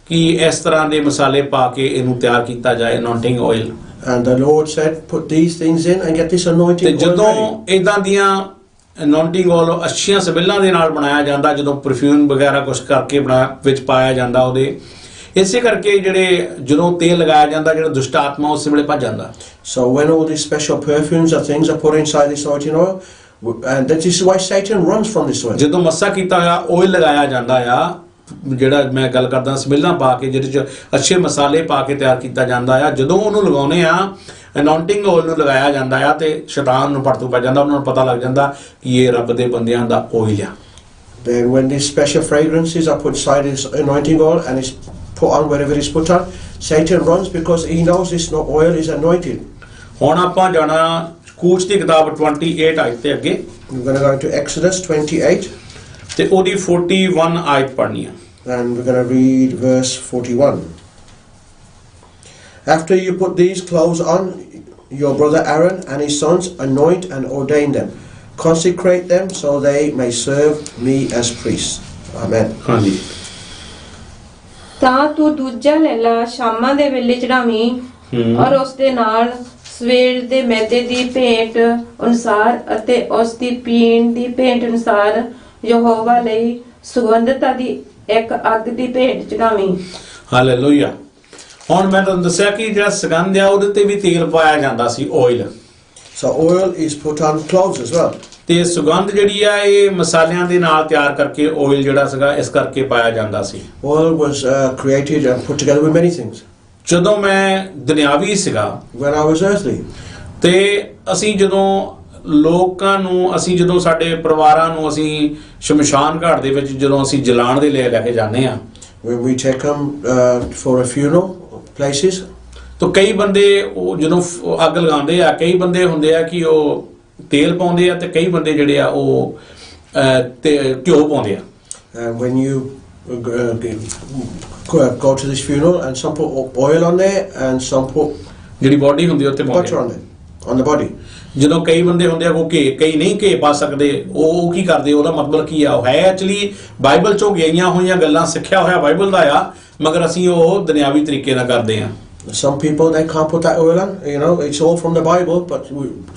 ਕਿ ਇਸ ਤਰ੍ਹਾਂ ਦੇ ਮਸਾਲੇ ਪਾ ਕੇ ਇਹਨੂੰ ਤਿਆਰ ਕੀਤਾ ਜਾਏ, ਅਨੌਇੰਟਿੰਗ oil. And the Lord said, put these things in and get this ਤੇ anointing oil ਜਦੋਂ ready. ਇਦਾਂ ਦੀਆਂ ਅਨੌਇੰਟਿੰਗ ਆਇਲ ਅੱਛੀਆਂ ਸਮੈਲਾਂ ਦੇ ਨਾਲ ਬਣਾਇਆ ਜਾਂਦਾ, ਜਦੋਂ ਪਰਫਿਊਮ ਵਗੈਰਾ ਕੁਝ ਕਰਕੇ ਵਿੱਚ ਪਾਇਆ ਜਾਂਦਾ ਉਹਦੇ, ਇਸੇ ਕਰਕੇ ਜਦੋਂ ਤੇਲ ਲਗਾਇਆ ਜਾਂਦਾ ਜਿਹੜਾ ਦੁਸ਼ਟ ਆਤਮਾ ਉਸ ਵੇਲੇ ਭੱਜ ਜਾਂਦਾ। So when all these special perfumes or things are put inside this anointing oil, and that is why Satan runs from this oil. ਜਦੋਂ ਮੱਸਾ ਕੀਤਾ ਹੋਇਆ ਆਇਲ ਲਗਾਇਆ ਜਾਂਦਾ ਆ, ਜਿਹੜਾ ਮੈਂ ਗੱਲ ਕਰਦਾ ਸਮੈਲਾਂ ਪਾ ਕੇ ਜਿਹਦੇ ਚ ਅੱਛੇ ਮਸਾਲੇ ਪਾ ਕੇ ਤਿਆਰ ਕੀਤਾ ਜਾਂਦਾ ਆ, ਜਦੋਂ ਉਹਨੂੰ ਲਗਾਉਨੇ ਆ ਅਨੌਇੰਟਿੰਗ ਆਇਲ ਨੂੰ ਲਗਾਇਆ ਜਾਂਦਾ ਆ ਤੇ ਸ਼ੈਤਾਨ ਨੂੰ ਪਰਤੂ ਪੈ ਜਾਂਦਾ, ਉਹਨਾਂ ਨੂੰ ਪਤਾ ਲੱਗ ਜਾਂਦਾ ਕਿ ਇਹ ਰੱਬ ਦੇ ਬੰਦਿਆਂ ਦਾ ਆਇਲ ਆ। Then when these special fragrances are put inside this anointing oil and it's put on wherever it's put on, Satan runs because he knows this oil is anointed. ਹੁਣ ਆਪਾਂ ਜਾਣਾ ਕੂਚ ਦੀ ਕਿਤਾਬ 28 ਆਇਤ ਤੇ ਅੱਗੇ, We're going to go into Exodus 28 ਤੇ ਉਹਦੀ 41 ਆਇਤ ਪੜ੍ਹਨੀ ਆ। and we're going to read verse 41. After you put these clothes on, your brother Aaron and his sons anoint and ordain them. Consecrate them so they may serve me as priests. Amen. ਹਾਂਜੀ। ਤਾਂ ਤੂੰ ਦੂਜਾ ਲੈਲਾ ਸ਼ਾਮਾਂ ਦੇ ਵੇਲੇ ਚੜਾਵੀਂ ਔਰ ਉਸ ਦੇ ਨਾਲ ਸਵੇਰ ਦੇ ਮੈਦੇ ਦੀ ਭੇਂਟ ਅਨੁਸਾਰ ਅਤੇ ਉਸ ਦੀ ਪੀਣ ਦੀ ਭੇਂਟ ਅਨੁਸਾਰ ਯਹੋਵਾ ਲਈ ਸੁਗੰਧਤਾ ਦੀ ਇੱਕ ਅੱਗ ਦੀ ਭੇਂਟ ਚੜਾਵੀਂ। ਹਾਲੇਲੂਇਆ। ਹੁਣ ਮੈਂ ਤੁਹਾਨੂੰ ਦੱਸਿਆ ਕਿ ਜਿਹੜਾ ਸੁਗੰਧ ਆ ਉਹਦੇ ਤੇ ਵੀ ਤੇਲ ਪਾਇਆ ਜਾਂਦਾ ਸੀ, oil. So oil is put on clothes as well. ਤੇ ਸੁਗੰਧ ਜਿਹੜੀ ਆ ਇਹ ਮਸਾਲਿਆਂ ਦੇ ਨਾਲ ਤਿਆਰ ਕਰਕੇ ਆਇਲ ਜਿਹੜਾ ਸੀਗਾ ਇਸ ਕਰਕੇ ਪਾਇਆ ਜਾਂਦਾ ਸੀ। Oil was created and put together with many things. ਜਦੋਂ ਮੈਂ ਦੁਨਿਆਵੀ ਸੀਗਾ When I was earthly, ਤੇ ਅਸੀਂ ਜਦੋਂ ਲੋਕਾਂ ਨੂੰ ਜਦੋਂ ਸਾਡੇ ਪਰਿਵਾਰਾਂ ਨੂੰ ਅਸੀਂ ਸ਼ਮਸ਼ਾਨ ਘਾਟ ਦੇ ਵਿੱਚ ਜਦੋਂ ਅਸੀਂ ਜਲਾਣ ਦੇ ਲਈ ਲੈ ਕੇ ਜਾਂਦੇ ਆ, when we take them for a funeral places, ਤਾਂ ਕਈ ਬੰਦੇ ਉਹ ਜਦੋਂ ਅੱਗ ਲਗਾਉਂਦੇ ਆ, ਕਈ ਬੰਦੇ ਹੁੰਦੇ ਆ ਕਿ ਉਹ ਤੇਲ ਪਾਉਂਦੇ ਆ ਤੇ ਕਈ ਬੰਦੇ ਜਿਹੜੇ ਆ ਉਹ ਘਿਓ ਪਾਉਂਦੇ ਆ। and when you go to this funeral, and some put oil on there and some put ਜਿਹੜੀ ਬੋਡੀ ਹੁੰਦੀ ਉੱਤੇ butter ਪਾਉਂਦੇ on it on the body. ਜਦੋਂ ਕਈ ਬੰਦੇ ਹੁੰਦੇ ਆ ਕੋ ਘੇ ਕਈ ਨਹੀਂ ਘੇ ਪਾ ਸਕਦੇ, ਉਹ ਕੀ ਕਰਦੇ, ਉਹਦਾ ਮਤਲਬ ਕੀ ਆ, ਉਹ ਹੈ ਐਕਚੁਅਲੀ ਬਾਈਬਲ ਚੋਂ ਗਈਆਂ ਹੋਈਆਂ ਗੱਲਾਂ, ਸਿੱਖਿਆ ਹੋਇਆ ਬਾਈਬਲ ਦਾ ਆ, ਮਗਰ ਅਸੀਂ ਉਹ ਦੁਨਿਆਵੀ ਤਰੀਕੇ ਨਾਲ ਕਰਦੇ ਆ। Some people, they can't put that oil on, you know, it's all from the Bible, but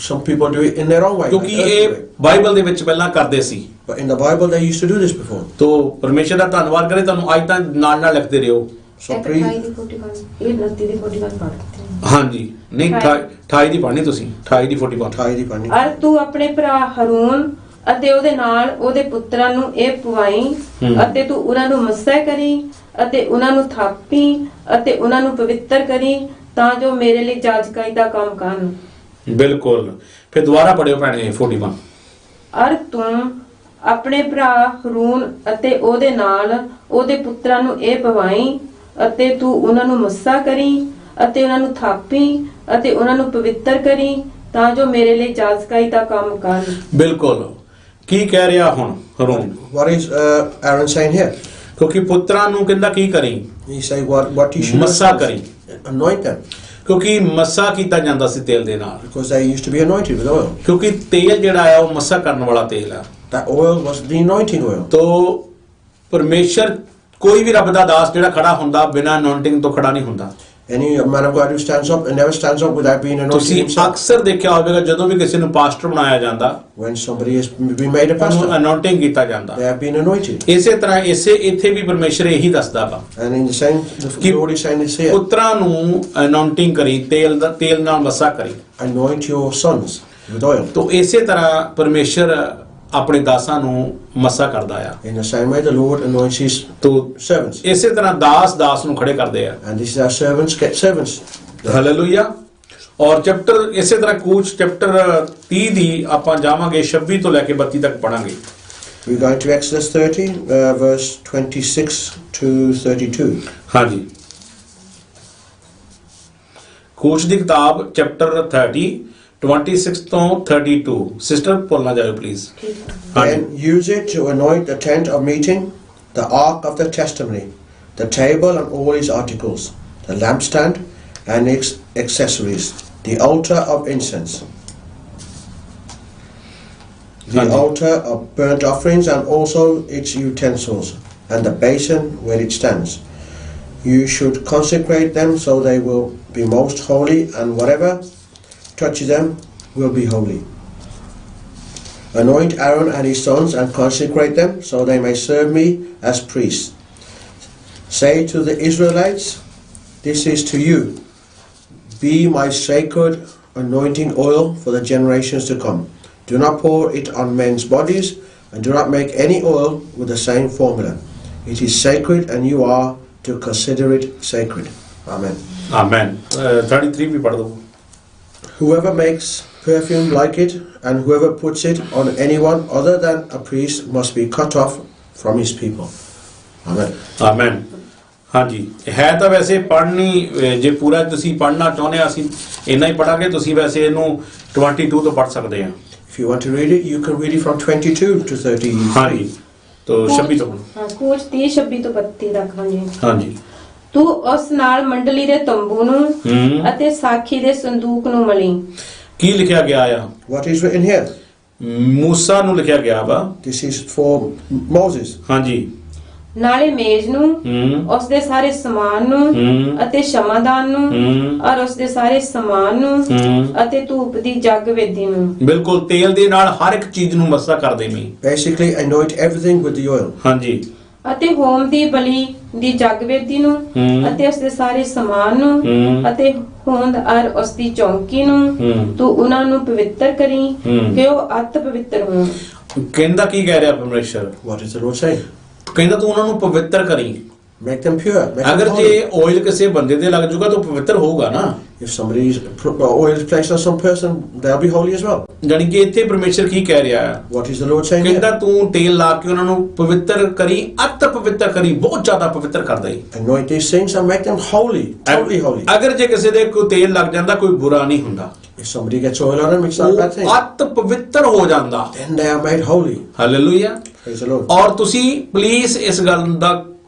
some people do it in their own way. ਕਿਉਂਕਿ like ਇਹ earthly way. ਬਾਈਬਲ ਦੇ ਵਿੱਚ ਪਹਿਲਾਂ ਕਰਦੇ ਸੀ। But in the Bible, they used to do this before. ਤੋ ਪਰਮੇਸ਼ਰ ਦਾ ਧੰਨਵਾਦ ਕਰੇ, ਤੁਹਾਨੂੰ ਅੱਜ ਤਾਂ ਨਾਲ ਨਾਲ ਲਿਖਦੇ ਰਹੋ। So ਇਹ 28 ਦੀ 41 ਇਹ 29 ਦੀ 41 ਪੜ੍ਹ ਦਿੱਤੀ। ਹਾਂਜੀ, ਨਹੀਂ 28 ਦੀ ਪੜ੍ਹਨੀ ਤੁਸੀਂ, 28 ਦੀ 41। Tie the bunny. ਅਰ ਤੂੰ ਆਪਣੇ ਭਰਾ ਹਰੂਨ ਅਤੇ ਉਹਦੇ ਨਾਲ ਉਹਦੇ ਪੁੱਤਰਾਂ ਨੂੰ ਇਹ ਪਵਾਈ ਅਤੇ ਤੂੰ ਉਹਨਾਂ ਨੂੰ ਮੱਸਾ ਕਰੀ ਅਤੇ ਉਹਨਾਂ ਨੂੰ ਥਾਪੀ ਅਤੇ ਉਹਨਾਂ ਨੂੰ ਪਵਿੱਤਰ ਕਰੀ ਤਾਂ ਜੋ ਮੇਰੇ ਲਈ ਜਾਜਕਾਈ ਦਾ ਕੰਮ ਕਰਨ। ਬਿਲਕੁਲ, ਫਿਰ ਦੁਬਾਰਾ ਪੜਿਓ ਭੈਣੇ 41। ਅਰ ਤੂੰ ਆਪਣੇ ਭਰਾ ਹਰੂਨ ਅਤੇ ਉਹਦੇ ਨਾਲ ਉਹਦੇ ਪੁੱਤਰਾਂ ਨੂੰ ਇਹ ਪਵਾਈ ਅਤੇ ਤੂੰ ਉਹਨਾਂ ਨੂੰ ਮੱਸਾ ਕਰੀ ਅਤੇ ਉਹਨਾਂ ਨੂੰ ਥਾਪੀ ਅਤੇ ਉਹਨਾਂ ਨੂੰ ਪਵਿੱਤਰ ਕਰੀ ਤਾਂ ਜੋ ਮੇਰੇ ਲਈ ਜਾਜਕਾਈ ਦਾ ਕੰਮ ਕਰਨ। ਬਿਲਕੁਲ, ਕੀ ਕਹਿ ਰਿਹਾ ਹੁਣ Haroon? What is Aaron saying here? ਕਿਉਂਕਿ ਪੁੱਤਰਾਂ ਨੂੰ ਕਹਿੰਦਾ ਕੀ ਕਰੀ? He say what he should Massa do? ਕਰੀ। Anoint them, ਕਿਉਂਕਿ ਮੱਸਾ ਕੀਤਾ ਜਾਂਦਾ ਸੀ ਤੇਲ ਦੇ ਨਾਲ, because they used to be anointed with oil. ਕਿਉਂਕਿ ਤੇਲ ਜਿਹੜਾ ਆ ਉਹ ਮੱਸਾ ਕਰਨ ਵਾਲਾ ਤੇਲ ਆ। That oil was the anointing oil. ਤੋ ਪਰਮੇਸ਼ਰ, ਕੋਈ ਵੀ ਰੱਬ ਦਾ ਦਾਸ ਜਿਹੜਾ ਖੜਾ ਹੁੰਦਾ ਬਿਨਾਂ ਅਨੌਇੰਟਿੰਗ ਤੋਂ ਖੜਾ ਨਹੀਂ ਹੁੰਦਾ। Any man of God who stands up and never stands up without being anointed ਤੁਸੀਂ himself. ਅਕਸਰ ਦੇਖਿਆ ਹੋਵੇਗਾ ਜਦੋਂ ਵੀ ਕਿਸੇ ਨੂੰ ਪਾਸਟਰ ਬਣਾਇਆ ਜਾਂਦਾ, When somebody has been made a ਉਹਨੂੰ pastor, ਅਨੌਇੰਟਿੰਗ ਕੀਤਾ ਜਾਂਦਾ। they have been anointed. ਇਸੇ ਤਰ੍ਹਾਂ ਇੱਥੇ ਵੀ ਪਰਮੇਸ਼ਰ ਇਹੀ ਦੱਸਦਾ ਵਾ, And in the same, the Keep- Lord is saying this here. ਪੁੱਤਰਾਂ ਨੂੰ ਅਨੌਇੰਟਿੰਗ ਕਰੀ, ਤੇਲ ਨਾਲ ਮੱਸਾ ਕਰੀ। Anoint your sons with oil. ਤੋ ਇਸੇ ਤਰ੍ਹਾਂ ਪਰਮੇਸ਼ਰ ਆਪਣੇ ਦਾਸਾਂ ਨੂੰ ਮੱਸਾ ਕਰਦਾ ਆ। In the same way, the Lord anoints his ਤੋ servants. ਇਸੇ ਤਰ੍ਹਾਂ ਦਾਸ ਨੂੰ ਖੜੇ ਕਰਦੇ ਆ। And this is how servants get servants. Hallelujah. ਔਰ ਚੈਪਟਰ ਇਸੇ ਤਰ੍ਹਾਂ ਕੂਚ ਚੈਪਟਰ 30 ਦੀ ਆਪਾਂ ਜਾਵਾਂਗੇ 26 ਤੋਂ ਲੈ ਕੇ 32 ਤੱਕ ਪੜਾਂਗੇ। We're going to Exodus 30, verse 26 to 32. ਹਾਂਜੀ, ਕੂਚ ਦੀ ਕਿਤਾਬ ਚੈਪਟਰ 30 26 ਤੋਂ 32। ਸਿਸਟਰ ਬੋਲਣਾ ਜਾਓ please. Then use it to anoint the tent of meeting, the ark of the testimony, the table and all its articles, the lampstand and its accessories, the altar of incense, the ਹਾਂਜੀ। altar of burnt offerings and also its utensils, and the basin where it stands. You should consecrate them so they will be most holy, and whatever touches them will be holy. Anoint Aaron and his sons and consecrate them so they may serve me as priests. Say to the Israelites, this is to you. Be my sacred anointing oil for the generations to come. Do not pour it on men's bodies and do not make any oil with the same formula. It is sacred and you are to consider it sacred. Amen. Amen. 33 ਵੀ ਪੜ੍ਹ ਦਿਓ। Whoever makes perfume like it and whoever puts it on anyone other than a priest must be cut off from his people. Amen. Amen. ਹਾਂਜੀ, ਹੈ ਤਾਂ ਵੈਸੇ ਪੜ੍ਹਨੀ, ਜੇ ਪੂਰਾ ਤੁਸੀਂ ਪੜ੍ਹਨਾ ਚਾਹੁੰਦੇ ਆ ਅਸੀਂ ਇੰਨਾ ਹੀ ਪੜਾਂਗੇ, ਤੁਸੀਂ ਵੈਸੇ ਇਹਨੂੰ 22 ਤੋਂ ਪੜ੍ਹ ਸਕਦੇ ਆ। If you want to read it, you can read it from 22 to 30. ਹਾਂਜੀ, ਤੋ 26 ਤੋਂ। ਹਾਂ, ਕੂਚ 30 26 ਤੋਂ 32 ਤੱਕ। ਹਾਂਜੀ। ਹਾਂਜੀ। ਤੂੰ ਉਸ ਨਾਲ ਮੰਡਲੀ ਦੇ ਤੰਬੂ ਨੂੰ ਅਤੇ ਸਾਖੀ ਦੇ ਸੰਦੂਕ ਨੂੰ ਮਲੀ। ਕੀ ਲਿਖਿਆ ਗਿਆ ਆ? What is written here? ਮੂਸਾ ਨੂੰ ਲਿਖਿਆ ਗਿਆ ਵਾ। This is for Moses. ਹਾਂਜੀ। ਨਾਲੇ ਮੇਜ਼ ਨੂੰ, ਉਸ ਦੇ ਸਾਰੇ ਸਮਾਨ ਨੂੰ ਅਤੇ ਸ਼ਮਾਦਾਨ ਨੂੰ ਔਰ ਉਸ ਦੇ ਸਾਰੇ ਸਮਾਨ ਨੂੰ ਅਤੇ ਧੂਪ ਦੀ ਜੱਗ ਵੇਦੀ ਨੂੰ। ਬਿਲਕੁਲ, ਤੇਲ ਦੇ ਨਾਲ ਹਰ ਇੱਕ ਚੀਜ਼ ਨੂੰ ਮੱਸਾ ਕਰ ਦੇਵੀਂ। Basically, anoint everything with the oil. ਹਾਂਜੀ। ਅਤੇ ਹੋਮ ਦੀ ਬਲੀ ਦੀ ਜੱਗ ਵੇਦੀ ਨੂੰ ਅਤੇ ਉਸ ਦੇ ਸਾਰੇ ਸਮਾਨ ਨੂੰ ਅਤੇ ਹੋਂਦ ਔਰ ਉਸ ਦੀ ਚੌਂਕੀ ਨੂੰ ਤੂੰ ਉਹਨਾਂ ਨੂੰ ਪਵਿੱਤਰ ਕਰੀ ਕਿ ਉਹ ਅਤ ਪਵਿੱਤਰ ਹੋਣ। ਕਹਿੰਦਾ ਕੀ ਕਹਿ ਰਿਹਾ ਪਰਮੇਸ਼ਰ? What is the Lord saying? ਕਹਿੰਦਾ ਤੂੰ ਉਹਨਾਂ ਨੂੰ ਪਵਿੱਤਰ ਕਰੀ। Make them pure. Make them ਅਗਰ holy. ਜੇ ਆਇਲ ਕਿਸੇ ਬੰਦੇ ਤੇ ਲੱਗ ਜੂਗਾ ਤਾਂ ਪਵਿੱਤਰ ਹੋਊਗਾ ਨਾ। If somebody's oil is placed on some person, they'll be holy as well. ਜਾਨੀ ਕਿ ਇੱਥੇ ਪਰਮੇਸ਼ਰ ਕੀ ਕਹਿ ਰਿਹਾ ਹੈ? What is the Lord saying ਕਹਿੰਦਾ here? ਤੂੰ ਤੇਲ ਲਾ ਕੇ ਉਹਨਾਂ ਨੂੰ ਪਵਿੱਤਰ ਕਰੀ, ਅਤ ਪਵਿੱਤਰ ਕਰੀ, ਬਹੁਤ ਜ਼ਿਆਦਾ ਪਵਿੱਤਰ ਕਰ ਦੇ। Anoint these things and make them holy, totally holy. ਅਗਰ ਜੇ ਕਿਸੇ ਦੇ ਕੋਈ ਤੇਲ ਲੱਗ ਜਾਂਦਾ ਕੋਈ ਬੁਰਾ ਨਹੀਂ ਹੁੰਦਾ। If somebody gets oil on them, it's not a bad thing. ਉਹ ਅਤ ਪਵਿੱਤਰ ਹੋ ਜਾਂਦਾ। Then they are made holy. Hallelujah. Praise the Lord. ਔਰ ਤੁਸੀਂ ਪਲੀਜ਼ ਇਸ ਗੱਲ ਦਾ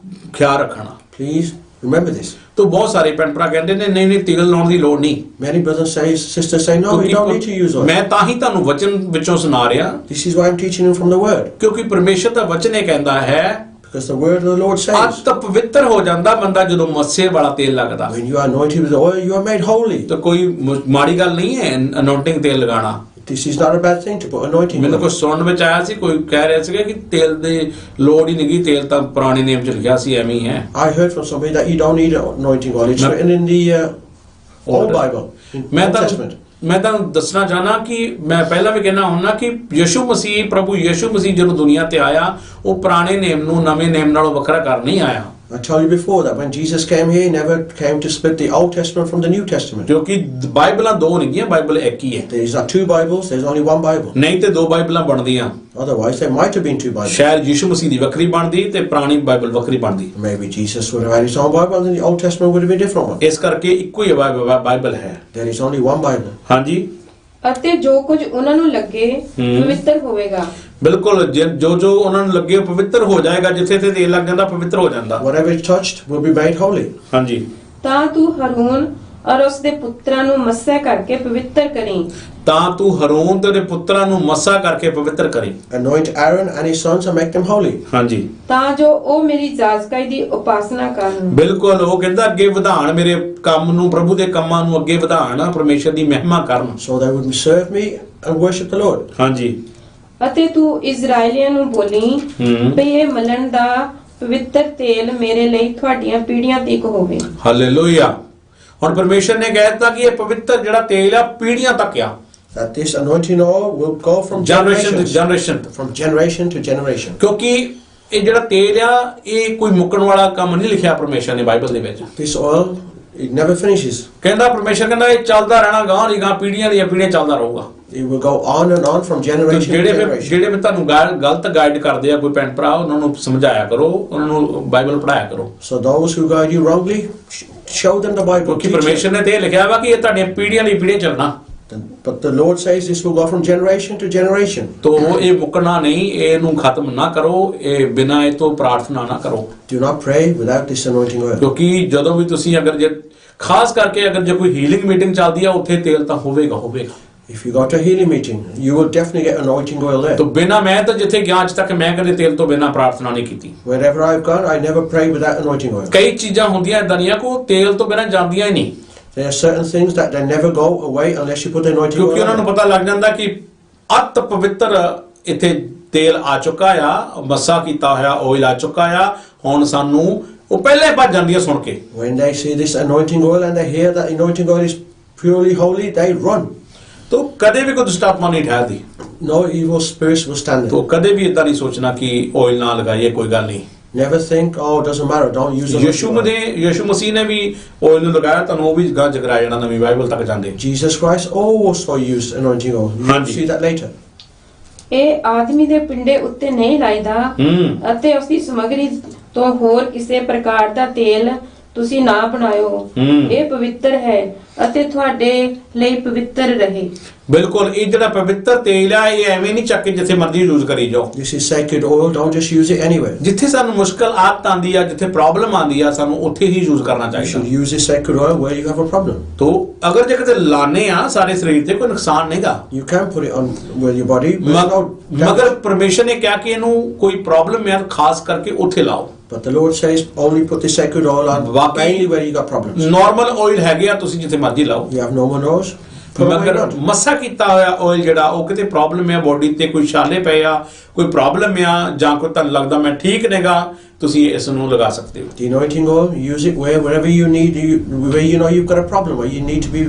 ਖਿਆਲ ਰੱਖਣਾ। Please remember this. तो बहुत सारे ਭੈਣ ਭਰਾ ਕਹਿੰਦੇ ਨੇ ਨਹੀਂ ਨਹੀਂ ਤੇਲ ਲਾਉਣ ਦੀ ਲੋੜ ਨਹੀਂ Many brothers say, sisters say, no, we don't need to use oil. ਮੈਂ ਤਾਂ ਹੀ ਤੁਹਾਨੂੰ ਵਚਨ ਵਿੱਚੋਂ ਸੁਣਾ ਰਿਹਾ This is why I'm teaching you from the word. ਕਿਉਂਕਿ ਪਰਮੇਸ਼ਰ ਦਾ ਵਚਨ ਇਹ ਕਹਿੰਦਾ ਹੈ Because the word of the Lord says, ਅਤ ਪਵਿੱਤਰ ਹੋ ਜਾਂਦਾ ਬੰਦਾ ਜਦੋਂ ਮੱਸੇ ਵਾਲਾ ਤੇਲ ਲੱਗਦਾ when you are anointed with oil, you are made holy. ਤਾਂ ਕੋਈ ਮਾੜੀ ਗੱਲ ਨਹੀਂ ਹੈ ਅਨੋਇੰਟਿੰਗ ਤੇਲ ਲਗਾਉਣਾ This is not a bad thing to put anointing ਮੈਨੂੰ oil. ਕੁਝ ਸੁਣਨ ਵਿੱਚ ਆਇਆ ਸੀ ਕੋਈ ਕਹਿ ਰਿਹਾ ਸੀਗਾ ਕਿ ਤੇਲ ਦੇ ਲੋੜ ਹੀ ਨਹੀਂ ਤੇਲ ਤਾਂ ਪੁਰਾਣੇ ਨੇਮ ਚ ਲਿਖਿਆ ਸੀ ਐਵੇਂ ਹੀ ਹੈ I heard from somebody that you don't need anointing oil. It's No. written in the Old Old. Bible, in ਮੈਂ Old ਤਾਂ Testament. ਮੈਂ ਤੁਹਾਨੂੰ ਦੱਸਣਾ ਚਾਹਨਾ ਕਿ ਮੈਂ ਪਹਿਲਾਂ ਵੀ ਕਹਿਣਾ ਹੁੰਦਾ ਕਿ ਯਿਸੂ ਮਸੀਹ ਪ੍ਰਭੂ ਯਿਸੂ ਮਸੀਹ ਜਦੋਂ ਦੁਨੀਆ ਤੇ ਆਇਆ ਉਹ ਪੁਰਾਣੇ ਨੇਮ ਨੂੰ ਨਵੇਂ ਨੇਮ ਨਾਲੋਂ ਵੱਖਰਾ ਕਰ ਨਹੀਂ ਆਇਆ I told you before that when Jesus came here, he never came to split the Old Testament from the New Testament. ਕਿਉਂਕਿ ਬਾਈਬਲਾਂ ਦੋ ਨਹੀਂ ਗੀਆਂ ਬਾਈਬਲ ਇੱਕ ਹੀ ਹੈ There's not two Bibles, there's only one Bible. ਨਹੀਂ ਤੇ ਦੋ ਬਾਈਬਲਾਂ ਬਣਦੀਆਂ Otherwise, there might have been two Bibles. ਸ਼ਾਇਦ ਯਿਸੂ ਮਸੀਹ ਦੀ ਵੱਖਰੀ ਬਣਦੀ ਤੇ ਪੁਰਾਣੀ ਬਾਈਬਲ ਵੱਖਰੀ ਬਣਦੀ Maybe Jesus would have had his own Bible and the Old Testament would have been a different one. ਇਸ ਕਰਕੇ ਇੱਕੋ ਹੀ ਬਾਈਬਲ ਹੈ There is only one Bible. ਹਾਂਜੀ ਅਤੇ ਜੋ ਕੁਝ ਉਹਨਾਂ ਨੂੰ ਲੱਗੇ ਪਵਿੱਤਰ ਹੋਵੇਗਾ ਬਿਲਕੁਲ ਜੋ ਜੋ ਉਹਨਾਂ ਨੂੰ ਲੱਗੇ ਪਵਿੱਤਰ ਹੋ ਜਾਏਗਾ ਜਿੱਥੇ ਤੇ ਤੇਲ ਲੱਗ ਜਾਂਦਾ ਪਵਿੱਤਰ ਹੋ ਜਾਂਦਾ Whatever is touched will be made holy. ਹਾਂਜੀ ਤਾਂ ਤੂੰ ਹਰੂਨ ਔਰ ਉਸ ਦੇ ਪੁੱਤਰਾਂ ਨੂੰ ਮੱਸਾ ਕਰਕੇ ਪਵਿੱਤਰ ਕਰੀਂ ਤਾਂ ਤੂੰ ਹਰੋਨ ਤੇ ਉਹਦੇ ਪੁੱਤਰਾਂ ਨੂੰ ਮੱਸਾ ਕਰਕੇ ਪਵਿੱਤਰ ਕਰੀ Anoint Aaron and his sons and make them holy. ਹਾਂਜੀ ਤਾਂ ਜੋ ਉਹ ਮੇਰੀ ਜਾਜਕਾਈ ਦੀ ਉਪਾਸਨਾ ਕਰਨ ਬਿਲਕੁਲ ਉਹ ਕਹਿੰਦਾ ਅੱਗੇ ਵਧਾਣ ਮੇਰੇ ਕੰਮ ਨੂੰ ਪ੍ਰਭੂ ਦੇ ਕੰਮਾਂ ਨੂੰ ਅੱਗੇ ਵਧਾਣ ਪਰਮੇਸ਼ਰ ਦੀ ਮਹਿਮਾ ਕਰਨ So they would serve me and worship the Lord. ਹਾਂਜੀ ਅਤੇ ਤੂੰ ਇਜ਼ਰਾਈਲੀਆਂ ਨੂੰ ਬੋਲੀ ਵੀ ਇਹ ਮਲਣ ਦਾ ਪਵਿੱਤਰ ਤੇਲ ਮੇਰੇ ਲਈ ਤੁਹਾਡੀਆਂ ਪੀੜ੍ਹੀਆਂ ਤੱਕ ਹੋਵੇ ਹਾਲੇਲੂਇਆ ਹੁਣ ਪਰਮੇਸ਼ਰ ਨੇ ਕਹਿ ਦਿੱਤਾ ਕਿ ਇਹ ਪਵਿੱਤਰ ਜਿਹੜਾ ਤੇਲ ਆ ਪੀੜ੍ਹੀਆਂ ਤੱਕ ਆ That this anointing oil will go from generation to generations. Generation From generation to generation. ਕਿਉਂਕਿ ਇਹ ਜਿਹੜਾ ਤੇਲ ਆ ਇਹ ਕੋਈ ਮੁੱਕਣ ਵਾਲਾ ਕੰਮ ਨਹੀਂ ਲਿਖਿਆ ਪਰਮੇਸ਼ਰ ਨੇ ਬਾਈਬਲ ਦੇ ਵਿੱਚ This oil, it never finishes. ਕਹਿੰਦਾ ਪਰਮੇਸ਼ਰ ਕਹਿੰਦਾ ਇਹ ਚੱਲਦਾ ਰਹਿਣਾ ਗਾਂ ਦੀ ਗਾਂ ਪੀੜ੍ਹੀਆਂ ਦੀਆਂ ਪੀੜ੍ਹੀਆਂ ਚੱਲਦਾ ਰਹੂਗਾ It will go on and on from generation to generation. ਜਿਹੜੇ ਵੀ ਤੁਹਾਨੂੰ ਗਲਤ ਗਾਈਡ ਕਰਦੇ ਆ ਕੋਈ ਭੈਣ ਭਰਾ ਉਹਨਾਂ ਨੂੰ ਸਮਝਾਇਆ ਕਰੋ ਉਹਨਾਂ ਨੂੰ ਬਾਈਬਲ ਪੜਾਇਆ ਕਰੋ So those who guide you wrongly, show them the Bible. ਕਿਉਂਕਿ teach ਪਰਮੇਸ਼ਰ ਨੇ ਤੇ ਇਹ ਲਿਖਿਆ ਵਾ ਕਿ ਇਹ ਤੁਹਾਡੀਆਂ ਪੀੜ੍ਹੀਆਂ ਦੀ ਪੀੜ੍ਹੀਆਂ ਚੱਲਣਾ them. But the Lord says this will go from generation to generation. ਤੋ ਇਹ ਮੁੱਕਣਾ ਨਹੀਂ ਇਹਨੂੰ ਖਤਮ ਨਾ ਕਰੋ ਇਹ ਬਿਨਾਂ ਇਹ ਤੋਂ ਪ੍ਰਾਰਥਨਾ ਨਾ ਕਰੋ Do not pray without this anointing oil. ਕਿਉਂਕਿ ਜਦੋਂ ਵੀ ਤੁਸੀਂ ਅਗਰ ਜੇ ਖਾਸ ਕਰਕੇ ਅਗਰ ਜੇ ਕੋਈ ਹੀਲਿੰਗ ਮੀਟਿੰਗ ਚੱਲਦੀ ਆ ਉੱਥੇ ਤੇਲ ਤਾਂ ਹੋਵੇਗਾ If you go to a healing meeting, you will definitely get anointing oil there. ਤੋ ਬਿਨਾਂ ਮੈਂ ਤਾਂ ਜਿੱਥੇ ਗਿਆ ਅੱਜ ਤੱਕ ਮੈਂ ਕਦੇ ਤੇਲ ਤੋਂ ਬਿਨਾਂ ਪ੍ਰਾਰਥਨਾ ਨਹੀਂ ਕੀਤੀ Wherever I've gone, I never pray without anointing oil. ਕਈ ਚੀਜ਼ਾਂ ਹੁੰਦੀਆਂ ਏਦਾਂ ਦੀਆਂ ਕੋ ਤੇਲ ਤੋਂ ਬਿਨਾਂ ਜਾਂਦੀਆਂ ਹੀ ਨਹੀਂ There are certain things that they never go away unless you put the anointing ਕਿਉਂਕਿ oil ਉਹਨਾਂ ਨੂੰ on. ਪਤਾ ਲੱਗ ਜਾਂਦਾ ਕਿ ਅਤ ਪਵਿੱਤਰ ਇੱਥੇ ਤੇਲ ਆ ਚੁੱਕਾ ਆ ਮੱਸਾ ਕੀਤਾ ਹੋਇਆ ਆਇਲ ਆ ਚੁੱਕਾ ਆ ਹੁਣ ਸਾਨੂੰ ਉਹ ਪਹਿਲੇ ਭੱਜ ਜਾਂਦੀ ਆ ਸੁਣ ਕੇ When they see this anointing oil and they hear that anointing oil is purely holy, they run. ਤੋ ਕਦੇ ਵੀ ਕੋਈ ਦੁਸ਼ਟ ਆਤਮਾ ਨਹੀਂ ਠਹਿਰਦੀ No evil spirits will stand ਤੋ there. ਕਦੇ ਵੀ ਇਦਾਂ ਨਹੀਂ ਸੋਚਣਾ ਕਿ ਆਇਲ ਨਾ ਲਗਾਈਏ ਕੋਈ ਗੱਲ ਨਹੀਂ Never think, oh, it doesn't matter, don't use the ਯਿਸੂ ਮਸੀਹ ਨੇ ਵੀ ਆਇਲ ਨੂੰ ਲਗਾਇਆ ਤੁਹਾਨੂੰ ਉਹ ਵੀ ਗਾਂ ਜਗਰਾਇਆ ਜਾਣਾ ਨਵੀਂ ਬਾਈਬਲ ਤੱਕ ਜਾਂਦੇ Jesus Christ also used anointing oil. You will Hanji. see that later. ਇਹ ਆਦਮੀ ਦੇ ਪਿੰਡੇ ਉੱਤੇ ਨਹੀਂ ਲਾਈਦਾ ਅਤੇ ਉਸ ਦੀ ਸਮੱਗਰੀ ਤੋਂ ਹੋਰ ਕਿਸੇ ਪ੍ਰਕਾਰ ਦਾ ਤੇਲ ਤੁਸੀਂ ਨਾ ਬਣਾਇਓ ਇਹ ਪਵਿੱਤਰ ਹੈ ਅਤੇ ਤੁਹਾਡੇ ਲਈ ਪਵਿੱਤਰ ਰਹੇ ਬਿਲਕੁਲ ਇਹ ਜਿਹੜਾ ਪਵਿੱਤਰ ਤੇਲ ਆ ਇਹ ਐਵੇਂ ਨਹੀਂ ਚੱਕ ਕੇ ਜਿੱਥੇ ਮਰਜ਼ੀ ਯੂਜ਼ ਕਰੀ ਜਾਓ This is sacred oil, don't just use it anywhere. ਜਿੱਥੇ ਸਾਨੂੰ ਮੁਸ਼ਕਲ ਆਦਤ ਆਂਦੀ ਆ ਜਿੱਥੇ ਪ੍ਰੋਬਲਮ ਆਂਦੀ ਆ ਸਾਨੂੰ ਉੱਥੇ ਹੀ ਯੂਜ਼ ਕਰਨਾ You ਚਾਹੀਦਾ should use this sacred oil where you have a problem. ਤੋ ਅਗਰ ਜੇ ਕਿਤੇ ਲਾਣੇ ਆ ਸਾਰੇ ਸਰੀਰ ਤੇ ਕੋਈ ਨੁਕਸਾਨ ਨਹੀਂਗਾ You can put it on with your body, but no ਮਗਰ damage. ਪਰਮੇਸ਼ਰ ਨੇ ਕਿਹਾ ਕਿ ਇਹਨੂੰ ਕੋਈ ਪ੍ਰੋਬਲਮ ਹੈ ਖਾਸ ਕਰਕੇ ਉੱਥੇ ਲਾਓ But the Lord says only put the sacred oil on Waqai- mainly where you got problems. Normal oil ਹੈਗੇ ਆ ਤੁਸੀਂ ਜਿੱਥੇ ਮਰਜ਼ੀ ਲਾਓ You have normal nose, put it where you ਮਗਰ want. ਮੱਸਾ ਕੀਤਾ ਹੋਇਆ ਆਇਲ ਜਿਹੜਾ ਉਹ ਕਿਤੇ ਪ੍ਰੋਬਲਮ ਹੈ ਬੋਡੀ ਤੇ ਕੋਈ ਛਾਲੇ ਪਏ ਆ ਕੋਈ ਪ੍ਰੋਬਲਮ ਆ ਜਾਂ ਕੋਈ ਤੁਹਾਨੂੰ ਲੱਗਦਾ ਮੈਂ ਠੀਕ ਨੇਗਾ ਤੁਸੀਂ ਇਸ ਨੂੰ ਲਗਾ ਸਕਦੇ ਹੋ The anointing oil, use it wherever you need, where you know you've got a problem, where you need to be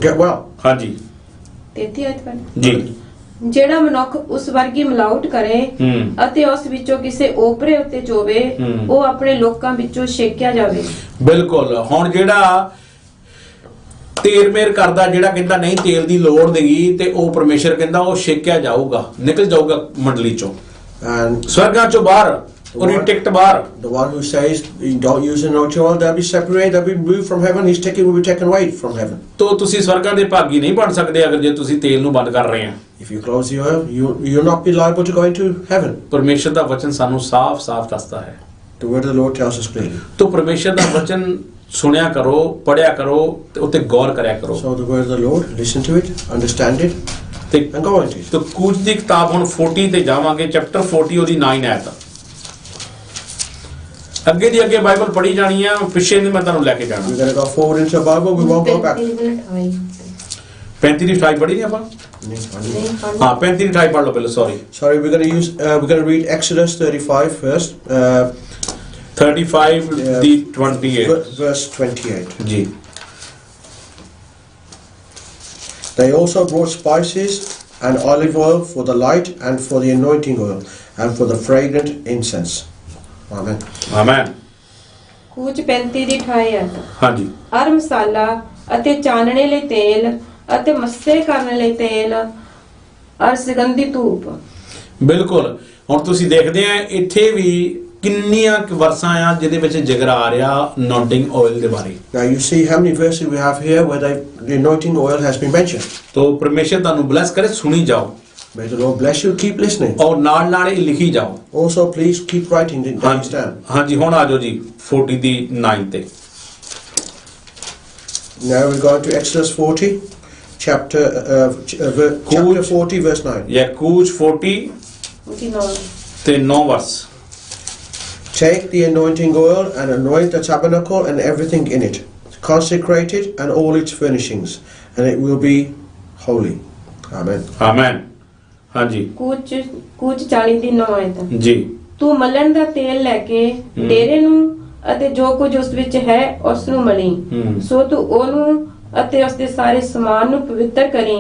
get well. ਹਾਂਜੀ 33 ਆਇਤ ਪੜ੍ਹ ਜੀ ਜਿਹੜਾ ਮਨੁੱਖ ਉਸ ਵਰਗੀ ਮਿਲਾਵਟ ਕਰੇ ਅਤੇ ਉਸ ਵਿੱਚੋਂ ਕਿਸੇ ਓਪਰੇ ਉੱਤੇ ਚੋਵੇ ਉਹ ਆਪਣੇ ਲੋਕਾਂ ਵਿੱਚੋਂ ਛੇਕਿਆ ਜਾਵੇ ਬਿਲਕੁਲ ਹੁਣ ਜਿਹੜਾ ਤੇਰ ਮੇਰ ਕਰਦਾ ਜਿਹੜਾ ਕਹਿੰਦਾ ਨਹੀਂ ਤੇਲ ਦੀ ਲੋੜ ਨਹੀਂਗੀ ਤੇ ਉਹ ਪਰਮੇਸ਼ਰ ਕਹਿੰਦਾ ਉਹ ਛੇਕਿਆ ਜਾਊਗਾ ਨਿਕਲ ਜਾਊਗਾ ਮੰਡਲੀ ਚੋਂ And ਸਵਰਗਾਂ ਚੋਂ ਬਾਹਰ ਉਹਦੀ ਟਿਕਟ ਬਾਹਰ the one who says you don't use anointing oil, they'll be separated, they'll be removed from heaven. His ticket will be taken away from heaven. ਤੋ ਤੁਸੀਂ ਸਵਰਗਾਂ ਦੇ ਭਾਗੀ ਨਹੀਂ ਬਣ ਸਕਦੇ ਅਗਰ ਜੇ ਤੁਸੀਂ ਤੇਲ ਨੂੰ ਬੰਦ ਕਰ ਰਹੇ ਆ If you close the oil, you'll not be liable to go into heaven. ਪਰਮੇਸ਼ਰ ਦਾ ਵਚਨ ਸਾਨੂੰ ਸਾਫ਼-ਸਾਫ਼ ਦੱਸਦਾ ਹੈ The word of the Lord tells us clearly. तो परमेश्वर ਦਾ वचन सुनिया करो, पढ़िया करो ते उत्ते गौर करया करो। So the word of the Lord, listen to it, understand it, ਤੇ and go into it. तो कूच ਦੀ किताब ਹੁਣ 40 ਤੇ ਜਾਵਾਂਗੇ, ਚੈਪਟਰ 40 ਉਹਦੀ 9 ਆਇਤ। ਅੱਗੇ ਦੀ ਅੱਗੇ ਬਾਈਬਲ ਪੜ੍ਹੀ ਜਾਣੀ ਆ, ਪਿੱਛੇ ਨਹੀਂ ਮੈਂ ਤੁਹਾਨੂੰ ਲੈ ਕੇ ਜਾਣਾ। We're going to go forward into the Bible, we won't go back. 35 ਦੀ 28 ਪੜ੍ਹੀ ਨਹੀਂ ਆਪਾਂ? ਹਾਂ 35 ਦੀ 28 ਪੜ੍ਹ ਲਓ ਪਹਿਲਾਂ, sorry. Sorry, we're going to read Exodus 35 first, 35 the 28 verse 28. ਜੀ। They also brought spices and olive oil for the light and for the anointing oil and for the fragrant incense. Amen. Amen. ਕੂਚ 35 ਦੀ 28 ਆਇਤ। ਹਾਂਜੀ। ਹਰ ਮਸਾਲਾ ਅਤੇ ਚਾਨਣੇ ਲਈ ਤੇਲ ਅਤੇ ਮੱਸੇ ਕਰਨ ਲਈ ਤੇਲ ਅਰ ਸੁਗੰਧੀ ਧੂਪ। ਬਿਲਕੁਲ। ਹੁਣ ਤੁਸੀਂ ਦੇਖਦੇ ਆ ਇੱਥੇ ਵੀ ਕਿੰਨੀਆਂ ਵਰਸਾਂ ਆ ਜਿਹਦੇ ਵਿੱਚ ਜ਼ਿਕਰ ਆ ਰਿਹਾ ਅਨੋਇੰਟਿੰਗ ਆਇਲ ਦੇ ਬਾਰੇ। Now you see how many verses we have here where the anointing oil has been mentioned. तो परमेश्वर ਤੁਹਾਨੂੰ ਬਲੈਸ ਕਰੇ, ਸੁਣੀ ਜਾਓ। May the Lord bless you, keep listening. ਔਰ ਨਾਲ ਨਾਲ ਇਹ ਲਿਖੀ ਜਾਓ। Also please keep writing it down. ਹਾਂਜੀ ਹੁਣ ਆ ਜਾਓ ਜੀ 40 ਦੀ 9 ਤੇ। Now we're going to Exodus 40, chapter 40 verse 9. Yakub 40 ਉਹਦੀ ਨੌਂ। ਤੇ 9 ਵਰਸ। Take the anointing oil and anoint the tabernacle and everything in it. Consecrate it and all its furnishings, and it will be holy. Amen. Amen. ਹਾਂਜੀ ਕੂਚ 40 ਦੀ 9 ਆਇਤ। ਜੀ। ਤੂੰ ਮਲਣ ਦਾ ਤੇਲ ਲੈ ਕੇ ਡੇਰੇ ਨੂੰ ਅਤੇ ਜੋ ਕੁਝ ਉਸ ਵਿੱਚ ਹੈ ਉਸ ਨੂੰ ਮਲੀ। ਸੋ ਤੂੰ ਉਹਨੂੰ ਅਤੇ ਉਸ ਦੇ ਸਾਰੇ ਸਮਾਨ ਨੂੰ ਪਵਿੱਤਰ ਕਰੀ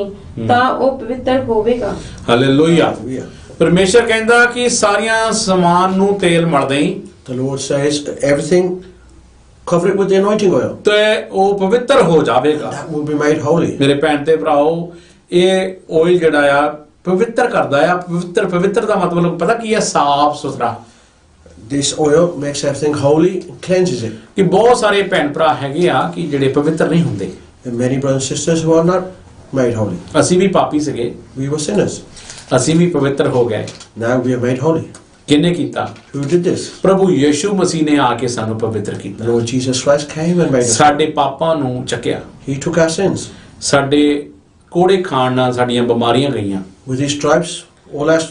ਤਾਂ ਉਹ ਪਵਿੱਤਰ ਹੋਵੇਗਾ। ਹਾਲੇਲੂਇਆ। Hallelujah. ਪਰਮੇਸ਼ਰ ਕਹਿੰਦਾ ਕਿ ਸਾਰੀਆਂ ਸਮਾਨ ਨੂੰ ਤੇਲ ਮਲ ਦੇਈ The Lord says everything, cover it with the anointing oil. ਤੇ ਉਹ ਪਵਿੱਤਰ ਹੋ ਜਾਵੇਗਾ। That will be made holy. ਮੇਰੇ ਭੈਣ ਤੇ ਭਰਾਓ, ਇਹ ਆਇਲ ਜਿਹੜਾ ਆ ਪਵਿੱਤਰ ਕਰਦਾ ਆ। ਪਵਿੱਤਰ ਦਾ ਮਤਲਬ ਪਤਾ ਕੀ ਹੈ? ਸਾਫ਼ ਸੁਥਰਾ। This oil makes everything holy, cleanses it. ਕਿ ਬਹੁਤ ਸਾਰੇ ਭੈਣ ਭਰਾ ਹੈਗੇ ਆ ਕਿ ਜਿਹੜੇ ਪਵਿੱਤਰ ਨਹੀਂ ਹੁੰਦੇ। And many brothers and sisters who are not made holy. ਅਸੀਂ ਵੀ ਪਾਪੀ ਸੀਗੇ, We were sinners. ਅਸੀਂ ਵੀ ਪਵਿੱਤਰ ਹੋ ਗਏ। Now we are made holy. ਕਿਹਨੇ ਕੀਤਾ? Who did this? ਪ੍ਰਭੂ ਯੀਸ਼ੂ ਮਸੀਹ ਨੇ ਆ ਕੇ ਸਾਨੂੰ ਪਵਿੱਤਰ The ਕੀਤਾ। Lord Jesus Christ came and made us. ਸਾਡੇ ਪਾਪਾਂ ਨੂੰ ਚੱਕਿਆ। He took our sins. ਸਾਡੇ ਕੋੜੇ ਖਾਣ ਨਾਲ ਸਾਡੀਆਂ ਬਿਮਾਰੀਆਂ ਗਈਆਂ। With his stripes, all our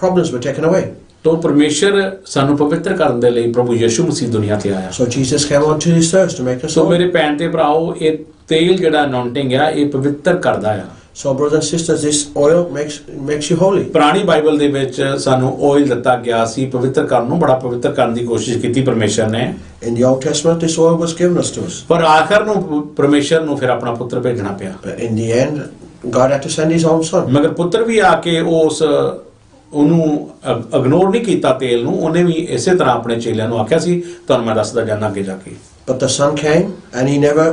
problems were taken away. ਤੋ ਪਰਮੇਸ਼ਰ ਸਾਨੂੰ ਪਵਿੱਤਰ ਕਰਨ ਦੇ ਲਈ ਪ੍ਰਭੂ ਯੀਸ਼ੂ ਮਸੀਹ ਦੁਨੀਆ ਤੇ ਆਇਆ। So Jesus came onto this earth to make us so holy. ਮੇਰੇ ਭੈਣ ਤੇ ਭਰਾਓ, ਇਹ ਤੇਲ ਜਿਹੜਾ ਅਨੋਇੰਟਿੰਗ ਆ ਇਹ ਪਵਿੱਤਰ ਕਰਦਾ ਆ। So brothers and sisters, this oil makes you holy. ਪੁਰਾਣੀ ਬਾਈਬਲ ਦੇ ਵਿੱਚ ਸਾਨੂੰ ਆਇਲ ਦਿੱਤਾ ਗਿਆ ਸੀ ਪਵਿੱਤਰ ਕਰਨ ਨੂੰ, ਬੜਾ ਪਵਿੱਤਰ ਕਰਨ ਦੀ ਕੋਸ਼ਿਸ਼ ਕੀਤੀ ਪਰਮੇਸ਼ਰ ਨੇ। In the Old Testament, this oil was given us to us. ਪਰ ਆਖਰ ਨੂੰ ਪਰਮੇਸ਼ਰ ਨੂੰ ਫਿਰ ਆਪਣਾ ਪੁੱਤਰ ਭੇਜਣਾ ਪਿਆ। But in the end, God had to send his own son. ਮਗਰ ਪੁੱਤਰ ਵੀ ਆ ਕੇ ਉਹਨੂੰ ਇਗਨੋਰ ਨਹੀਂ ਕੀਤਾ ਤੇਲ ਨੂੰ। ਉਹਨੇ ਵੀ ਇਸੇ ਤਰ੍ਹਾਂ ਆਪਣੇ ਚੇਲਿਆਂ ਨੂੰ ਆਖਿਆ ਸੀ, ਤੁਹਾਨੂੰ ਮੈਂ ਦੱਸਦਾ ਜਾਣਾ ਅੱਗੇ ਜਾ ਕੇ। But the son came and he never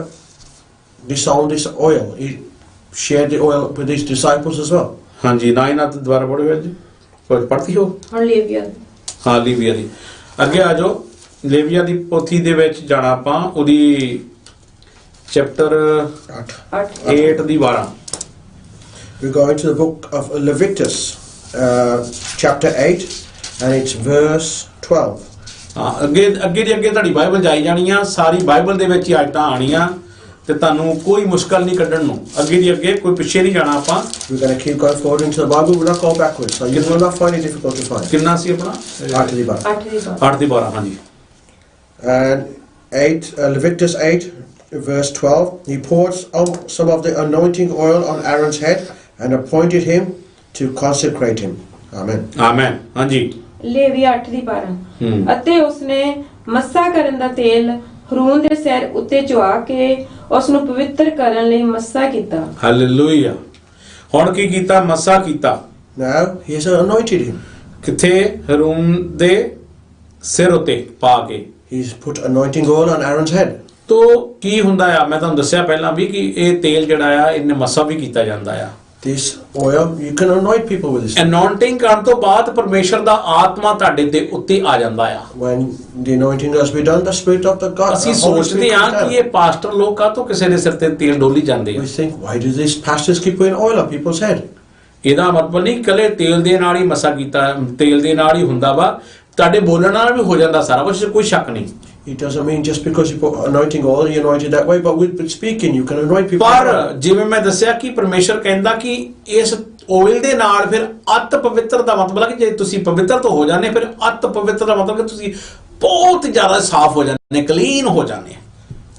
disowned this oil. He shared the oil with his disciples as well. ਹਾਂਜੀ ਨਾ ਇਹਨਾਂ ਤੋਂ ਦੁਬਾਰਾ ਪੜ੍ਹੋ ਜੀ, ਕੋਈ ਪੜ੍ਹਦੀ ਹੋ? ਹੁਣ ਲੇਵੀਆ। ਹਾਂ ਲੀਵੀਆ ਦੀ। ਅੱਗੇ ਆ ਜਾਓ, ਲੇਵੀਆ ਦੀ ਪੋਥੀ ਦੇ ਵਿੱਚ ਜਾਣਾ ਆਪਾਂ, ਉਹਦੀ chapter 8 the 12। We're going to the book of Leviticus, chapter 8, and it's verse 12. ਹਾਂ ਅੱਗੇ ਦੀ ਅੱਗੇ ਤੁਹਾਡੀ ਬਾਈਬਲ ਜਾਈ ਜਾਣੀ ਆ। ਸਾਰੀ ਬਾਈਬਲ ਦੇ ਵਿੱਚ ਹੀ ਆਇਤਾਂ ਆਣੀਆਂ ਤੇ ਤੁਹਾਨੂੰ ਕੋਈ ਮੁਸ਼ਕਲ ਨਹੀਂ ਕੱਢਣ ਨੂੰ। ਅੱਗੇ ਦੀ ਅੱਗੇ, ਕੋਈ ਪਿੱਛੇ ਨਹੀਂ ਜਾਣਾ ਆਪਾਂ। We're going to keep going forward into the Bible. We're not going backwards. So you will not find it difficult to find. ਕਿੰਨਾ ਸੀ ਆਪਣਾ? 8 ਦੀ ਬਾਤ। 8 ਦੀ 12 ਹਾਂਜੀ। And Leviticus 8, verse 12, he poured some of the anointing oil on Aaron's head and appointed him to consecrate him. Amen. Amen. ਹਾਂਜੀ। ਲੇਵੀਆ 8 ਦੀ 12। ਅਤੇ ਉਸਨੇ ਮੱਸਾ ਕਰਨ ਦਾ ਤੇਲ ਹਰੂਨ ਦੇ ਸਿਰ ਉੱਤੇ ਚੁਆ ਕੇ ਉਸ ਨੂੰ ਪਵਿੱਤਰ ਕਰਨ ਲਈ ਮੱਸਾ ਕੀਤਾ। ਹਾਲੇਲੂਇਆ। ਹੁਣ ਕੀ ਕੀਤਾ? ਮੱਸਾ ਕੀਤਾ। Now he has anointed him. ਕਿੱਥੇ? ਹਰੂਨ ਦੇ ਸਿਰ ਉੱਤੇ ਪਾ ਕੇ। He's put anointing oil on Aaron's head. ਤੋ ਕੀ ਹੁੰਦਾ ਆ? ਮੈਂ ਤੁਹਾਨੂੰ ਦੱਸਿਆ ਪਹਿਲਾਂ ਵੀ ਕਿ ਇਹ ਤੇਲ ਜਿਹੜਾ ਆ ਇਹਨੇ ਮੱਸਾ ਵੀ ਕੀਤਾ ਜਾਂਦਾ ਆ। This oil, you can anoint people with this. Anointing ਕਰਨ ਤੋਂ ਬਾਅਦ ਪਰਮੇਸ਼ਰ ਦਾ ਆਤਮਾ ਤੁਹਾਡੇ ਦੇ ਉੱਤੇ ਆ ਜਾਂਦਾ ਆ। When the anointing has been done, the Spirit of the God, ਅਸੀਂ the Holy ਸੋਚਦੇ Spirit ਆ comes ਕਿ down. ਇਹ ਪਾਸਟਰ ਲੋਕ ਕਾਹਤੋਂ ਕਿਸੇ ਦੇ ਸਿਰ ਤੇ ਤੇਲ ਡੋਲੀ ਜਾਂਦੇ ਆ। We think, why do these pastors keep putting oil on people's head? ਇਹਦਾ ਮਤਲਬ ਨਹੀਂ ਇਕੱਲੇ ਤੇਲ ਦੇ ਨਾਲ ਹੀ ਮੱਸਾ ਕੀਤਾ, ਤੇਲ ਦੇ ਨਾਲ ਹੀ ਹੁੰਦਾ ਵਾ। ਤੁਹਾਡੇ ਬੋਲਣ ਨਾਲ ਵੀ ਹੋ ਜਾਂਦਾ ਸਾਰਾ ਕੁਝ, ਕੋਈ ਸ਼ੱਕ ਨਹੀਂ। It doesn't mean just because you put anointing oil, you're anointed that way, but with speaking, you can anoint people. ਪਰ ਜਿਵੇਂ ਮੈਂ ਦੱਸਿਆ ਕਿ ਪਰਮੇਸ਼ਰ ਕਹਿੰਦਾ ਕਿ ਇਸ ਆਇਲ ਦੇ ਨਾਲ ਫਿਰ ਅਤ ਪਵਿੱਤਰ ਦਾ ਮਤਲਬ ਹੈ ਕਿ ਜੇ ਤੁਸੀਂ ਪਵਿੱਤਰ ਤੋਂ ਹੋ ਜਾਂਦੇ, ਫਿਰ ਅਤ ਪਵਿੱਤਰ ਦਾ ਮਤਲਬ ਕਿ ਤੁਸੀਂ ਬਹੁਤ ਜ਼ਿਆਦਾ ਸਾਫ਼ ਹੋ ਜਾਂਦੇ, ਕਲੀਨ ਹੋ ਜਾਂਦੇ।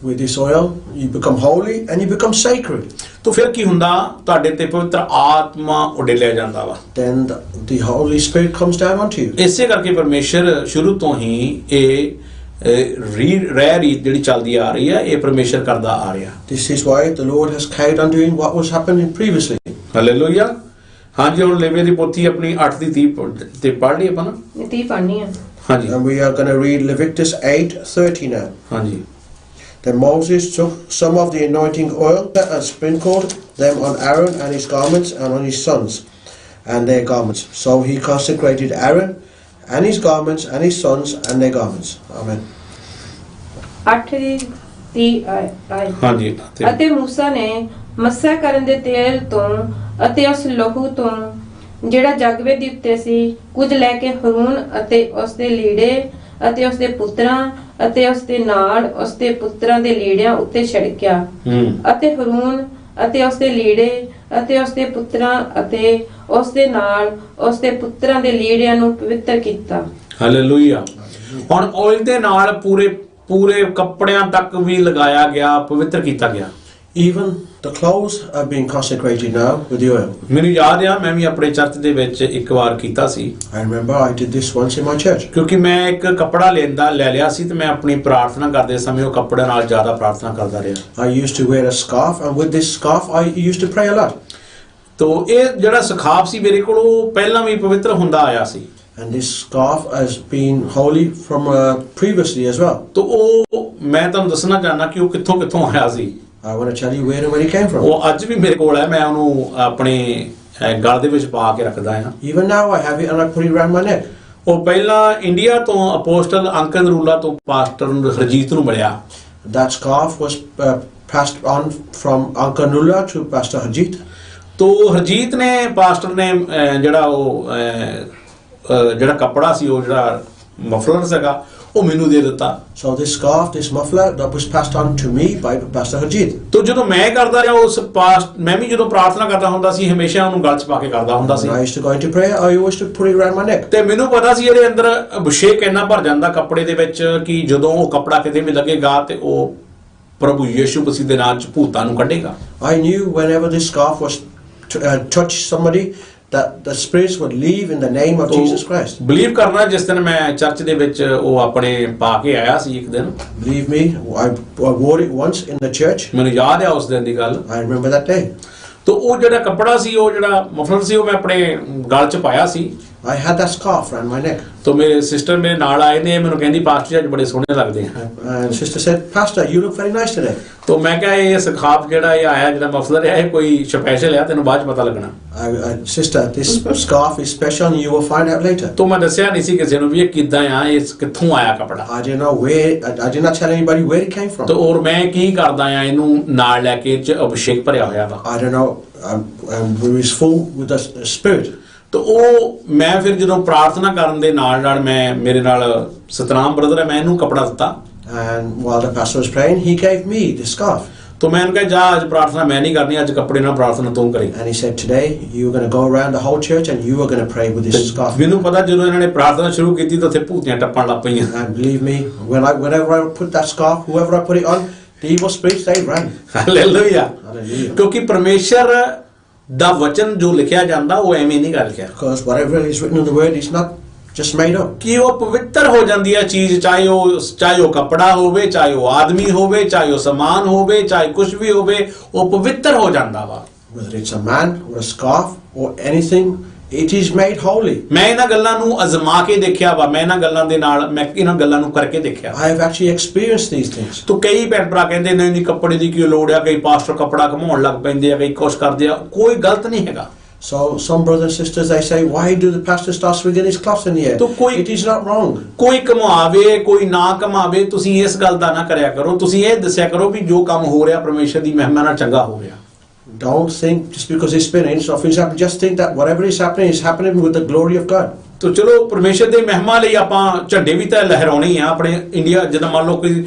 With this oil, you become holy and you become sacred. ਤਾਂ ਫਿਰ ਕੀ ਹੁੰਦਾ, ਤੁਹਾਡੇ ਤੇ ਪਵਿੱਤਰ ਆਤਮਾ ਉਡੇਲਿਆ ਜਾਂਦਾ ਵਾ। Then the Holy Spirit comes down onto you. ਇਸੇ ਕਰਕੇ ਪਰਮੇਸ਼ਰ ਸ਼ੁਰੂ ਤੋਂ ਹੀ ਇਹ ਰਹਿ ਰੀਤ ਜਿਹੜੀ ਚੱਲਦੀ ਆ ਰਹੀ ਹੈ, ਇਹ ਪਰਮੇਸ਼ਰ ਕਰਦਾ ਆ ਰਿਹਾ। This is why the Lord has carried on doing what was happening previously. Hallelujah. ਹਾਂਜੀ, ਹੁਣ ਲੇਵੀਆਂ ਦੀ ਪੋਥੀ ਆਪਣੀ 8 ਦੀ 30 ਤੇ ਪੜ੍ਹ ਲਈ ਆਪਾਂ ਨਾ। 30 ਪੜ੍ਹਨੀ ਆ। ਹਾਂਜੀ And we are going to read Leviticus 8:30 now. ਹਾਂਜੀ। Then Moses took some of the anointing oil and sprinkled them on Aaron and his garments and on his sons and their garments. So he consecrated Aaron and his garments and his sons and their garments. Amen. 8 ਦੀ 30 ਆਇ। ਹਾਂਜੀ ਅਤੇ ਮੂਸਾ ਨੇ ਮੱਸਾ ਕਰਨ ਦੇ ਤੇਲ ਤੋਂ ਅਤੇ ਉਸ ਲਹੂ ਤੋਂ ਜਿਹੜਾ ਜਗਵੇਦੀ ਉੱਤੇ ਸੀ ਕੁਝ ਲੈ ਕੇ ਹਰੂਨ ਅਤੇ ਉਸ ਦੇ ਲੀੜੇ ਅਤੇ ਉਸ ਦੇ ਪੁੱਤਰਾਂ ਅਤੇ ਉਸ ਦੇ ਨਾਲ ਉਸ ਦੇ ਪੁੱਤਰਾਂ ਦੇ ਲੀੜਿਆਂ ਉੱਤੇ ਛਿੜਕਿਆ ਅਤੇ ਹਰੂਨ ਅਤੇ ਉਸ ਦੇ ਲੀੜੇ ਅਤੇ ਉਸ ਦੇ ਪੁੱਤਰਾਂ ਅਤੇ ਉਸ ਦੇ ਨਾਲ ਉਸ ਦੇ ਪੁੱਤਰਾਂ ਦੇ ਲੀੜਿਆਂ ਨੂੰ ਪਵਿੱਤਰ ਕੀਤਾ। ਹਾਲੇਲੂਇਆ। ਹੁਣ ਆਇਲ ਦੇ ਨਾਲ ਪੂਰੇ ਕੱਪੜਿਆਂ ਤੱਕ ਵੀ ਲਗਾਇਆ ਗਿਆ, ਪਵਿੱਤਰ ਕੀਤਾ ਗਿਆ। Even the clothes are being consecrated now with the oil. ਮੈਨੂੰ ਯਾਦ ਆ, ਮੈਂ ਵੀ ਆਪਣੇ ਚਰਚ ਦੇ ਵਿੱਚ ਇੱਕ ਵਾਰ ਕੀਤਾ ਸੀ। I remember I did this once in my church. ਕਿਉਂਕਿ ਮੈਂ ਇੱਕ ਕੱਪੜਾ ਲੈ ਲਿਆ ਸੀ ਤੇ ਮੈਂ ਆਪਣੀ ਪ੍ਰਾਰਥਨਾ ਕਰਦੇ ਸਮੇਂ ਉਹ ਕੱਪੜੇ ਨਾਲ ਜ਼ਿਆਦਾ ਪ੍ਰਾਰਥਨਾ ਕਰਦਾ ਰਿਹਾ। I used to wear a scarf, and with this scarf I used to pray a lot. ਤੋ ਇਹ ਜਿਹੜਾ ਸਖਾਫ ਸੀ ਮੇਰੇ ਕੋਲ, ਉਹ ਪਹਿਲਾਂ ਵੀ ਪਵਿੱਤਰ ਹੁੰਦਾ ਆਇਆ ਸੀ। And this scarf has been holy from previously as well. ਤੋ ਉਹ ਮੈਂ ਤੁਹਾਨੂੰ ਦੱਸਣਾ ਚਾਹਨਾ ਕਿ ਉਹ ਕਿੱਥੋਂ ਆਇਆ ਸੀ। I want to tell you where and where he came from. ਉਹ ਅੱਜ ਵੀ ਮੇਰੇ ਕੋਲ ਹੈ, ਮੈਂ ਉਹਨੂੰ ਆਪਣੇ ਗਲ ਦੇ ਵਿੱਚ ਪਾ ਕੇ ਰੱਖਦਾ ਹਾਂ। Even now I have it and I put it around my neck. ਉਹ ਪਹਿਲਾਂ ਇੰਡੀਆ ਤੋਂ ਅਪੋਸਟਲ ਅੰਕਲ ਨਰੂਲਾ ਤੋਂ ਪਾਸਟਰ ਹਰਜੀਤ ਨੂੰ ਮਿਲਿਆ। That scarf was passed on from Uncle Nulla to Pastor Harjit. ਤੋ ਹਰਜੀਤ ਨੇ ਪਾਸਟਰ ਨੇ ਜਿਹੜਾ ਕੱਪੜਾ ਸੀ, ਉਹ ਜਿਹੜਾ ਮਫਲਰ ਸੀਗਾ, ਉਹ ਮੈਨੂੰ ਦੇ ਦਿੱਤਾ। So this scarf, this muffler, that was passed on to me by Pastor Harjit. ਤੋ ਜਦੋਂ ਮੈਂ ਕਰਦਾ ਰਿਹਾ ਮੈਂ ਵੀ ਜਦੋਂ ਪ੍ਰਾਰਥਨਾ ਕਰਦਾ ਹੁੰਦਾ ਸੀ, ਹਮੇਸ਼ਾ ਉਹਨੂੰ ਗਲ 'ਚ ਪਾ ਕੇ ਕਰਦਾ ਹੁੰਦਾ ਸੀ। When I used to go into prayer, I used to put it around my neck. ਤੇ ਮੈਨੂੰ ਪਤਾ ਸੀ ਇਹਦੇ ਅੰਦਰ ਅਭਿਸ਼ੇਕ ਇੰਨਾ ਭਰ ਜਾਂਦਾ ਕੱਪੜੇ ਦੇ ਵਿੱਚ ਕਿ ਜਦੋਂ ਉਹ ਕੱਪੜਾ ਕਿਤੇ ਵੀ ਲੱਗੇਗਾ ਤੇ ਉਹ ਪ੍ਰਭੂ ਯਿਸੂ ਮਸੀਹ ਦੇ ਨਾਮ 'ਚ ਭੂਤਾਂ ਨੂੰ ਕੱਢੇਗਾ। I knew whenever this scarf was touched somebody, that the spirits would leave in the name of Jesus Christ. Believe ਕਰਨਾ, ਜਿਸ ਦਿਨ ਮੈਂ ਚਰਚ ਦੇ ਵਿੱਚ ਉਹ ਆਪਣੇ ਪਾ ਕੇ ਆਇਆ ਸੀ ਇੱਕ ਦਿਨ, Believe me, I wore it once in the church. ਮੈਨੂੰ ਯਾਦ ਹੈ ਉਸ ਦਿਨ ਦੀ ਗੱਲ। I remember that day. ਤੋ ਉਹ ਜਿਹੜਾ ਕੱਪੜਾ ਸੀ, ਉਹ ਜਿਹੜਾ ਮਫਲਰ ਸੀ, ਉਹ ਮੈਂ ਆਪਣੇ ਗਲ 'ਚ ਪਾਇਆ ਸੀ। I had that scarf around my neck. ਤੋ ਮੇਰੇ ਸਿਸਟਰ ਮੇਰੇ ਨਾਲ ਆਏ ਨੇ, ਮੈਨੂੰ ਕਹਿੰਦੀ ਪਾਸਟਰ ਜੀ ਅੱਜ ਬੜੇ ਸੋਹਣੇ ਲੱਗਦੇ ਆ। And sister said, Pastor, you look very nice today. ਤੋ ਮੈਂ ਕਿਹਾ ਇਹ ਸਖਾਫ ਜਿਹੜਾ ਇਹ ਆਇਆ, ਜਿਹੜਾ ਮਫਲਰ ਹੈ, ਇਹ ਕੋਈ ਸਪੈਸ਼ਲ ਹੈ, ਤੈਨੂੰ ਬਾਅਦ 'ਚ ਪਤਾ ਲੱਗਣਾ। Sister, this scarf is special and you will find out later. ਤੋ ਮੈਂ ਦੱਸਿਆ ਨਹੀਂ ਸੀ ਕਿਸੇ ਨੂੰ ਵੀ ਇਹ ਕਿੱਦਾਂ ਆ, ਇਹ ਕਿੱਥੋਂ ਆਇਆ ਕੱਪੜਾ। I didn't know I did not tell anybody where it came from. ਤੋ ਔਰ ਮੈਂ ਕੀ ਕਰਦਾ ਆ, ਇਹਨੂੰ ਨਾਲ ਲੈ ਕੇ ਚ ਅਭਿਸ਼ੇਕ ਭਰਿਆ ਹੋਇਆ ਵਾ। I don't know, we was full with the Spirit. ਤੋ ਉਹ ਮੈਂ ਫਿਰ ਜਦੋਂ ਪ੍ਰਾਰਥਨਾ ਕਰਨ ਦੇ ਨਾਲ ਮੇਰੇ ਨਾਲ ਸਤਨਾਮ ਬ੍ਰਦਰ ਹੈ, ਮੈਂ ਇਹਨੂੰ ਕੱਪੜਾ ਦਿੱਤਾ। And while the pastor was praying, he gave me the scarf. ਤੋ ਮੈਂ ਇਹਨੂੰ ਕਿਹਾ ਜਾ ਅੱਜ ਪ੍ਰਾਰਥਨਾ ਮੈਂ ਨਹੀਂ ਕਰਨੀ, ਅੱਜ ਕੱਪੜੇ ਨਾਲ ਪ੍ਰਾਰਥਨਾ ਤੂੰ ਕਰੀ। And he said, today you're going to go around the whole church and you are going to pray with this scarf. ਮੈਨੂੰ ਪਤਾ ਜਦੋਂ ਇਹਨਾਂ ਨੇ ਪ੍ਰਾਰਥਨਾ ਸ਼ੁਰੂ ਕੀਤੀ ਤਾਂ ਉੱਥੇ ਭੂਤੀਆਂ ਟੱਪਣ ਲੱਗ ਪਈਆਂ। And believe me, whenever I put that scarf, whoever I put it on, the evil spirits, they ran. Hallelujah. Hallelujah. ਕਿਉਂਕਿ ਪਰਮੇਸ਼ਰ ਦਾ ਵਚਨ ਜੋ ਲਿਖਿਆ ਜਾਂਦਾ ਉਹ ਐਵੇਂ ਨਹੀਂ ਕਰ ਲਿਖਿਆ। Because whatever is written in the word is not just made up. ਕਿ ਉਹ ਪਵਿੱਤਰ ਹੋ ਜਾਂਦੀ ਹੈ ਚੀਜ਼, ਚਾਹੇ ਉਹ ਕੱਪੜਾ ਹੋਵੇ, ਚਾਹੇ ਉਹ ਆਦਮੀ ਹੋਵੇ, ਚਾਹੇ ਉਹ ਸਮਾਨ ਹੋਵੇ, ਚਾਹੇ ਕੁਝ ਵੀ ਹੋਵੇ, ਉਹ ਪਵਿੱਤਰ ਹੋ ਜਾਂਦਾ ਵਾ। Whether it's a man or a scarf or anything, it is made holy. ਮੈਂ ਇਹਨਾਂ ਗੱਲਾਂ ਨੂੰ ਅਜ਼ਮਾ ਕੇ ਦੇਖਿਆ ਵਾ, ਮੈਂ ਇਹਨਾਂ ਗੱਲਾਂ ਨੂੰ ਕਰਕੇ ਦੇਖਿਆ। I have actually experienced these things. ਤੋ ਕਈ ਭੈਣ ਭਰਾ ਕਹਿੰਦੇ ਨਹੀਂ ਕੱਪੜੇ ਦੀ ਕੀ ਲੋੜ ਆ, ਕਈ ਪਾਸਟਰ ਕੱਪੜਾ ਘਮਾਉਣ ਲੱਗ ਪੈਂਦੇ ਆ, ਕਈ ਕੁਛ ਕਰਦੇ ਆ, ਕੋਈ ਗਲਤ ਨਹੀਂ ਹੈਗਾ। So some brothers and sisters, they say, why do the pastor start swinging his cloths in the air? It is not wrong. ਕੋਈ ਕਮਾਵੇ ਕੋਈ ਨਾ ਕਮਾਵੇ, ਤੁਸੀਂ ਇਸ ਗੱਲ ਦਾ ਨਾ ਕਰਿਆ ਕਰੋ। ਤੁਸੀਂ ਇਹ ਦੱਸਿਆ ਕਰੋ ਵੀ ਜੋ ਕੰਮ ਹੋ ਰਿਹਾ ਪਰਮੇਸ਼ਰ ਦੀ ਮਹਿਮਾ ਨਾਲ ਚੰਗਾ ਹੋ ਰਿਹਾ। Don't think just because it's spinning, something's happening. Just think that whatever is happening with the glory of God. ਤੋ ਚਲੋ ਪਰਮੇਸ਼ਰ ਦੇ ਮਹਿਮਾ ਲਈ ਆਪਾਂ ਝੰਡੇ ਵੀ ਤਾਂ ਲਹਿਰਾਉਣੇ ਹੀ ਆ ਆਪਣੇ ਇੰਡੀਆ ਜਦੋਂ ਮੰਨ ਲਓ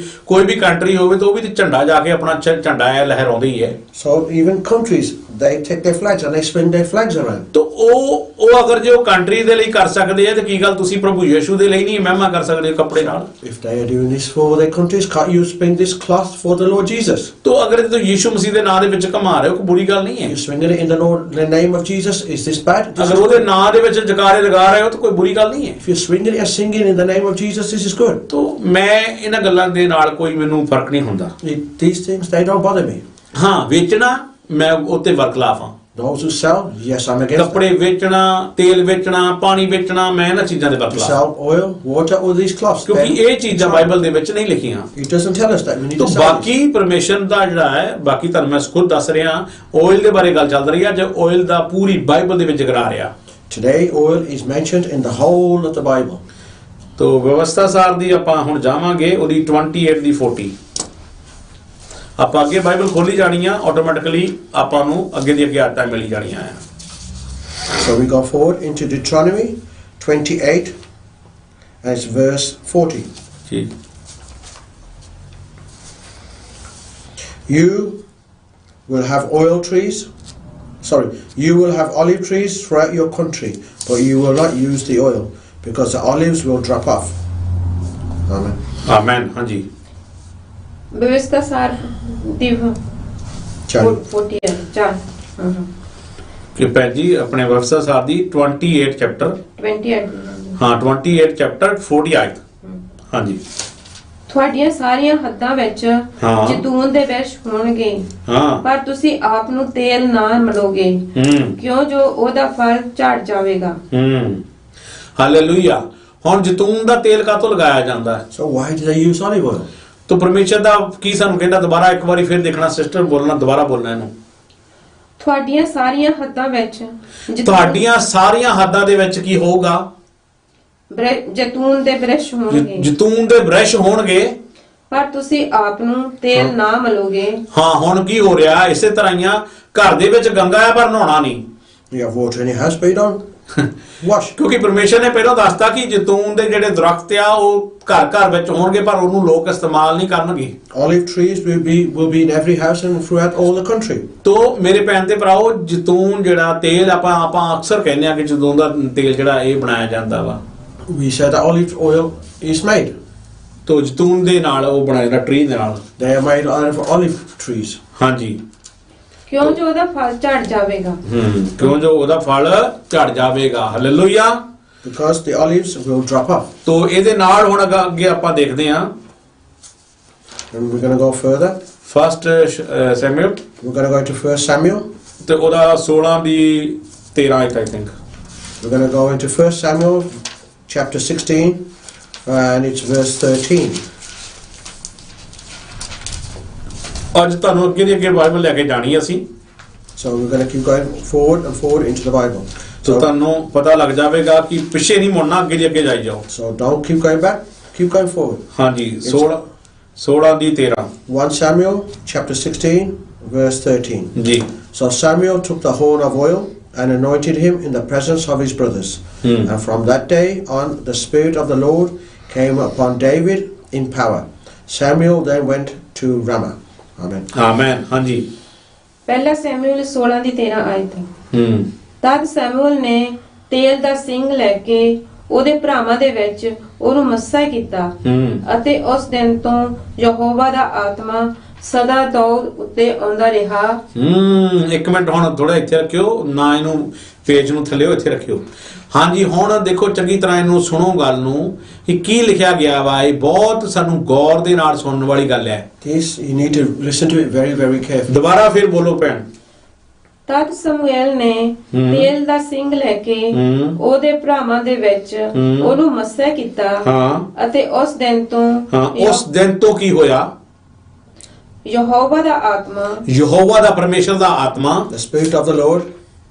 ਕੋਈ ਵੀ ਕੰਟਰੀ ਹੋਵੇ ਤਾਂ ਉਹ ਵੀ ਤੇ ਝੰਡਾ ਜਾ ਕੇ ਆਪਣਾ ਝੰਡਾ ਹੈ ਲਹਿਰਾਉਂਦੇ ਹੀ ਹੈ So even countries, they take their flags and they swing their flags around. ਤੋ ਉਹ ਅਗਰ ਜੇ ਉਹ ਕੰਟਰੀ ਦੇ ਲਈ ਕਰ ਸਕਦੇ ਆ ਤੇ ਕੀ ਗੱਲ ਤੁਸੀਂ ਪ੍ਰਭੂ ਯਿਸੂ ਦੇ ਲਈ ਨਹੀਂ ਮਹਿਮਾ ਕਰ ਸਕਦੇ ਕੱਪੜੇ ਨਾਲ If they are doing this for their countries, can't you swing this cloth for the Lord Jesus? ਤੋ ਅਗਰ ਤੁਸੀਂ ਯਿਸੂ ਮਸੀਹ ਦੇ ਨਾਮ ਦੇ ਵਿੱਚ ਘਮਾ ਰਹੇ ਹੋ ਕੋਈ ਬੁਰੀ ਗੱਲ ਨਹੀਂ ਹੈ You swinging it in the name of Jesus, is this bad? ਅਗਰ ਉਹਦੇ ਨਾਮ ਦੇ ਵਿੱਚ ਜਕਾਰੇ ਲਗਾ ਰਹੇ ਹੋ ਤਾਂ ਕੋਈ ਬੁਰੀ ਗੱਲ ਨਹੀਂ ਹੈ If you're swinging it and singing in the name of Jesus, this is good. ਤੋ ਮੈਂ ਇਹਨਾਂ ਗੱਲਾਂ ਦੇ ਨਾਲ ਕੋਈ ਮੈਨੂੰ ਫਰਕ ਨਹੀਂ ਹੁੰਦਾ These things, they don't bother me. ਹਾਂ ਵੇਚਣਾ ਮੈਂ ਉੱਤੇ ਵਰਖਲਾਫ ਹਾਂ Those who sell, yes, I'm against ਕੱਪੜੇ ਵੇਚਣਾ ਤੇਲ ਵੇਚਣਾ ਪਾਣੀ ਵੇਚਣਾ ਮੈਂ ਇਹਨਾਂ ਚੀਜ਼ਾਂ ਦੇ that. ਵਰਖਲਾਫ Sell oil, water, or these cloths. ਕਿਉਂਕਿ ਇਹ ਚੀਜ਼ਾਂ ਬਾਈਬਲ ਦੇ ਵਿੱਚ ਨਹੀਂ ਲਿਖੀਆਂ It doesn't tell us that we need ਤੋ to sell this. ਬਾਕੀ ਪਰਮੇਸ਼ਰ ਦਾ ਜਿਹੜਾ ਹੈ ਬਾਕੀ ਤੁਹਾਨੂੰ ਮੈਂ ਖੁਦ ਦੱਸ ਰਿਹਾ ਆਇਲ ਦੇ ਬਾਰੇ ਗੱਲ ਚੱਲ ਰਹੀ ਹੈ ਜੇ ਆਇਲ ਦਾ ਪੂਰੀ ਬਾਈਬਲ ਦੇ ਵਿੱਚ ਜ਼ਿਕਰ ਆ ਰਿਹਾ Today, oil is mentioned in the whole of the Bible. ਤੋ ਵਿਵਸਥਾ ਸਾਰ ਦੀ ਆਪਾਂ ਹੁਣ ਜਾਵਾਂਗੇ ਉਹਦੀ 28 ਦੀ 40 ਆਪਾਂ ਅੱਗੇ ਬਾਈਬਲ ਖੋਲੀ ਜਾਣੀ ਆ ਆਟੋਮੈਟਿਕਲੀ ਆਪਾਂ ਨੂੰ ਅੱਗੇ ਦੀ ਅੱਗੇ ਆਟਾ ਮਿਲੀ ਜਾਣੀਆਂ ਆ So we go forward into Deuteronomy 28, and it's verse 40. ਠੀਕ You will have oil trees. Sorry, you will have olive trees throughout your country, but you will not use the oil, because the olives will drop off. Amen. Amen ਹਾਂਜੀ ਵਿਵਸਥਾ ਸਾਰ ਦੀ Charlie. 40 ਚਾਰ ਕਿ ਭੈਣ ਜੀ ਆਪਣੇ ਵਿਵਸਥਾ ਸਾਰ ਦੀ 28 ਚੈਪਟਰ 28 ਹਾਂ 28 ਚੈਪਟਰ 40 ਆਇਤ ਹਾਂਜੀ ਤੁਹਾਡੀਆਂ ਸਾਰੀਆਂ ਹੱਦਾਂ ਵਿੱਚ ਹਾਂ। ਜੈਤੂਨ ਦੇ ਬ੍ਰਸ਼ ਹੋਣਗੇ ਹਾਂ ਪਰ ਤੁਸੀਂ ਆਪ ਨੂੰ ਤੇਲ ਨਾ ਮਲੋਗੇ ਕਿਉਂ ਜੋ ਉਹਦਾ ਫਲ ਝੜ ਜਾਵੇਗਾ ਹਾਲੇਲੂਇਆ ਹੁਣ ਜੈਤੂਨ ਦਾ ਤੇਲ ਕਾਹਤੋਂ ਲਗਾਇਆ ਜਾਂਦਾ ਹੈ So why do they use olive oil? ਤੋ ਪਰਮੇਸ਼ਰ ਦਾ ਕੀ ਸਾਨੂੰ ਕਹਿੰਦਾ ਦੁਬਾਰਾ ਇੱਕ ਵਾਰੀ ਫਿਰ ਦੇਖਣਾ ਸਿਸਟਰ ਬੋਲਣਾ ਦੁਬਾਰਾ ਬੋਲਣਾ ਇਹਨੂੰ ਤੁਹਾਡੀਆਂ ਸਾਰੀਆਂ ਹੱਦਾਂ ਵਿੱਚ ਤੁਹਾਡੀਆਂ ਸਾਰੀਆਂ ਹੱਦਾਂ ਦੇ ਵਿੱਚ ਕੀ ਹੋਊਗਾ ਜੈਤੂਨ ਦੇ ਬ੍ਰਸ਼ ਹੋਣਗੇ ਜੈਤੂਨ ਦੇ ਬ੍ਰਸ਼ ਹੋਣਗੇ ਪਰ ਤੁਸੀਂ ਆਪ ਨੂੰ ਤੇਲ ਨਾ ਮਲੋਗੇ ਹਾਂ ਹੁਣ ਕੀ ਹੋ ਰਿਹਾ ਇਸੇ ਤਰ੍ਹਾਂ ਹੀ ਆ ਘਰ ਦੇ ਵਿੱਚ ਗੰਗਾ ਹੈ ਪਰ ਨਹਾਉਣਾ ਨਹੀਂ You have water in your house, but you don't wash. ਕਿਉਂਕਿ ਪਰਮੇਸ਼ਰ ਨੇ ਪਹਿਲਾਂ ਦੱਸਤਾ ਕਿ ਜੈਤੂਨ ਦੇ ਜਿਹੜੇ ਦਰਖਤ ਆ ਉਹ ਘਰ ਘਰ ਵਿੱਚ ਹੋਣਗੇ ਪਰ ਉਹਨੂੰ ਲੋਕ ਇਸਤੇਮਾਲ ਨਹੀਂ ਕਰਨਗੇ Olive trees will be in every house and throughout all the country. ਤੋ ਮੇਰੇ ਭੈਣ ਤੇ ਭਰਾਓ ਜੈਤੂਨ ਜਿਹੜਾ ਤੇਲ ਆਪਾਂ ਅਕਸਰ ਕਹਿੰਦੇ ਆ ਕਿ ਜੈਤੂਨ ਦਾ ਤੇਲ ਜਿਹੜਾ ਇਹ ਬਣਾਇਆ ਜਾਂਦਾ ਵਾ We said that olive oil is made. ਤੋ ਜੈਤੂਨ ਦੇ ਨਾਲ ਉਹ ਬਣਾਇਆ ਜਾਂਦਾ ਟਰੀ ਦੇ ਨਾਲ They are made out of olive trees. ਹਾਂਜੀ ਕਿਉਂ ਜੋ ਉਹਦਾ ਫਲ ਝੜ ਜਾਵੇਗਾ ਕਿਉਂ ਜੋ ਉਹਦਾ ਫਲ ਝੜ ਜਾਵੇਗਾ hallelujah Because the olives will drop off. ਤੋ ਇਹਦੇ ਨਾਲ ਹੁਣ ਅੱਗੇ ਆਪਾਂ ਦੇਖਦੇ ਹਾਂ And we're going to go further. First Samuel We're going to go to 1 Samuel. ਤੇ ਉਹਦਾ 16 ਦੀ 13 I think We're going to go into 1 Samuel chapter 16 and it's verse 13. ਅੱਜ ਤੁਹਾਨੂੰ ਅੱਗੇ ਦੀ ਅੱਗੇ ਬਾਈਬਲ ਲੈ ਕੇ ਜਾਣੀ ਅਸੀਂ So we're going to keep going forward and forward into the Bible. ਤੋ ਤੁਹਾਨੂੰ ਪਤਾ ਲੱਗ ਜਾਵੇਗਾ ਕਿ ਪਿੱਛੇ ਨਹੀਂ ਮੁੜਨਾ ਅੱਗੇ ਦੀ ਅੱਗੇ ਜਾਈ ਜਾਓ So don't keep going back, keep going forward. ਹਾਂਜੀ 16 ਦੀ 13 1 Samuel chapter 16 verse 13. ਜੀ So Samuel took the horn of oil and anointed him in the presence of his brothers. And from that day on the Spirit of the Lord came upon David in power. Samuel then went to Ramah. Amen. Amen ਹਾਂਜੀ ਪਹਿਲਾ Samuel 16 ਦੀ 13 ਆਇਤ ਹੂੰ ਤਦ Samuel ਨੇ ਤੇਲ ਦਾ ਸਿੰਘ ਲੈ ਕੇ ਉਹਦੇ ਭਰਾਵਾਂ ਦੇ ਵਿੱਚ ਉਹਨੂੰ ਮੱਸਾ ਕੀਤਾ ਅਤੇ ਉਸ ਦਿਨ ਤੋਂ ਯਹੋਵਾ ਦਾ ਆਤਮਾ ਸਦਾ ਦੌਦ ਉੱਤੇ ਆਉਂਦਾ ਰਿਹਾ ਇੱਕ ਮਿੰਟ ਹੁਣ ਥੋੜਾ ਇੱਥੇ ਰੱਖਿਓ ਨਾ ਇਹਨੂੰ ਪੇਜ ਨੂੰ ਥੱਲੇ ਇੱਥੇ ਰੱਖਿਓ ਹਾਂਜੀ ਹੁਣ ਦੇਖੋ ਚੰਗੀ ਤਰ੍ਹਾਂ ਇਹਨੂੰ ਸੁਣੋ ਗੱਲ ਨੂੰ ਕਿ ਕੀ ਲਿਖਿਆ ਗਿਆ ਵਾ ਇਹ ਬਹੁਤ ਸਾਨੂੰ ਗੌਰ ਦੇ ਨਾਲ ਸੁਣਨ ਵਾਲੀ ਗੱਲ ਹੈ This you need to listen to it very, very carefully. ਦੁਬਾਰਾ ਫਿਰ ਬੋਲੋ ਭੈਣ ਤਦ ਸਮੂਏਲ ਨੇ ਤੇਲ ਦਾ ਸਿੰਘ ਲੈ ਕੇ ਉਹਦੇ ਭਰਾਵਾਂ ਦੇ ਵਿੱਚ ਉਹਨੂੰ ਮੱਸਾ ਕੀਤਾ ਹਾਂ ਅਤੇ ਉਸ ਦਿਨ ਤੋਂ ਉਸ ਦਿਨ ਤੋਂ ਕੀ ਹੋਇਆ ਯਹੋਵਾ ਦਾ ਆਤਮਾ ਯਹੋਵਾ ਦਾ ਪਰਮੇਸ਼ਰ ਦਾ ਆਤਮਾ The Spirit of the Lord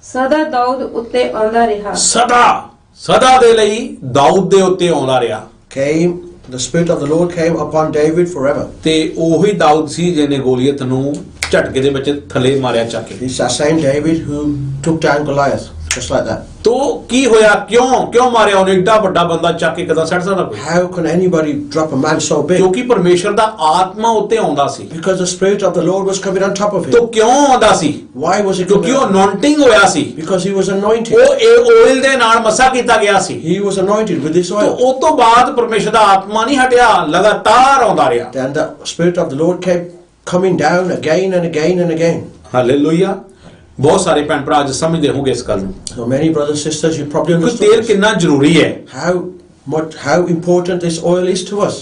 ਸਦਾ ਦੌਦ ਉੱਤੇ ਆਉਂਦਾ ਰਿਹਾ ਸਦਾ ਦੇ ਲਈ ਦਾਊਦ ਦੇ ਉੱਤੇ ਆਉਂਦਾ ਰਿਹਾ came, the Spirit of the Lord came upon David forever. ਤੇ ਉਹੀ ਦਾਊਦ ਸੀ ਜਿਹਨੇ ਗੋਲੀਅਤ ਨੂੰ ਝਟਕੇ ਦੇ ਵਿੱਚ ਥੱਲੇ ਮਾਰਿਆ ਚੱਕ ਕੇ It's that same David who took down Goliath. just like that. ਤੋ ਕੀ ਹੋਇਆ, ਕਿਉਂ ਮਾਰਿਆ ਉਹਨੇ? ਏਡਾ ਵੱਡਾ ਬੰਦਾ ਚੱਕ ਕੇ ਕਿਦਾਂ ਸੱਟ ਸਕਦਾ ਕੋਈ? How can anybody drop a man so big? ਕਿਉਂਕਿ ਪਰਮੇਸ਼ਰ ਦਾ ਆਤਮਾ ਉੱਤੇ ਆਉਂਦਾ ਸੀ। Because the Spirit of the Lord was coming on top of ਤੋ him. ਕਿਉਂ ਆਉਂਦਾ ਸੀ? Why was he ਕਿਉਂਕਿ coming ਉਹ on? ਅਨੌਂਟਿੰਗ ਹੋਇਆ ਸੀ। Because he was anointed. ਉਹ ਇਹ ਆਇਲ ਦੇ ਨਾਲ ਮਸਾ ਕੀਤਾ ਗਿਆ ਸੀ। He was anointed with this ਤੋ oil. ਉਸ ਤੋਂ ਬਾਅਦ ਪਰਮੇਸ਼ਰ ਦਾ ਆਤਮਾ ਨਹੀਂ ਹਟਿਆ, ਲਗਾਤਾਰ ਆਉਂਦਾ ਰਿਹਾ। Then the Spirit of the Lord kept coming down again and again and again. Hallelujah. ਬਹੁਤ ਸਾਰੇ ਭੈਣ ਭਰਾ ਅੱਜ ਸਮਝਦੇ ਹੋਗੇ ਇਸ ਗੱਲ ਨੂੰ So many brothers and sisters, you probably ਕਿ understand ਤੇਲ this. ਕਿੰਨਾ ਜ਼ਰੂਰੀ ਹੈ। How important this oil is to us.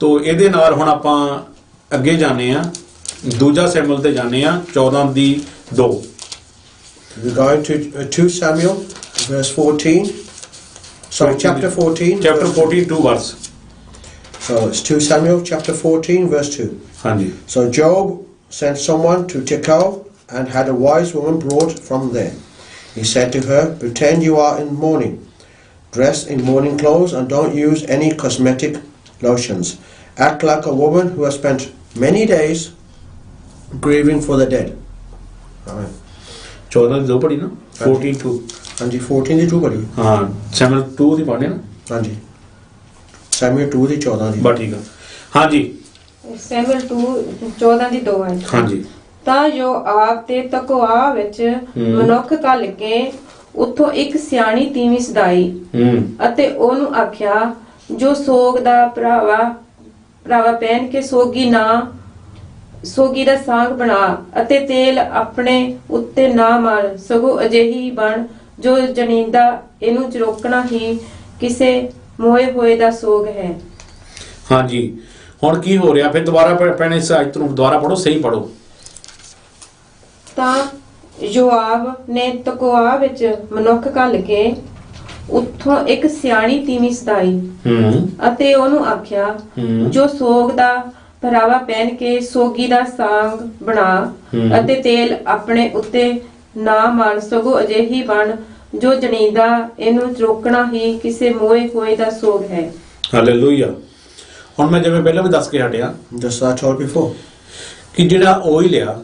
ਤੋ ਇਹਦੇ ਨਾਲ ਹੁਣ ਆਪਾਂ ਅੱਗੇ ਜਾਣੇ ਆ, ਦੂਜਾ ਸੈਮੂਅਲ ਤੇ ਜਾਣੇ ਆ 14:2। We're going to 2 Samuel, verse 14. Sorry, chapter 14. Chapter verse- 42 verse. So it's 2 Samuel, chapter 14, verse 2. ਹਾਂਜੀ। So Job sent someone to Tekoa and had a wise woman brought from there. He said to her, pretend you are in mourning. Dress in mourning clothes and don't use any cosmetic lotions. Act like a woman who has spent many days grieving for the dead. Amen. 14 ਪੜੀ ਨਾ 42। ਹਾਂਜੀ 14 ਦੀ 2 ਪੜੀ। ਹਾਂ Samuel 2 ਦੀ ਪੜ੍ਹਨੇ ਨਾ। ਹਾਂਜੀ Samuel 2 ਦੀ 14 ਦੀ। ਬਸ ਠੀਕ ਆ। ਹਾਂਜੀ ਸੈਮੂਅਲ 2:14 ਦੀ 2 ਹੈ। ਹਾਂਜੀ। ਤਾਂ ਜੋ ਆਪ ਤੇ ਤਕਵਾ ਵਿੱਚ ਮਨੁੱਖ ਘੱਲ ਕੇ ਉੱਥੋਂ ਇੱਕ ਸਿਆਣੀ ਤੀਵੀਂ ਸਦਾਈ ਅਤੇ ਉਹਨੂੰ ਆਖਿਆ ਜੋ ਸੋਗ ਦਾ ਭਰਾਵਾ ਪਹਿਨ ਕੇ ਸੋਗੀ ਦਾ ਸਾਗ ਬਣਾ ਅਤੇ ਤੇਲ ਆਪਣੇ ਉੱਤੇ ਨਾ ਮਾਰ, ਸਗੋਂ ਅਜਿਹੀ ਬਣ ਜੋ ਜਣੀਂਦਾ ਇਹਨੂੰ ਚਰੋਕਣਾ ਹੀ ਕਿਸੇ ਮੋਏ ਹੋਏ ਦਾ ਸੋਗ ਹੈ। ਹਾਂਜੀ ਹੁਣ ਕੀ ਹੋ ਰਿਹਾ ਫਿਰ? ਦੁਬਾਰਾ ਪੈਣੇ ਸਾਇਤ ਨੂੰ ਦੁਬਾਰਾ ਪੜੋ, ਸਹੀ ਪੜੋ। ਤਾਂ ਯੋਆਬ ਨੇ ਤਕਵਾ ਵਿੱਚ ਮਨੁੱਖ ਘੱਲ ਕੇ ਉੱਥੋਂ ਇੱਕ ਸਿਆਣੀ ਤੀਵੀਂ ਸਦਾਈ ਅਤੇ ਉਹਨੂੰ ਆਖਿਆ ਜੋ ਸੋਗ ਦਾ ਪਹਿਰਾਵਾ ਪਹਿਨ ਕੇ ਸੋਗੀ ਦਾ ਸਾਗ ਬਣਾ ਅਤੇ ਤੇਲ ਆਪਣੇ ਉੱਤੇ ਨਾ ਮਾਰ, ਸਗੋਂ ਅਜਿਹੀ ਬਣ ਜੋ ਜਣੀਂਦਾ ਇਹਨੂੰ ਰੋਕਣਾ ਹੀ ਕਿਸੇ ਮੋਏ ਹੋਏ ਦਾ ਸੋਗ ਹੈ। ਹਾਲੇਲੂਇਆ। ਹੁਣ ਮੈਂ ਜਿਵੇਂ ਪਹਿਲਾਂ ਵੀ ਦੱਸ ਕੇ ਹਟਿਆ Just I told before. ਕਿ ਜਿਹੜਾ ਆਇਲ ਆ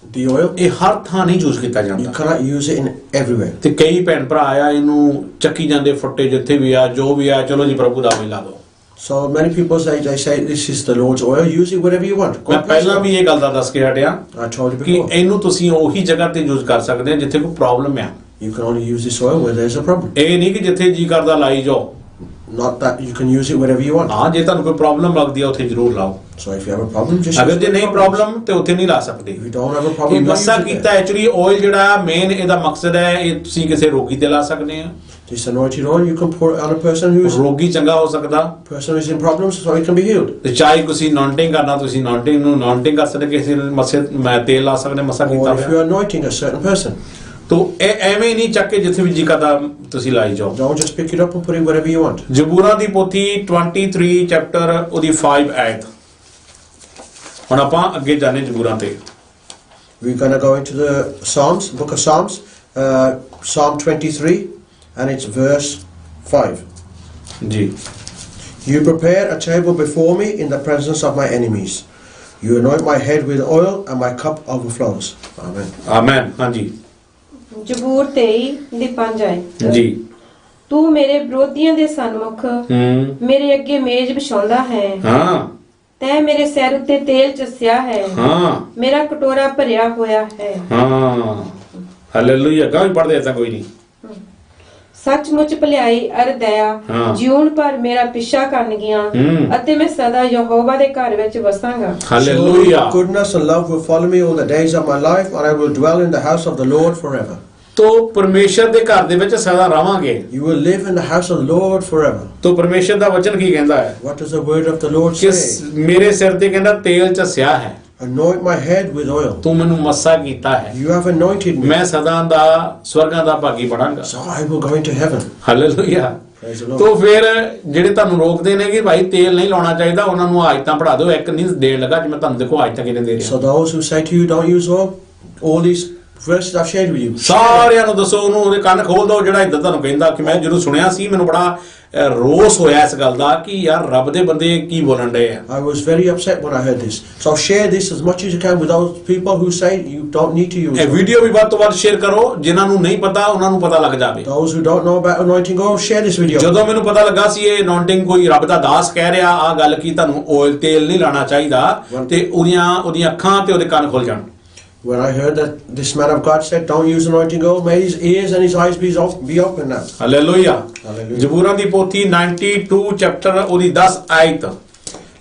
The oil, ਇਹ ਹਰ ਥਾਂ ਨਹੀਂ ਯੂਜ਼ ਕੀਤਾ you ਜਾਂਦਾ cannot use it in everywhere. ਤੇ ਕਈ ਭੈਣ ਭਰਾ ਆ ਇਹਨੂੰ ਚੱਕੀ ਜਾਂਦੇ ਫੁੱਟੇ ਜਿੱਥੇ ਵੀ ਆ ਜੋ ਵੀ ਆ, ਚਲੋ ਜੀ ਪ੍ਰਭੂ ਦਾ ਲਾ ਦੋ। So many people they say this is the Lord's oil, use it wherever you want. ਮੈਂ God bless ਪਹਿਲਾਂ you. ਵੀ ਇਹ ਗੱਲ ਦਾ ਦੱਸ ਕੇ ਹਟਿਆ I told you ਕਿ before. ਇਹਨੂੰ ਤੁਸੀਂ ਉਹੀ ਜਗ੍ਹਾ ਤੇ ਯੂਜ਼ ਕਰ ਸਕਦੇ ਆ ਜਿੱਥੇ ਕੋਈ ਪ੍ਰੋਬਲਮ ਆ। You can only use this oil where there's a problem. ਇਹ ਨਹੀਂ ਕਿ ਜਿੱਥੇ ਜੀ ਕਰਦਾ ਲਾਈ ਜਾਓ। Not that you can use it wherever you want. ਹਾਂ ਜੇ ਤੁਹਾਨੂੰ ਕੋਈ ਪ੍ਰੋਬਲਮ ਲੱਗਦੀ ਆ ਉੱਥੇ ਜ਼ਰੂਰ ਲਾਓ। So if you have a problem, just ਅਗਰ use ਜੇ the ਨਹੀਂ problems. ਪ੍ਰੋਬਲਮ ਤੇ ਉੱਥੇ ਨਹੀਂ ਲਾ ਸਕਦੇ। If you don't have a ਇਹ problem, don't use Massa it ਕੀਤਾ there. ਐਕਚੁਅਲੀ ਆਇਲ ਜਿਹੜਾ ਮੇਨ ਇਹਦਾ ਮਕਸਦ ਹੈ ਇਹ ਤੁਸੀਂ ਕਿਸੇ ਰੋਗੀ ਤੇ ਲਾ ਸਕਦੇ ਆ। This anointed oil you can pour it on a person who is ਰੋਗੀ ਚੰਗਾ ਹੋ ਸਕਦਾ in problems, so he can be healed. ਤੇ ਚਾਹੇ ਤੁਸੀਂ ਨੌਂਟਿੰਗ ਕਰਨਾ ਤੁਸੀਂ ਨੌਂਟਿੰਗ ਨੂੰ ਨੌਂਟਿੰਗ ਕਰ ਸਕਦੇ, ਕਿਸੇ ਮੱਸੇ ਮੈਂ ਤੇਲ ਲਾ ਸਕਦੇ ਮੱਸਾ ਕੀਤਾ Or if you ਹੋਇਆ। are anointing a certain person, ਤੋ ਇਹ ਐਵੇਂ ਹੀ ਨਹੀਂ ਚੱਕ ਕੇ ਜਿੱਥੇ ਵੀ ਜੀ ਕਰਦਾ ਤੁਸੀਂ ਲਾਈ ਜਾਓ। don't just pick it up and put it wherever you want. ਜ਼ਬੂਰਾਂ the ਪੋਥੀ 23 chapter ਉਹਦੀ 5 ਆਇਤ। ਹੁਣ ਆਪਾਂ ਅੱਗੇ ਜਾਣੇ ਜ਼ਬੂਰਾਂ ਤੇ। We're going to go into the Psalms, book of Psalms, Psalm 23, and it's verse 5. ਜੀ। You prepare a table before me in the presence of my enemies. You anoint my head with oil and my cup overflows. Amen. Amen. ਹਾਂਜੀ ਜ਼ਬੂਰ 23 ਦੀ 5 ਹੈ। ਜੀ। ਤੂੰ ਮੇਰੇ ਵਿਰੋਧੀਆਂ ਦੇ ਸਨਮੁਖ ਮੇਰੇ ਅੱਗੇ ਮੇਜ਼ ਵਿਛਾਉਂਦਾ ਹੈ। ਹਾਂ ਤੈਂ ਮੇਰੇ ਸਿਰ ਉੱਤੇ ਤੇਲ ਚਸਿਆ ਹੈ। ਹਾਂ ਮੇਰਾ ਕਟੋਰਾ ਭਰਿਆ ਹੋਇਆ ਹੈ। ਹਾਂ ਹਾਲੇਲੂਇਆ। ਗਾਂ ਪੜਦੇ ਤਾਂ ਕੋਈ ਨਹੀਂ। ਸੱਚਮੁੱਚ ਭਲਾਈ ਅਰ ਦਇਆ ਹਾਂ। ਜੀਵਨ ਭਰ ਮੇਰਾ ਪਿੱਛਾ ਕਰਨਗੀਆਂ ਅਤੇ ਮੈਂ ਸਦਾ ਯਹੋਵਾ ਦੇ ਘਰ ਵਿੱਚ ਵਸਾਂਗਾ। Hallelujah. Surely goodness and love will follow me all the days of my life, and I will dwell in the house of the Lord forever. ਤੋ ਪਰਮੇਸ਼ਰ ਦੇ ਘਰ ਦੇ ਵਿੱਚ ਸਦਾ ਰਵਾਂਗੇ। You will live in the house of the Lord forever. ਤੋ ਪਰਮੇਸ਼ਰ ਦਾ ਵਚਨ ਕੀ ਕਹਿੰਦਾ ਹੈ? What does the word of the Lord ਕਿ say? ਮੇਰੇ ਸਿਰ ਤੇ ਕਹਿੰਦਾ ਤੇਲ ਚਸਿਆ ਹੈ, Anoint my head with oil. ਤੂੰ ਮੈਨੂੰ ਮੱਸਾ ਕੀਤਾ ਹੈ, You have anointed me, ਮੈਂ ਸਦਾ ਦਾ ਸਵਰਗਾਂ ਦਾ ਭਾਗੀ ਬਣਾਂਗਾ। so I will go into heaven. Hallelujah. Praise the Lord. ਤੋ ਫਿਰ ਜਿਹੜੇ ਤੁਹਾਨੂੰ ਰੋਕਦੇ ਨੇ ਕਿ ਭਾਈ ਤੇਲ ਨਹੀਂ ਲਾਉਣਾ ਚਾਹੀਦਾ, ਉਹਨਾਂ ਨੂੰ ਆਇਤਾਂ ਪੜ੍ਹਾ ਦਿਓ। ਇੱਕ ਨਹੀਂ ਦੇਣ ਲੱਗਾ ਜਿਵੇਂ ਤੁਹਾਨੂੰ ਦੇਖੋ ਆਇਤਾਂ ਕਿਹਨੇ ਦੇ ਰਿਹਾ। So those who say to you, don't use oil, all these verses I've shared with you. ਸਾਰਿਆਂ ਨੂੰ ਦੱਸੋ, ਉਹਨੂੰ ਉਹਦੇ ਕੰਨ ਖੋਲ ਦਿਓ ਜਿਹੜਾ ਇੱਦਾਂ ਤੁਹਾਨੂੰ ਕਹਿੰਦਾ। ਕਿ ਮੈਂ ਜਦੋਂ ਸੁਣਿਆ ਸੀ ਮੈਨੂੰ ਬੜਾ ਰੋਸ ਹੋਇਆ ਇਸ ਗੱਲ ਦਾ ਕਿ ਯਾਰ ਰੱਬ ਦੇ ਬੰਦੇ ਕੀ ਬੋਲਣ ਡਏ ਆ। I was very upset when I heard this. So share this as much as you can with those people who say you don't need to use ਇਹ it. ਵੀਡੀਓ ਵੀ ਵੱਧ ਤੋਂ ਵੱਧ ਸ਼ੇਅਰ ਕਰੋ, ਜਿਨ੍ਹਾਂ ਨੂੰ ਨਹੀਂ ਪਤਾ ਉਹਨਾਂ ਨੂੰ ਪਤਾ ਲੱਗ ਜਾਵੇ। Those who don't know about anointing oil, share this video. ਜਦੋਂ ਮੈਨੂੰ ਪਤਾ ਲੱਗਾ ਸੀ ਇਹ ਅਨਾਉਂਟਿੰਗ ਕੋਈ ਰੱਬ ਦਾ ਦਾਸ ਕਹਿ ਰਿਹਾ ਆ ਗੱਲ ਕੀ ਤੁਹਾਨੂੰ ਓਇਲ ਤੇਲ ਨਹੀਂ ਲਾਣਾ ਚਾਹੀਦਾ, ਤੇ ਉਹਦੀਆਂ ਅੱਖਾਂ ਤੇ ਉਹਦੇ ਕੰਨ ਖੁੱਲ ਜਾਣ। When I heard that this man of God said don't use anointing oil, may his ears and his eyes be open now. Hallelujah. Hallelujah. ਜ਼ਬੂਰਾਂ the ਪੋਥੀ 92 chapter ਉਹਦੀ 10 ਆਇਤ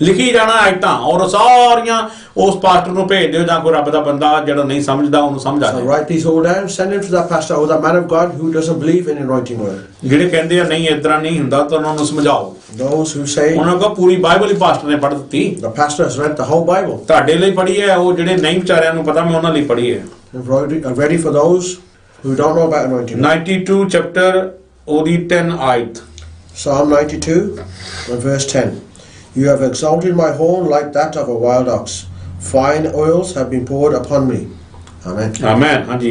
ਲਿਖੀ ਜਾਣਾ ਆਇਤਾਂ, ਔਰ ਸਾਰੀਆਂ ਉਸ ਪਾਸਟਰ ਨੂੰ ਭੇਜ ਦਿਓ ਜਾਂ ਕੋਈ ਰੱਬ ਦਾ ਬੰਦਾ ਜਿਹੜਾ ਨਹੀਂ ਸਮਝਦਾ ਉਹਨੂੰ ਸਮਝਾ So ਦੇ। write these all down, send them to that pastor or that man of God who doesn't believe in anointing oil. ਜਿਹੜੇ ਕਹਿੰਦੇ ਆ ਨਹੀਂ ਇਦਾਂ ਨਹੀਂ ਹੁੰਦਾ ਤਾਂ ਉਹਨਾਂ ਨੂੰ ਸਮਝਾਓ। Those who say ਉਹਨਾਂ ਕੋਲ ਪੂਰੀ ਬਾਈਬਲ ਹੀ ਪਾਸਟਰ ਨੇ ਪੜ੍ਹ ਦਿੱਤੀ, the pastor has read the whole Bible. ਤੁਹਾਡੇ ਲਈ ਪੜ੍ਹੀ ਹੈ, ਉਹ ਜਿਹੜੇ ਨਹੀਂ ਵਿਚਾਰਿਆਂ ਨੂੰ ਪਤਾ ਮੈਂ ਉਹਨਾਂ ਲਈ ਪੜ੍ਹੀ ਹੈ। And ready for those who don't know about anointing oil. 92 chapter ਉਹਦੀ 10 ਆਇਤ। Psalm 92 and verse 10. You have exalted my horn like that of a wild ox. Fine oils have been poured upon me. Amen. Amen. ਹਾਂਜੀ।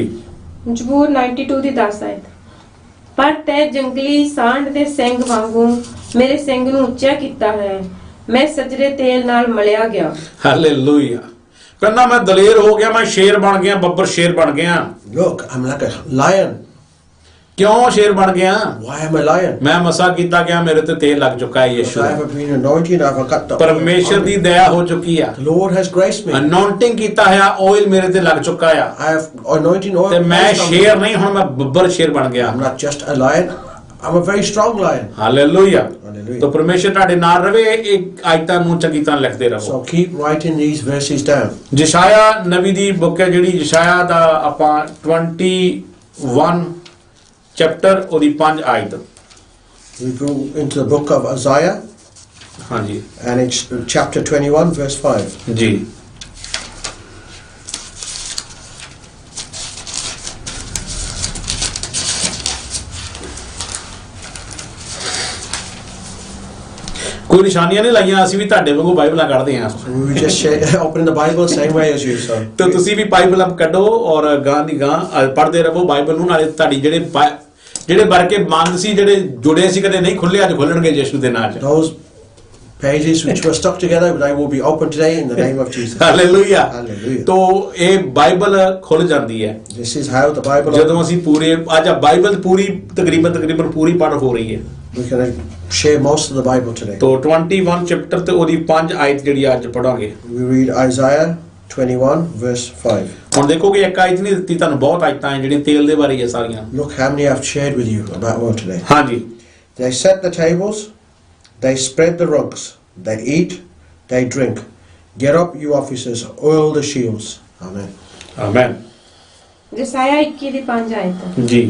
ਜ਼ਬੂਰ 92 ਦੀ 10 ਆਇਤ। ਪਰ ਤੈ ਜੰਗਲੀ ਸਾਂਢ ਦੇ ਸਿੰਗ ਵਾਂਗੂ ਮੇਰੇ ਸਿੰਗ ਨੂੰ ਉੱਚਾ ਕੀਤਾ ਹੈ, ਮੈਂ ਸਜਰੇ ਤੇਲ ਨਾਲ ਮਲਿਆ ਗਿਆ। ਹਾਲੇਲੂਇਆ। ਕਹਿੰਦਾ ਮੈਂ ਦਲੇਰ ਹੋ ਗਿਆ, ਮੈਂ ਸ਼ੇਰ ਬਣ ਗਿਆ, ਬੱਬਰ ਸ਼ੇਰ ਬਣ ਗਿਆ। Look, I'm like a lion. ਕਿਉਂ ਸ਼ੇਰ ਬਣ ਗਿਆ? Why am I a lion? ਮੈਂ ਮਸਾ ਕੀਤਾ ਗਿਆ, ਮੇਰੇ ਤੇ ਤੇਲ ਲੱਗ ਚੁੱਕਾ ਹੈ ਯਿਸੂ I the. have been anointed, I've got the ਪਰਮੇਸ਼ਰ ਦੀ ਦਇਆ ਹੋ ਚੁੱਕੀ ਆ, The Lord has graced me. ਅਨਾਉਂਟਿੰਗ ਕੀਤਾ ਹੋਇਆ ਆਇਲ ਮੇਰੇ ਤੇ ਲੱਗ ਚੁੱਕਾ ਆ, I have anointing oil. ਤੇ ਮੈਂ placed on me. ਸ਼ੇਰ ਨਹੀਂ, ਹੁਣ ਮੈਂ ਬੱਬਰ ਸ਼ੇਰ ਬਣ ਗਿਆ। I'm not just a lion, I'm a very strong lion. Hallelujah. Hallelujah. ਤਾਂ ਪਰਮੇਸ਼ਰ ਤੁਹਾਡੇ ਨਾਲ ਰਵੇ। ਇਹ ਆਇਤਾਂ ਨੂੰ ਚੰਗੀ ਤਰ੍ਹਾਂ ਲਿਖਦੇ ਰਹੋ। So keep writing these verses down. ਯਸ਼ਾਇਆ Nabi the book ਹੈ ਜਿਹੜੀ ਯਸ਼ਾਇਆ ਦਾ ਆਪਾਂ 21 ਚੈਪਟਰ ਉਹਦੀ 5 ਆਇਤ। We go into the book of Isaiah ਹਾਂਜੀ and it's chapter 21 verse 5. ਜੀ। ਕੋਈ ਨਿਸ਼ਾਨੀਆਂ ਨਹੀਂ ਲਾਈਆਂ, ਅਸੀਂ ਵੀ ਤੁਹਾਡੇ ਵਾਂਗੂ ਬਾਈਬਲਾਂ ਕੱਢਦੇ ਹਾਂ। We just open the Bible same way as you. So ਤਾਂ ਤੁਸੀਂ ਵੀ ਬਾਈਬਲ ਆਪ ਕੱਢੋ ਔਰ ਗਾਂ ਦੀ ਗਾਂ ਪੜ੍ਹਦੇ ਰਹੋ ਬਾਈਬਲ ਨੂੰ। ਨਾਲੇ ਤੁਹਾਡੀ ਜਿਹੜੇ ਵਰਕੇ ਬੰਦ ਸੀ, ਜਿਹੜੇ ਜੁੜੇ ਸੀ, ਕਦੇ ਨਹੀਂ ਖੁੱਲੇ, ਅੱਜ ਖੁੱਲਣਗੇ ਯਿਸੂ ਦੇ ਨਾਮ 'ਚ। those pages which were stuck together, they will be open today in the name of Jesus. Hallelujah. Hallelujah. ਤੋ ਇਹ ਬਾਈਬਲ ਖੁੱਲ ਜਾਂਦੀ ਹੈ This is how the Bible. ਜਦੋਂ ਅਸੀਂ ਪੂਰੇ ਅੱਜ ਬਾਈਬਲ ਪੂਰੀ ਤਕਰੀਬਨ ਪੂਰੀ ਪੜ੍ਹ ਹੋ ਰਹੀ ਹੈ। We can share most of the Bible today. ਤੋ 21 ਚੈਪਟਰ ਤੇ ਉਹਦੀ 5 ਆਇਤ ਜਿਹੜੀ ਅੱਜ ਪੜਾਂਗੇ। We read Isaiah 21 verse 5. ਹੁਣ ਦੇਖੋਗੇ ਇੱਕ ਆਇਤ ਨਹੀਂ ਦਿੱਤੀ ਤੁਹਾਨੂੰ, ਬਹੁਤ ਆਇਤਾਂ ਹੈ ਜਿਹੜੀਆਂ ਤੇਲ ਦੇ ਬਾਰੇ ਹੈ ਸਾਰੀਆਂ। Look how many I've shared with you about oil today. ਹਾਂਜੀ। They set the tables, they spread the rugs, they eat, they drink. Get up, you officers, oil the shields. Amen. Amen. ਯਸਾਇਆ 21 ਦੀ 5 ਆਇਤ। ਜੀ।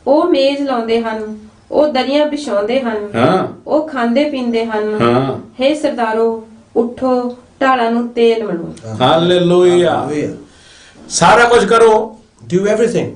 ਉਹ ਮੇਜ਼ ਲਾਉਂਦੇ ਹਨ, ਉਹ ਦਰੀਆਂ ਵਿਛਾਉਂਦੇ ਹਨ, ਹਾਂ ਉਹ ਖਾਂਦੇ ਪੀਂਦੇ ਹਨ। ਹਾਂ। ਹੇ ਸਰਦਾਰੋ ਉਠੋ, ਢਾਲਾਂ ਨੂੰ ਤੇਲ ਮਲੋ। ਹਾਲੇਲੂਇਆ। Hallelujah. ਸਾਰਾ ਕੁਝ ਕਰੋ। Do everything,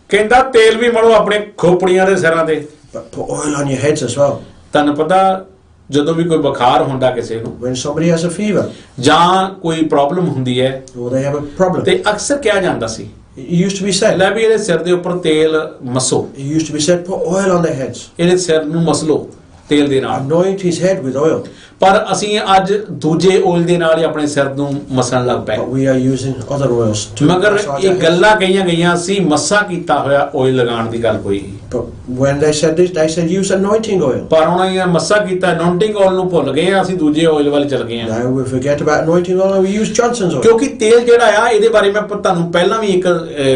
ਕਹਿੰਦਾ ਤੇਲ ਵੀ ਮਲੋ ਆਪਣੇ ਖੋਪੜੀਆਂ ਦੇ ਸਿਰਾਂ ਤੇ। but put oil on your heads as well. ਤੁਹਾਨੂੰ ਪਤਾ ਜਦੋਂ ਵੀ ਕੋਈ ਬੁਖਾਰ ਹੁੰਦਾ ਕਿਸੇ ਨੂੰ When somebody has a fever ਜਾਂ ਕੋਈ ਪ੍ਰੋਬਲਮ ਹੁੰਦੀ ਹੈ or they have a problem, ਤੇ ਅਕਸਰ ਕਿਹਾ ਜਾਂਦਾ ਸੀ it used to be said. ਲੈ ਵੀ ਇਹਦੇ ਸਿਰ ਦੇ ਉੱਪਰ ਤੇਲ ਮਸੋ, It used to be said, put oil on their heads. ਇਹਦੇ ਸਿਰ ਨੂੰ ਮਸਲੋ ਤੇਲ ਦੇ ਨਾਲ। Anoint his head with oil. ਪਰ ਅਸੀਂ ਅੱਜ ਦੂਜੇ ਓਇਲ ਦੇ ਨਾਲ ਹੀ ਆਪਣੇ ਸਿਰ ਨੂੰ ਮਸਣ ਲੱਗ ਪਏ। But we are using other oils to ਮਗਰ massage ਇਹ our heads. ਗੱਲਾਂ ਕਹੀਆਂ ਗਈਆਂ ਸੀ, ਮੱਸਾ ਕੀਤਾ ਹੋਇਆ ਓਇਲ ਲਗਾਉਣ ਦੀ ਗੱਲ ਕੋਈ। But when they said this, they said use anointing oil. ਪਰ ਉਹਨਾਂ ਨੇ ਮੱਸਾ ਕੀਤਾ, ਅਨਾਉਂਟਿੰਗ ਓਇਲ ਨੂੰ ਭੁੱਲ ਗਏ ਆ, ਅਸੀਂ ਦੂਜੇ ਓਇਲ ਵੱਲ ਚੱਲ ਗਏ ਆ। Now we forget about anointing oil and we use Johnson's oil. ਕਿਉਂਕਿ ਤੇਲ ਜਿਹੜਾ ਆ ਇਹਦੇ ਬਾਰੇ ਮੈਂ ਤੁਹਾਨੂੰ ਪਹਿਲਾਂ ਵੀ ਇੱਕ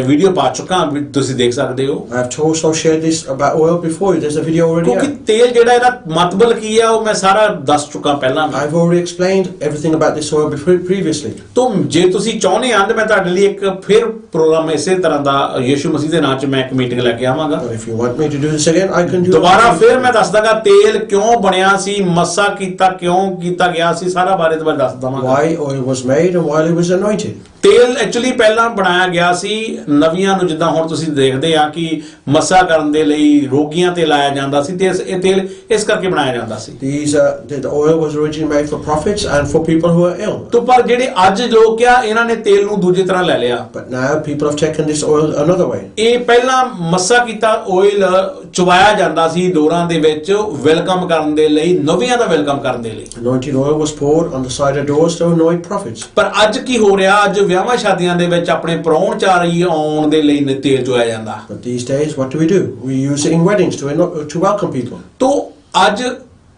ਵੀਡੀਓ ਪਾ ਚੁੱਕਾ, ਤੁਸੀਂ ਦੇਖ ਸਕਦੇ ਹੋ। I have also shared this about oil before. There's a video already ਕਿਉਂਕਿ out. ਤੇਲ ਜਿਹੜਾ ਇਹਦਾ ਮਤਲਬ ਕੀ ਆ ਉਹ ਮੈਂ ਸਾਰਾ ਦੱਸ ਚੁੱਕਾ ਪਹਿਲਾਂ ਵੀ। I've already explained everything about this oil previously. ਤੋਂ ਜੇ ਤੁਸੀਂ ਚਾਹੁੰਦੇ ਆ ਤਾਂ ਮੈਂ ਤੁਹਾਡੇ ਲਈ ਇੱਕ ਫਿਰ ਪ੍ਰੋਗਰਾਮ ਇਸੇ ਤਰ੍ਹਾਂ ਦਾ ਯਿਸੂ ਮਸੀਹ ਦੇ ਨਾਮ 'ਚ ਮੈਂ ਇੱਕ ਮੀਟਿੰਗ ਲੈ ਕੇ ਆਵਾਂਗਾ। But if you want me to do this again, I can do ਦੁਬਾਰਾ it. ਫਿਰ ਮੈਂ ਦੱਸ ਦਾਂਗਾ ਤੇਲ ਕਿਉਂ ਬਣਿਆ ਸੀ, ਮੱਸਾ ਕੀਤਾ ਕਿਉਂ ਕੀਤਾ ਗਿਆ ਸੀ, ਸਾਰਾ ਬਾਰੇ ਦੁਬਾਰਾ ਦੱਸ ਦਵਾਂਗਾ। Why oil was made and why it was anointed. ਤੇਲ ਐਕਚੁਅਲੀ ਪਹਿਲਾਂ ਬਣਾਇਆ ਗਿਆ ਸੀ ਨਵੀਆਂ ਨੂੰ, ਜਿੱਦਾਂ ਹੁਣ ਤੁਸੀਂ ਦੇਖਦੇ ਆ ਕਿ ਮੱਸਾ ਕਰਨ ਦੇ ਲਈ ਰੋਗੀਆਂ ਤੇ ਲਾਇਆ ਜਾਂਦਾ ਸੀ, ਤੇ ਇਹ ਤੇਲ ਇਸ ਕਰਕੇ ਬਣਾਇਆ ਜਾਂਦਾ ਸੀ। The oil was originally made for prophets and for people who are ill. ਤੋਂ ਪਰ ਜਿਹੜੇ ਅੱਜ ਲੋਕ ਆ ਇਹਨਾਂ ਨੇ ਤੇਲ ਨੂੰ ਦੂਜੀ ਤਰ੍ਹਾਂ ਲੈ ਲਿਆ। But now people have taken this oil another way. ਇਹ ਪਹਿਲਾਂ ਮੱਸਾ ਕੀਤਾ ਆਇਲ ਚੁਬਾਇਆ ਜਾਂਦਾ ਸੀ ਡੋਰਾਂ ਦੇ ਵਿੱਚ ਵੈਲਕਮ ਕਰਨ ਦੇ ਲਈ, ਨਵੀਆਂ ਦਾ ਵੈਲਕਮ ਕਰਨ ਦੇ ਲਈ। Anointing oil was poured on the side of doors to anoint prophets. ਪਰ ਅੱਜ ਕੀ ਹੋ ਰਿਹਾ, ਅੱਜ ਵਿਆਹਾਂ ਸ਼ਾਦੀਆਂ ਦੇ ਵਿੱਚ ਆਪਣੇ ਪ੍ਰਾਹੁਣਚਾਰੀ ਆਉਣ ਦੇ ਲਈ ਤੇਲ ਚੁਆਇਆ ਜਾਂਦਾ। But these days, what do? We use it in weddings to welcome people. ਤੋਂ ਅੱਜ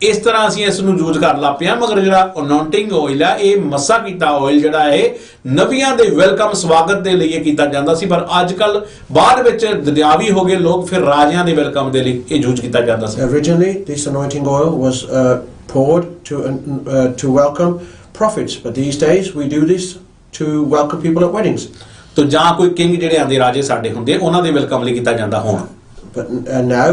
ਇਸ ਤਰ੍ਹਾਂ ਅਸੀਂ ਇਸ ਨੂੰ ਯੂਜ਼ ਕਰ ਲਾ ਪਿਆ, ਮਗਰ ਜਿਹੜਾ ਅਨਾਉਂਟਿੰਗ ਆਇਲ ਆ ਇਹ ਮੱਸਾ ਕੀਤਾ ਆਇਲ ਜਿਹੜਾ ਇਹ ਨਵੀਆਂ ਦੇ ਵੈਲਕਮ ਸਵਾਗਤ ਦੇ ਲਈ ਇਹ ਕੀਤਾ ਜਾਂਦਾ ਸੀ, ਪਰ ਅੱਜ ਕੱਲ ਬਾਅਦ ਵਿੱਚ ਦੁਨਿਆਵੀ ਹੋ ਗਏ ਲੋਕ, ਫਿਰ ਰਾਜਿਆਂ ਦੇ ਵੈਲਕਮ ਦੇ ਲਈ ਇਹ ਯੂਜ਼ ਕੀਤਾ ਜਾਂਦਾ ਸੀ। Originally, this anointing oil was poured to welcome prophets, but these days we do this to welcome people at weddings. ਤੋ ਜਾਂ ਕੋਈ ਕਿੰਗ ਜਿਹੜੇ ਆਂਦੇ ਰਾਜੇ ਸਾਡੇ ਹੁੰਦੇ ਉਹਨਾਂ ਦੇ ਵੈਲਕਮ ਲਈ ਕੀਤਾ ਜਾਂਦਾ ਹੁਣ। But now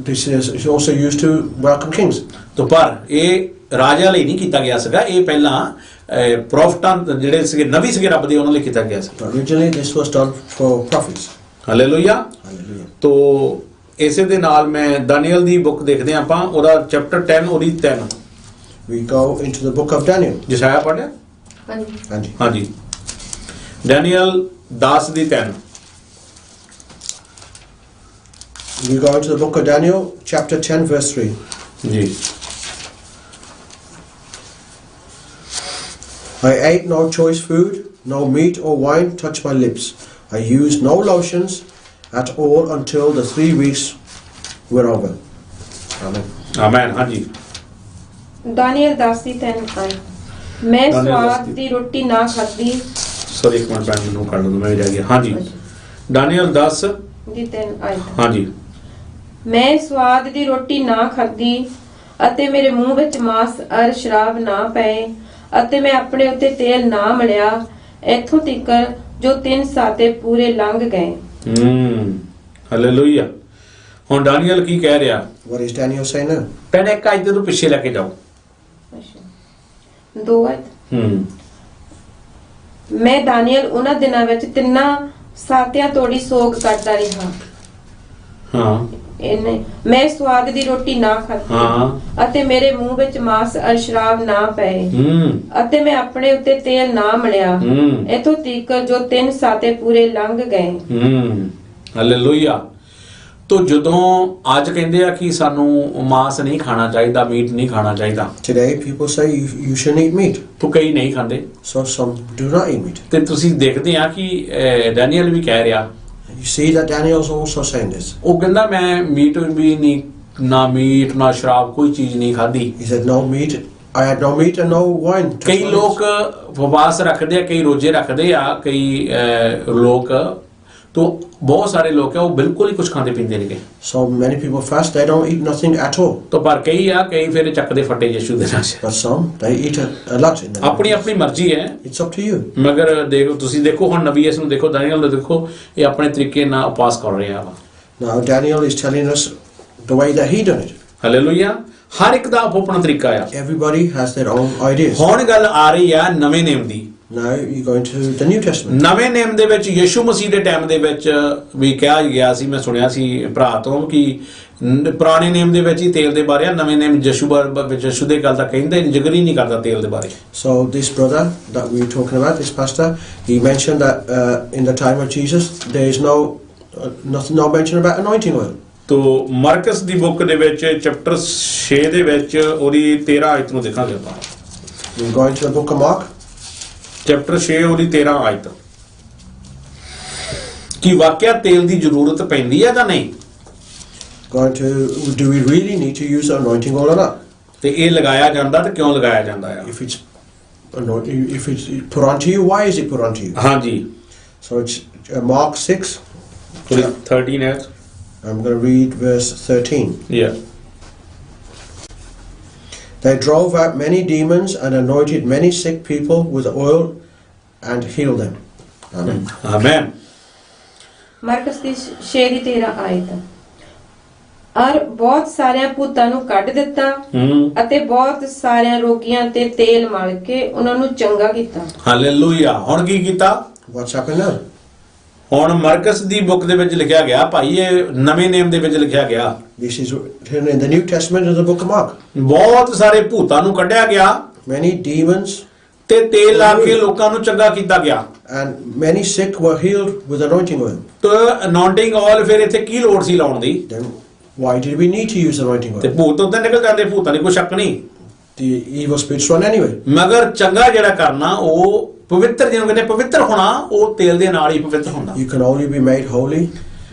this is also used to welcome kings. ਤੋ ਪਰ ਇਹ ਰਾਜਿਆਂ ਲਈ ਨਹੀਂ ਕੀਤਾ ਗਿਆ ਸੀਗਾ, ਇਹ ਪਹਿਲਾਂ ਪ੍ਰੋਫਟਾਂ ਜਿਹੜੇ ਸੀਗੇ ਨਵੀ ਸੀਗੇ ਰੱਬ ਦੇ ਉਹਨਾਂ ਲਈ ਕੀਤਾ ਗਿਆ ਸੀ। Originally this was done for prophets. Hallelujah. Hallelujah. ਤੋ ਇਸੇ ਦੇ ਨਾਲ ਮੈਂ ਦਾਨੀਏਲ ਦੀ ਬੁੱਕ ਦੇਖਦੇ ਹਾਂ ਆਪਾਂ, ਉਹਦਾ ਚੈਪਟਰ 10 ਉਹਦੀ 3। We go into the book of Daniel. ਜਿਸਾਇਆ ਪੜਿਆ? Anji. ਹਾਂਜੀ, Daniel 10 the 3। We go into the book of Daniel, chapter 10, verse 3. ਜੀ। I ate no choice food, no meat or wine touched my lips. I used no lotions at all until the 3 weeks were over. Amen. Amen. ਹਾਂਜੀ। ਦਾਨੀਏਲ 10 ਦੀ 3 ਆਇਤ। ਮੈਂ ਦਾਨੀਏਲ 10 ਸਵਾਦ ਦੀ ਰੋਟੀ ਨਾ ਖਾਧੀ। Sorry ਇੱਕ minute ਮੈਨੂੰ ਕਰ ਲਓ, ਮੈਂ ਜਾ ਗਿਆ। ਹਾਂਜੀ, ਡੈਨੀਅਲ 10 ਦੀ 3 ਆਇਤ। ਹਾਂਜੀ। ਮੈਂ ਸਵਾਦ ਦੀ ਰੋਟੀ ਨਾ ਖਾਧੀ ਅਤੇ ਮੇਰੇ ਮੂੰਹ ਵਿੱਚ ਮਾਸ ਅਰ ਸ਼ਰਾਬ ਨਾ ਪਏ ਅਤੇ ਮੈਂ ਆਪਣੇ ਉੱਤੇ ਤੇਲ ਨਾ ਮਲਿਆ, ਇੱਥੋਂ ਤੱਕ ਜੋ 3 ਸਾਤੇ ਪੂਰੇ ਲੰਘ ਗਏ। ਹਾਲੇਲੂਇਆ। ਹੁਣ ਡੈਨੀਅਲ ਕੀ ਕਹਿ ਰਿਹਾ? What is Daniel saying now? ਪਹਿਲੇ ਇੱਕ ਆਇਤ ਤੋਂ ਪਿੱਛੇ ਲੈ ਕੇ ਜਾਓ। 2 ਆਇਤ। ਮੈਂ ਦਾਨੀਏਲ ਉਹਨਾਂ ਦਿਨਾਂ ਵਿੱਚ 3 ਸਾਤਿਆਂ ਤੋੜੀ ਸੋਗ ਕਰਦਾ ਰਿਹਾ। ਹਾਂ। ਇਹਨੇ ਮੈਂ ਸਵਾਦ ਦੀ ਰੋਟੀ ਨਾ ਖਾਧੀ ਹਾਂ। ਅਤੇ ਮੇਰੇ ਮੂੰਹ ਵਿੱਚ ਮਾਸ ਅਰ ਸ਼ਰਾਬ ਨਾ ਪਏ ਅਤੇ ਮੈਂ ਆਪਣੇ ਉੱਤੇ ਤੇਲ ਨਾ ਮਲਿਆ, ਇੱਥੋਂ ਤੱਕ ਜੋ 3 ਸਾਤੇ ਪੂਰੇ ਲੰਘ ਗਏ। ਹਾਲੇਲੂਇਆ। ਤੋ ਜਦੋਂ ਅੱਜ ਕਹਿੰਦੇ ਆ ਕਿ ਸਾਨੂੰ ਮਾਸ ਨਹੀਂ ਖਾਣਾ ਚਾਹੀਦਾ, ਮੀਟ ਨਹੀਂ ਖਾਣਾ ਚਾਹੀਦਾ, Today people say you shouldn't eat meat. ਤੋ ਕਈ ਨਹੀਂ ਖਾਂਦੇ। So some do not eat meat. ਤੇ ਤੁਸੀਂ ਦੇਖਦੇ ਆ ਕਿ ਡੈਨੀਅਲ ਵੀ ਕਹਿ ਰਿਹਾ, You see that Daniel's also saying this. ਉਹ ਕਹਿੰਦਾ ਮੈਂ ਮੀਟ ਵੀ ਨਹੀਂ, ਨਾ ਮੀਟ ਨਾ ਸ਼ਰਾਬ, ਕੋਈ ਚੀਜ਼ ਨਹੀਂ ਖਾਧੀ। He said no meat. I had no meat and no wine. ਕਈ ਲੋਕ ਉਪਵਾਸ ਰੱਖਦੇ ਆ, ਕਈ ਰੋਜ਼ੇ ਰੱਖਦੇ ਆ, ਕਈ ਲੋਕ ਤੋ ਬਹੁਤ ਸਾਰੇ ਲੋਕ ਆ ਉਹ ਬਿਲਕੁਲ ਹੀ ਕੁਝ ਖਾਂਦੇ ਪੀਂਦੇ ਨਹੀਂਗੇ। So many people fast, they don't eat nothing at all. ਤੋ ਪਰ ਕਈ ਫਿਰ ਚੱਕਦੇ ਫੱਟੇ ਯਿਸੂ ਦੇ ਨਾਲ। But some, they eat a lot in the ਆਪਣੀ ਆਪਣੀ ਮਰਜ਼ੀ ਹੈ। It's up to you. ਮਗਰ ਦੇਖੋ, ਤੁਸੀਂ ਦੇਖੋ ਹੁਣ ਨਬੀ ਇਸ ਨੂੰ ਦੇਖੋ, ਦਾਨੀਏਲ ਨੂੰ ਦੇਖੋ, ਇਹ ਆਪਣੇ ਤਰੀਕੇ ਨਾਲ ਉਪਵਾਸ ਕਰ ਰਿਹਾ ਵਾ। Now Daniel is telling us the way that he done it. Hallelujah. ਹਰ ਇੱਕ ਦਾ ਆਪੋ ਆਪਣਾ ਤਰੀਕਾ ਆ। Everybody has their own ideas. ਹੁਣ ਗੱਲ ਆ ਰਹੀ ਆ ਨਵੇਂ ਨੇਮ ਦੀ। Now you go into the New Testament. ਨਵੇਂ ਨੇਮ ਦੇ ਵਿੱਚ ਯਿਸੂ ਮਸੀਹ ਦੇ ਟਾਈਮ ਦੇ ਵਿੱਚ ਵੀ ਕਿਹਾ ਗਿਆ ਸੀ, ਮੈਂ ਸੁਣਿਆ ਸੀ ਭਰਾ ਤੋਂ ਕਿ ਪੁਰਾਣੇ ਨੇਮ ਦੇ ਵਿੱਚ ਹੀ ਤੇਲ ਦੇ ਬਾਰੇ ਆ, ਨਵੇਂ ਨੇਮ ਯਿਸੂ ਦੇ ਗੱਲ ਤਾਂ ਕਹਿੰਦੇ ਜ਼ਿਕਰ ਹੀ ਨਹੀਂ ਕਰਦਾ ਤੇਲ ਦੇ ਬਾਰੇ। So this brother that we were talking about, this pastor, he mentioned that in the time of Jesus there is no mention about anointing oil. ਤੋ ਮਰਕਸ ਦੀ ਬੁੱਕ ਦੇ ਵਿੱਚ ਚੈਪਟਰ 6 ਦੇ ਵਿੱਚ ਉਹਦੀ 13 ਆਇਤ ਨੂੰ ਦੇਖਾਂਗੇ ਆਪਾਂ। We go into the book of Mark. Chapter 6 ਉਹਦੀ 13 ਆਇਤ। ਕੀ ਵਾਕਿਆ ਤੇਲ ਦੀ ਜ਼ਰੂਰਤ ਪੈਂਦੀ ਹੈ ਜਾਂ ਨਹੀਂ? Going to, do we really need to use the anointing oil or not? ਤੇ ਇਹ ਲਗਾਇਆ ਜਾਂਦਾ ਤੇ ਕਿਉਂ ਲਗਾਇਆ ਜਾਂਦਾ ਆ? If it's put onto you, why is it put onto you? ਹਾਂਜੀ। So it's Mark 6. ਉਹਦੀ 13 ਹੈ। I'm going to read verse 13. Yeah. They drove out many demons and anointed many sick people with oil and healed them. Amen. Amen. Marcus ਦੀ 6 ਦੀ 13 ਆਇਤ। ਔਰ ਬਹੁਤ ਸਾਰਿਆਂ ਭੂਤਾਂ ਨੂੰ ਕੱਢ ਦਿੱਤਾ ਅਤੇ ਬਹੁਤ ਸਾਰਿਆਂ ਰੋਗੀਆਂ ਤੇ ਤੇਲ ਮਲ ਕੇ ਉਹਨਾਂ ਨੂੰ ਚੰਗਾ ਕੀਤਾ। ਹਾਲੇਲੂਇਆ। ਹੁਣ ਕੀ ਕੀਤਾ? What's happened now? ਹੁਣ ਮਰਕਸ ਦੀ ਬੁੱਕ ਦੇ ਵਿੱਚ ਲਿਖਿਆ ਗਿਆ ਭਾਈ, ਇਹ ਨਵੇਂ ਨੇਮ ਦੇ ਵਿੱਚ ਲਿਖਿਆ ਗਿਆ, This is written in the New Testament of the book of Mark. ਬਹੁਤ ਸਾਰੇ ਭੂਤਾਂ ਨੂੰ ਕੱਢਿਆ ਗਿਆ Many demons ਤੇ ਤੇਲ ਲਾ ਕੇ ਲੋਕਾਂ ਨੂੰ ਚੰਗਾ ਕੀਤਾ ਗਿਆ। and many sick were healed with anointing oil. ਤੇ ਅਨਾਉਂਟਿੰਗ ਆਇਲ ਫਿਰ ਇੱਥੇ ਕੀ ਲੋੜ ਸੀ ਲਾਉਣ ਦੀ? Then why did we need to use anointing ਤੇ oil? ਭੂਤ ਉੱਤੇ ਨਿਕਲ ਜਾਂਦੇ, ਭੂਤਾਂ ਦੀ ਕੋਈ ਸ਼ੱਕ ਨਹੀਂ, The evil spirits run anyway. ਮਗਰ ਚੰਗਾ ਜਿਹੜਾ ਕਰਨਾ ਉਹ ਪਵਿੱਤਰ, ਜਿਹਨੂੰ ਕਹਿੰਦੇ ਪਵਿੱਤਰ ਹੋਣਾ, ਉਹ ਤੇਲ ਦੇ ਨਾਲ ਹੀ ਪਵਿੱਤਰ ਹੁੰਦਾ। You can only be made holy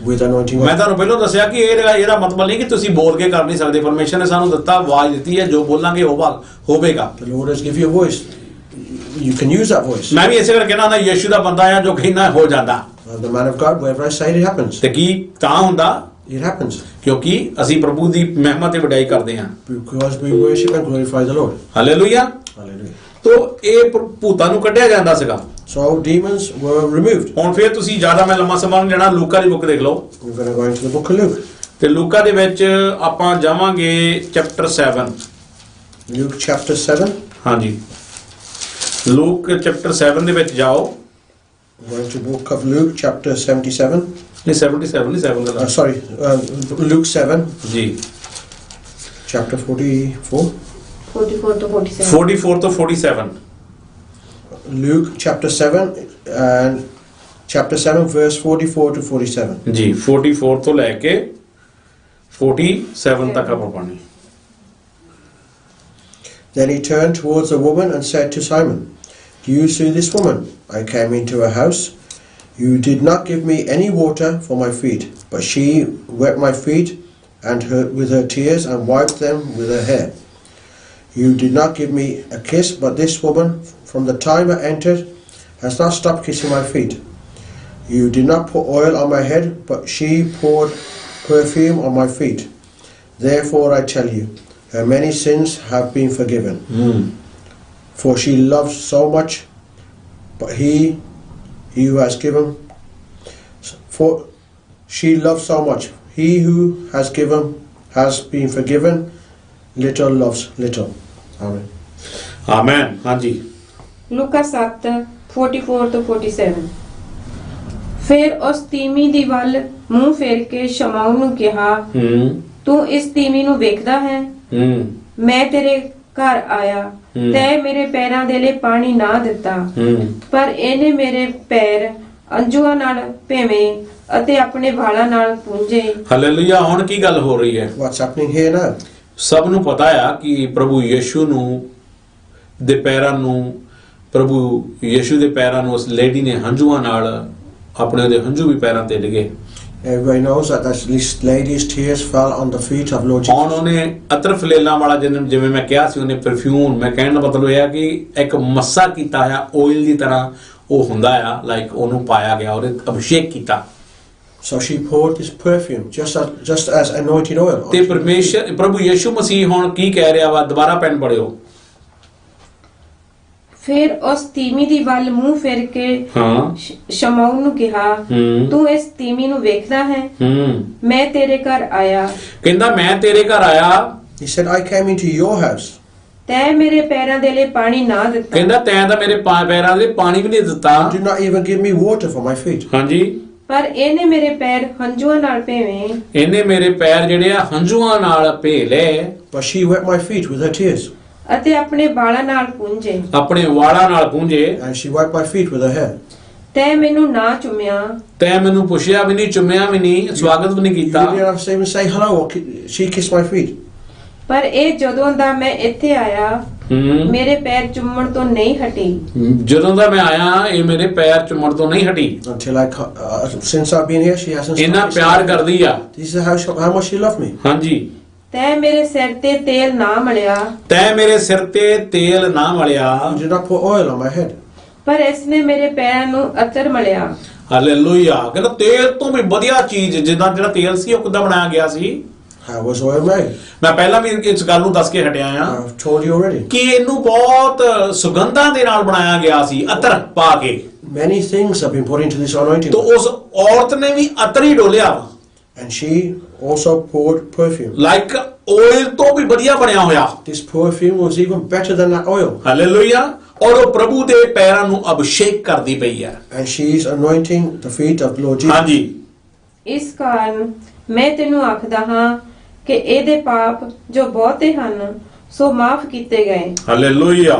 with anointing ਮੈਂ oil. ਤੁਹਾਨੂੰ ਪਹਿਲਾਂ ਦੱਸਿਆ ਕਿ ਇਹਦਾ ਮਤਲਬ ਨਹੀਂ ਕਿ ਤੁਸੀਂ ਬੋਲ ਕੇ ਕਰ ਨਹੀਂ ਸਕਦੇ। ਪਰਮੇਸ਼ਰ ਨੇ ਸਾਨੂੰ ਦਿੱਤਾ, ਆਵਾਜ਼ ਦਿੱਤੀ ਹੈ, ਜੋ ਬੋਲਾਂਗੇ ਉਹ ਹੋਵੇਗਾ। The Lord has given you a voice. You can use that voice. ਮੈਂ ਵੀ ਇਸੇ ਕਰਕੇ ਕਹਿੰਦਾ ਹੁੰਦਾ ਯਿਸੂ ਦਾ ਬੰਦਾ ਆ ਜੋ ਕਹਿੰਦਾ ਹੋ ਜਾਂਦਾ। The man of God, wherever I say it happens. ਤੇ ਕੀ ਤਾਂ ਹੁੰਦਾ? It happens. ਕਿਉਂਕਿ ਅਸੀਂ ਪ੍ਰਭੂ ਦੀ ਮਹਿਮਾ ਤੇ ਵਡਿਆਈ ਕਰਦੇ ਹਾਂ। Because we worship and glorify the Lord. Hallelujah. Hallelujah. ਤੋ ਇਹ ਭੂਤਾਂ ਨੂੰ ਕੱਢਿਆ ਜਾਂਦਾ ਸੀਗਾ। So demons were removed. ਹੁਣ ਫਿਰ ਤੁਸੀਂ ਜ਼ਿਆਦਾ ਮੈਂ ਲੰਮਾ ਸਮਾਂ ਨਹੀਂ ਲੈਣਾ, ਲੂਕਾ ਦੀ ਬੁੱਕ ਦੇਖ ਲਓ। We're going to go into the book of Luke. ਤੇ ਲੂਕਾ ਦੇ ਵਿੱਚ ਆਪਾਂ ਜਾਵਾਂਗੇ ਚੈਪਟਰ 7। Luke chapter 7. ਹਾਂਜੀ, ਲੂਕ ਚੈਪਟਰ 7 ਦੇ ਵਿੱਚ ਜਾਓ। We're going to the book of Luke chapter 77. ਨਹੀਂ 77 ਨਹੀਂ 7 ਦਾ Sorry, Luke 7, ਜੀ, chapter 44. 44 ਤੋਂ 47। 44 ਤੋਂ 47। Luke chapter 7 and chapter 7 verse 44 to 47. ਜੀ 44 ਤੋਂ ਲੈ ਕੇ 47 ਤੱਕ ਆਪਾਂ ਪੜ੍ਹਨੀ। Then he turned towards the woman and said to Simon, "Do you see this woman? I came into her house. You did not give me any water for my feet, but she wet my feet and with her tears and wiped them with her hair. You did not give me a kiss, but this woman, from the time I entered, has not stopped kissing my feet. You did not put oil on my head, but she poured perfume on my feet. Therefore I tell you, her many sins have been forgiven. For she loved so much, but he who has given, for she loved so much, he who has given has been forgiven, little loves little." Amen. Amen. ਹਾਂਜੀ, ਲੂਕਾ 7 44 ਤੋਂ 47। ਫਿਰ ਉਸ ਤੀਵੀਂ ਦੀ ਵੱਲ ਮੂੰਹ ਫੇਰ ਕੇ ਸ਼ਮਾਉਨ ਨੂੰ ਕਿਹਾ, ਤੂੰ ਇਸ ਤੀਵੀਂ ਨੂੰ ਵੇਖਦਾ ਹੈ? ਮੈਂ ਤੇਰੇ ਘਰ ਆਇਆ, ਤੈਂ ਮੇਰੇ ਪੈਰਾਂ ਦੇ ਲਈ ਪਾਣੀ ਨਾ ਦਿੱਤਾ, ਪਰ ਇਹਨੇ ਮੇਰੇ ਪੈਰ ਅੰਜੂਆਂ ਨਾਲ ਭੇਵੇਂ ਅਤੇ ਆਪਣੇ ਵਾਲਾਂ ਨਾਲ ਪੂੰਝੇ। ਹਾਲੇਲੂਇਆ। ਹੁਣ ਕੀ ਗੱਲ ਹੋ ਰਹੀ ਹੈ? What's happening here now? ਸਭ ਨੂੰ ਪਤਾ ਆ ਕਿ ਪ੍ਰਭੂ ਯਿਸੂ ਦੇ ਪੈਰਾਂ ਨੂੰ ਉਸ ਲੇਡੀ ਨੇ ਹੰਝੂਆਂ ਨਾਲ ਆਪਣੇ ਉਹਦੇ ਹੰਝੂ ਵੀ ਪੈਰਾਂ ਤੇ ਡਿਗੇ। Everybody knows that this lady's tears fell on the feet of Lord ਹੁਣ Jesus. ਉਹਨੇ ਅਤਰ ਫਲੇਲਾਂ ਵਾਲਾ ਜਿਵੇਂ ਮੈਂ ਕਿਹਾ ਸੀ, ਉਹਨੇ ਪਰਫਿਊਮ, ਮੈਂ ਕਹਿਣ ਦਾ ਮਤਲਬ ਇਹ ਆ ਕਿ ਇੱਕ ਮੱਸਾ ਕੀਤਾ ਆ, ਆਇਲ ਦੀ ਤਰ੍ਹਾਂ ਉਹ ਹੁੰਦਾ ਆ, ਲਾਈਕ ਉਹਨੂੰ ਪਾਇਆ ਗਿਆ, ਉਹਦੇ ਅਭਿਸ਼ੇਕ ਕੀਤਾ। So she poured this perfume just as anointed oil. ਤੇ ਪ੍ਰਭੂ ਯਿਸੂ ਮਸੀਹ ਹੁਣ ਕੀ ਕਹਿ ਰਿਹਾ ਵਾ? ਦੁਬਾਰਾ ਪੈਨ ਪੜਿਓ। ਫਿਰ ਉਸ ਤੀਵੀਂ ਦੀ ਵੱਲ ਮੂੰਹ ਫੇਰ ਕੇ ਸ਼ਮਾਉਨ ਨੂੰ ਕਿਹਾ, ਤੂੰ ਇਸ ਤੀਵੀਂ ਨੂੰ ਵੇਖਦਾ ਹੈ? ਮੈਂ ਤੇਰੇ ਘਰ ਆਇਆ। ਕਹਿੰਦਾ ਮੈਂ ਤੇਰੇ ਘਰ ਆਇਆ। He said, "I came into your house." ਤੈਂ ਮੇਰੇ ਪੈਰਾਂ ਦੇ ਲਈ ਪਾਣੀ ਨਾ ਦਿੱਤਾ। ਕਹਿੰਦਾ ਤੈਂ ਤਾਂ ਮੇਰੇ ਪੈਰਾਂ ਦੇ ਪਾਣੀ ਵੀ ਨਹੀਂ ਦਿੱਤਾ। You did not even give me water for my feet. ਹਾਂਜੀ, ਪਰ ਇਹਨੇ ਮੇਰੇ ਪੈਰ ਹੰਝੂਆਂ ਨਾਲ ਭੇਵੇਂ। ਇਹਨੇ ਮੇਰੇ ਪੈਰ ਜਿਹੜੇ ਆ ਹੰਝੂਆਂ ਨਾਲ ਭੇ ਲਏ। But she wet my feet with her tears. ਅਤੇ ਆਪਣੇ ਵਾਲਾਂ ਨਾਲ ਪੂੰਝੇ। ਆਪਣੇ ਵਾਲਾਂ ਨਾਲ ਪੂੰਝੇ। And she wiped my feet with her hair. ਤੈਂ ਮੈਨੂੰ ਨਾ ਚੁੰਮਿਆ। ਤੈਂ ਮੈਨੂੰ ਪੁੱਛਿਆ ਵੀ ਨਹੀਂ, ਚੁੰਮਿਆ ਵੀ ਨਹੀਂ, ਸਵਾਗਤ ਵੀ ਨਹੀਂ You ਕੀਤਾ। didn't have to even say hello or she kissed my feet. ਪਰ ਇਹ ਜਦੋਂ ਦਾ ਮੈਂ ਇੱਥੇ ਆਇਆ, ਮੇਰੇ ਪੈਰ ਚੁੰਮਣ ਤੋਂ ਨਹੀਂ ਹਟੀ। ਜਦੋਂ ਦਾ ਮੈਂ ਆਇਆ ਇਹ ਮੇਰੇ ਪੈਰ ਚੁੰਮਣ ਤੋਂ ਨਹੀਂ ਹਟੀ। Until since I've been here, she hasn't ਇੰਨਾ stopped. ਪਿਆਰ ਕਰਦੀ ਆ। This is how much she loved me. ਹਾਂਜੀ, ਤੈਂ ਮੇਰੇ ਸਿਰ ਤੇ ਤੇਲ ਨਾ ਮਲਿਆ। ਤੈਂ ਮੇਰੇ ਸਿਰ ਤੇ ਤੇਲ ਨਾ ਮਲਿਆ। You did not put oil on my head. ਪਰ ਇਸਨੇ ਮੇਰੇ ਪੈਰਾਂ ਨੂੰ ਅਤਰ ਮਲਿਆ। ਹਾਲੇਲੂਇਆ। ਕਹਿੰਦਾ ਤੇਲ ਤੋਂ ਵੀ ਵਧੀਆ ਚੀਜ਼, ਜਿੱਦਾਂ ਜਿਹੜਾ ਤੇਲ ਸੀ ਉਹ ਕਿੱਦਾਂ ਬਣਾਇਆ ਗਿਆ ਸੀ? How was oil made? ਮੈਂ ਪਹਿਲਾਂ ਵੀ ਇਸ ਗੱਲ ਨੂੰ ਦੱਸ ਕੇ ਹਟਿਆ ਆ I've told you already. ਕਿ ਇਹਨੂੰ ਬਹੁਤ ਸੁਗੰਧਾਂ ਦੇ ਨਾਲ ਬਣਾਇਆ ਗਿਆ ਸੀ, ਅਤਰ ਪਾ ਕੇ। Many things have been put into this anointing. ਤੋ ਉਸ ਔਰਤ ਨੇ ਵੀ ਅਤਰ ਹੀ ਡੋਲਿਆ। And she also poured perfume. Like oil ਤੋਂ ਵੀ ਵਧੀਆ ਬਣਿਆ ਹੋਇਆ। This perfume was even better than that oil. Hallelujah. ਔਰ ਉਹ ਪ੍ਰਭੂ ਦੇ ਪੈਰਾਂ ਨੂੰ ਅਭਿਸ਼ੇਕ ਕਰਦੀ ਪਈ ਹੈ। And she is anointing the feet of the Lord Jesus. ਹਾਂਜੀ। ਇਸ ਕਾਰਨ ਮੈਂ ਤੈਨੂੰ ਆਖਦਾ ਹਾਂ ਕਿ ਇਹਦੇ ਪਾਪ ਜੋ ਬਹੁਤੇ ਹਨ ਸੋ ਮਾਫ ਕੀਤੇ ਗਏ। ਹਾਲੇਲੂਇਆ।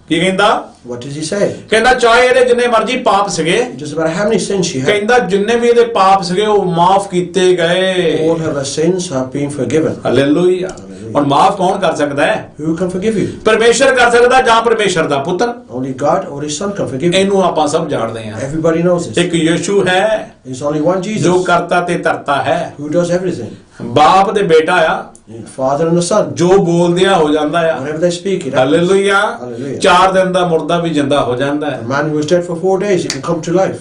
ਕੀ ਕਹਿੰਦਾ? What does he say? ਕਹਿੰਦਾ ਚਾਹੇ ਇਹਦੇ ਜਿੰਨੇ ਮਰਜ਼ੀ ਪਾਪ ਸੀਗੇ, It doesn't matter how many sins she had. ਕਹਿੰਦਾ ਜਿੰਨੇ ਵੀ ਇਹਦੇ ਪਾਪ ਸੀਗੇ ਉਹ ਮਾਫ ਕੀਤੇ ਗਏ। All of her sins have been forgiven. Hallelujah. ਹੁਣ ਮਾਫ ਕੌਣ ਕਰ ਸਕਦਾ ਹੈ? Who can forgive you? ਪਰਮੇਸ਼ਰ ਕਰ ਸਕਦਾ ਜਾਂ ਪਰਮੇਸ਼ਰ ਦਾ ਪੁੱਤਰ। Only God or His Son can forgive you. ਇਹਨੂੰ ਆਪਾਂ ਸਭ ਜਾਣਦੇ ਹਾਂ। Everybody knows this. ਇੱਕ ਯਿਸੂ ਹੈ There's only one ਜੋ Jesus ਕਰਤਾ ਤੇ ਧਰਤਾ ਹੈ। who does everything. ਬਾਪ ਦੇ ਬੇਟਾ ਆ, The Father and the Son. ਜੋ ਬੋਲਦੇ ਆ ਹੋ ਜਾਂਦਾ ਆ। Whenever they speak, it happens. Hallelujah. Hallelujah. 4 ਦਿਨ ਦਾ ਮੁਰਦਾ ਵੀ ਜਿੰਦਾ ਹੋ ਜਾਂਦਾ A ਹੈ। man who was dead for 4 days, he can come to life.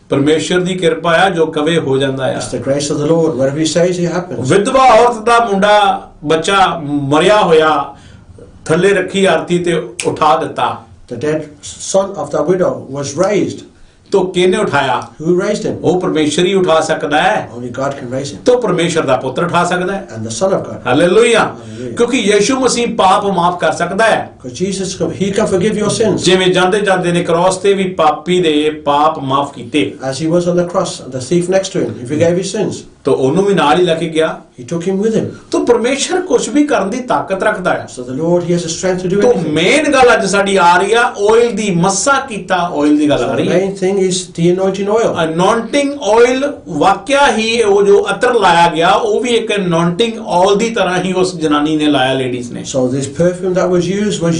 ਪਰਮੇਸ਼ਰ ਦੀ ਕਿਰਪਾ ਆ, ਜੋ ਕਵੇ ਹੋ ਜਾਂਦਾ ਆ। It's the grace of the Lord. Whatever He says, it happens. ਵਿਧਵਾ ਔਰਤ ਦਾ ਮੁੰਡਾ ਬੱਚਾ ਮਰਿਆ ਹੋਇਆ ਥੱਲੇ ਰੱਖੀ ਆਰਤੀ ਤੇ ਉਠਾ ਦਿੱਤਾ। The dead son of the widow was raised. ਤੋ ਕਿਹਨੇ ਉਠਾਇਆ? Who raised him? ਉਹ ਪਰਮੇਸ਼ਰ ਹੀ ਉਠਾ ਸਕਦਾ ਹੈ। Only God can raise him. ਤੋ ਪਰਮੇਸ਼ਰ ਦਾ ਪੁੱਤਰ ਉਠਾ ਸਕਦਾ ਹੈ। And the Son of God. Hallelujah. Hallelujah. ਕਿਉਂਕਿ ਯਿਸੂ ਮਸੀਹ ਪਾਪ ਮਾਫ ਕਰ ਸਕਦਾ ਹੈ। Because Jesus, He can forgive your sins. ਜਿਵੇਂ ਜਾਂਦੇ ਜਾਂਦੇ ਨੇ ਕ੍ਰਾਸ ਤੇ ਵੀ ਪਾਪੀ ਦੇ ਪਾਪ ਮਾਫ ਕੀਤੇ, As He was on the cross, and the thief next to Him, He forgave his sins. ਤੋ ਉਹਨੂੰ ਵੀ ਨਾਲ ਹੀ ਲੈ ਕੇ ਗਿਆ। He took him with Him. ਤੋ ਪਰਮੇਸ਼ਰ ਕੁਝ ਵੀ ਕਰਨ ਦੀ ਤਾਕਤ ਰੱਖਦਾ ਹੈ। So the Lord, He has the strength to do ਤੋ anything. ਮੇਨ ਗੱਲ ਅੱਜ ਸਾਡੀ ਆ ਰਹੀ ਆ ਆਇਲ ਦੀ। ਮੱਸਾ ਕੀਤਾ ਆਇਲ ਦੀ ਗੱਲ ਆ So the ਰਹੀ ਹੈ। main thing is the anointing oil. Anointing oil ਵਾਕਿਆ ਹੀ ਉਹ ਜੋ ਅਤਰ ਲਾਇਆ ਗਿਆ ਉਹ ਵੀ ਇੱਕ ਅਨੌਂਟਿੰਗ ਆਇਲ ਦੀ ਤਰ੍ਹਾਂ ਹੀ ਉਸ ਜਨਾਨੀ ਨੇ ਲਾਇਆ, ਲੇਡੀਜ਼ ਨੇ। So this perfume that was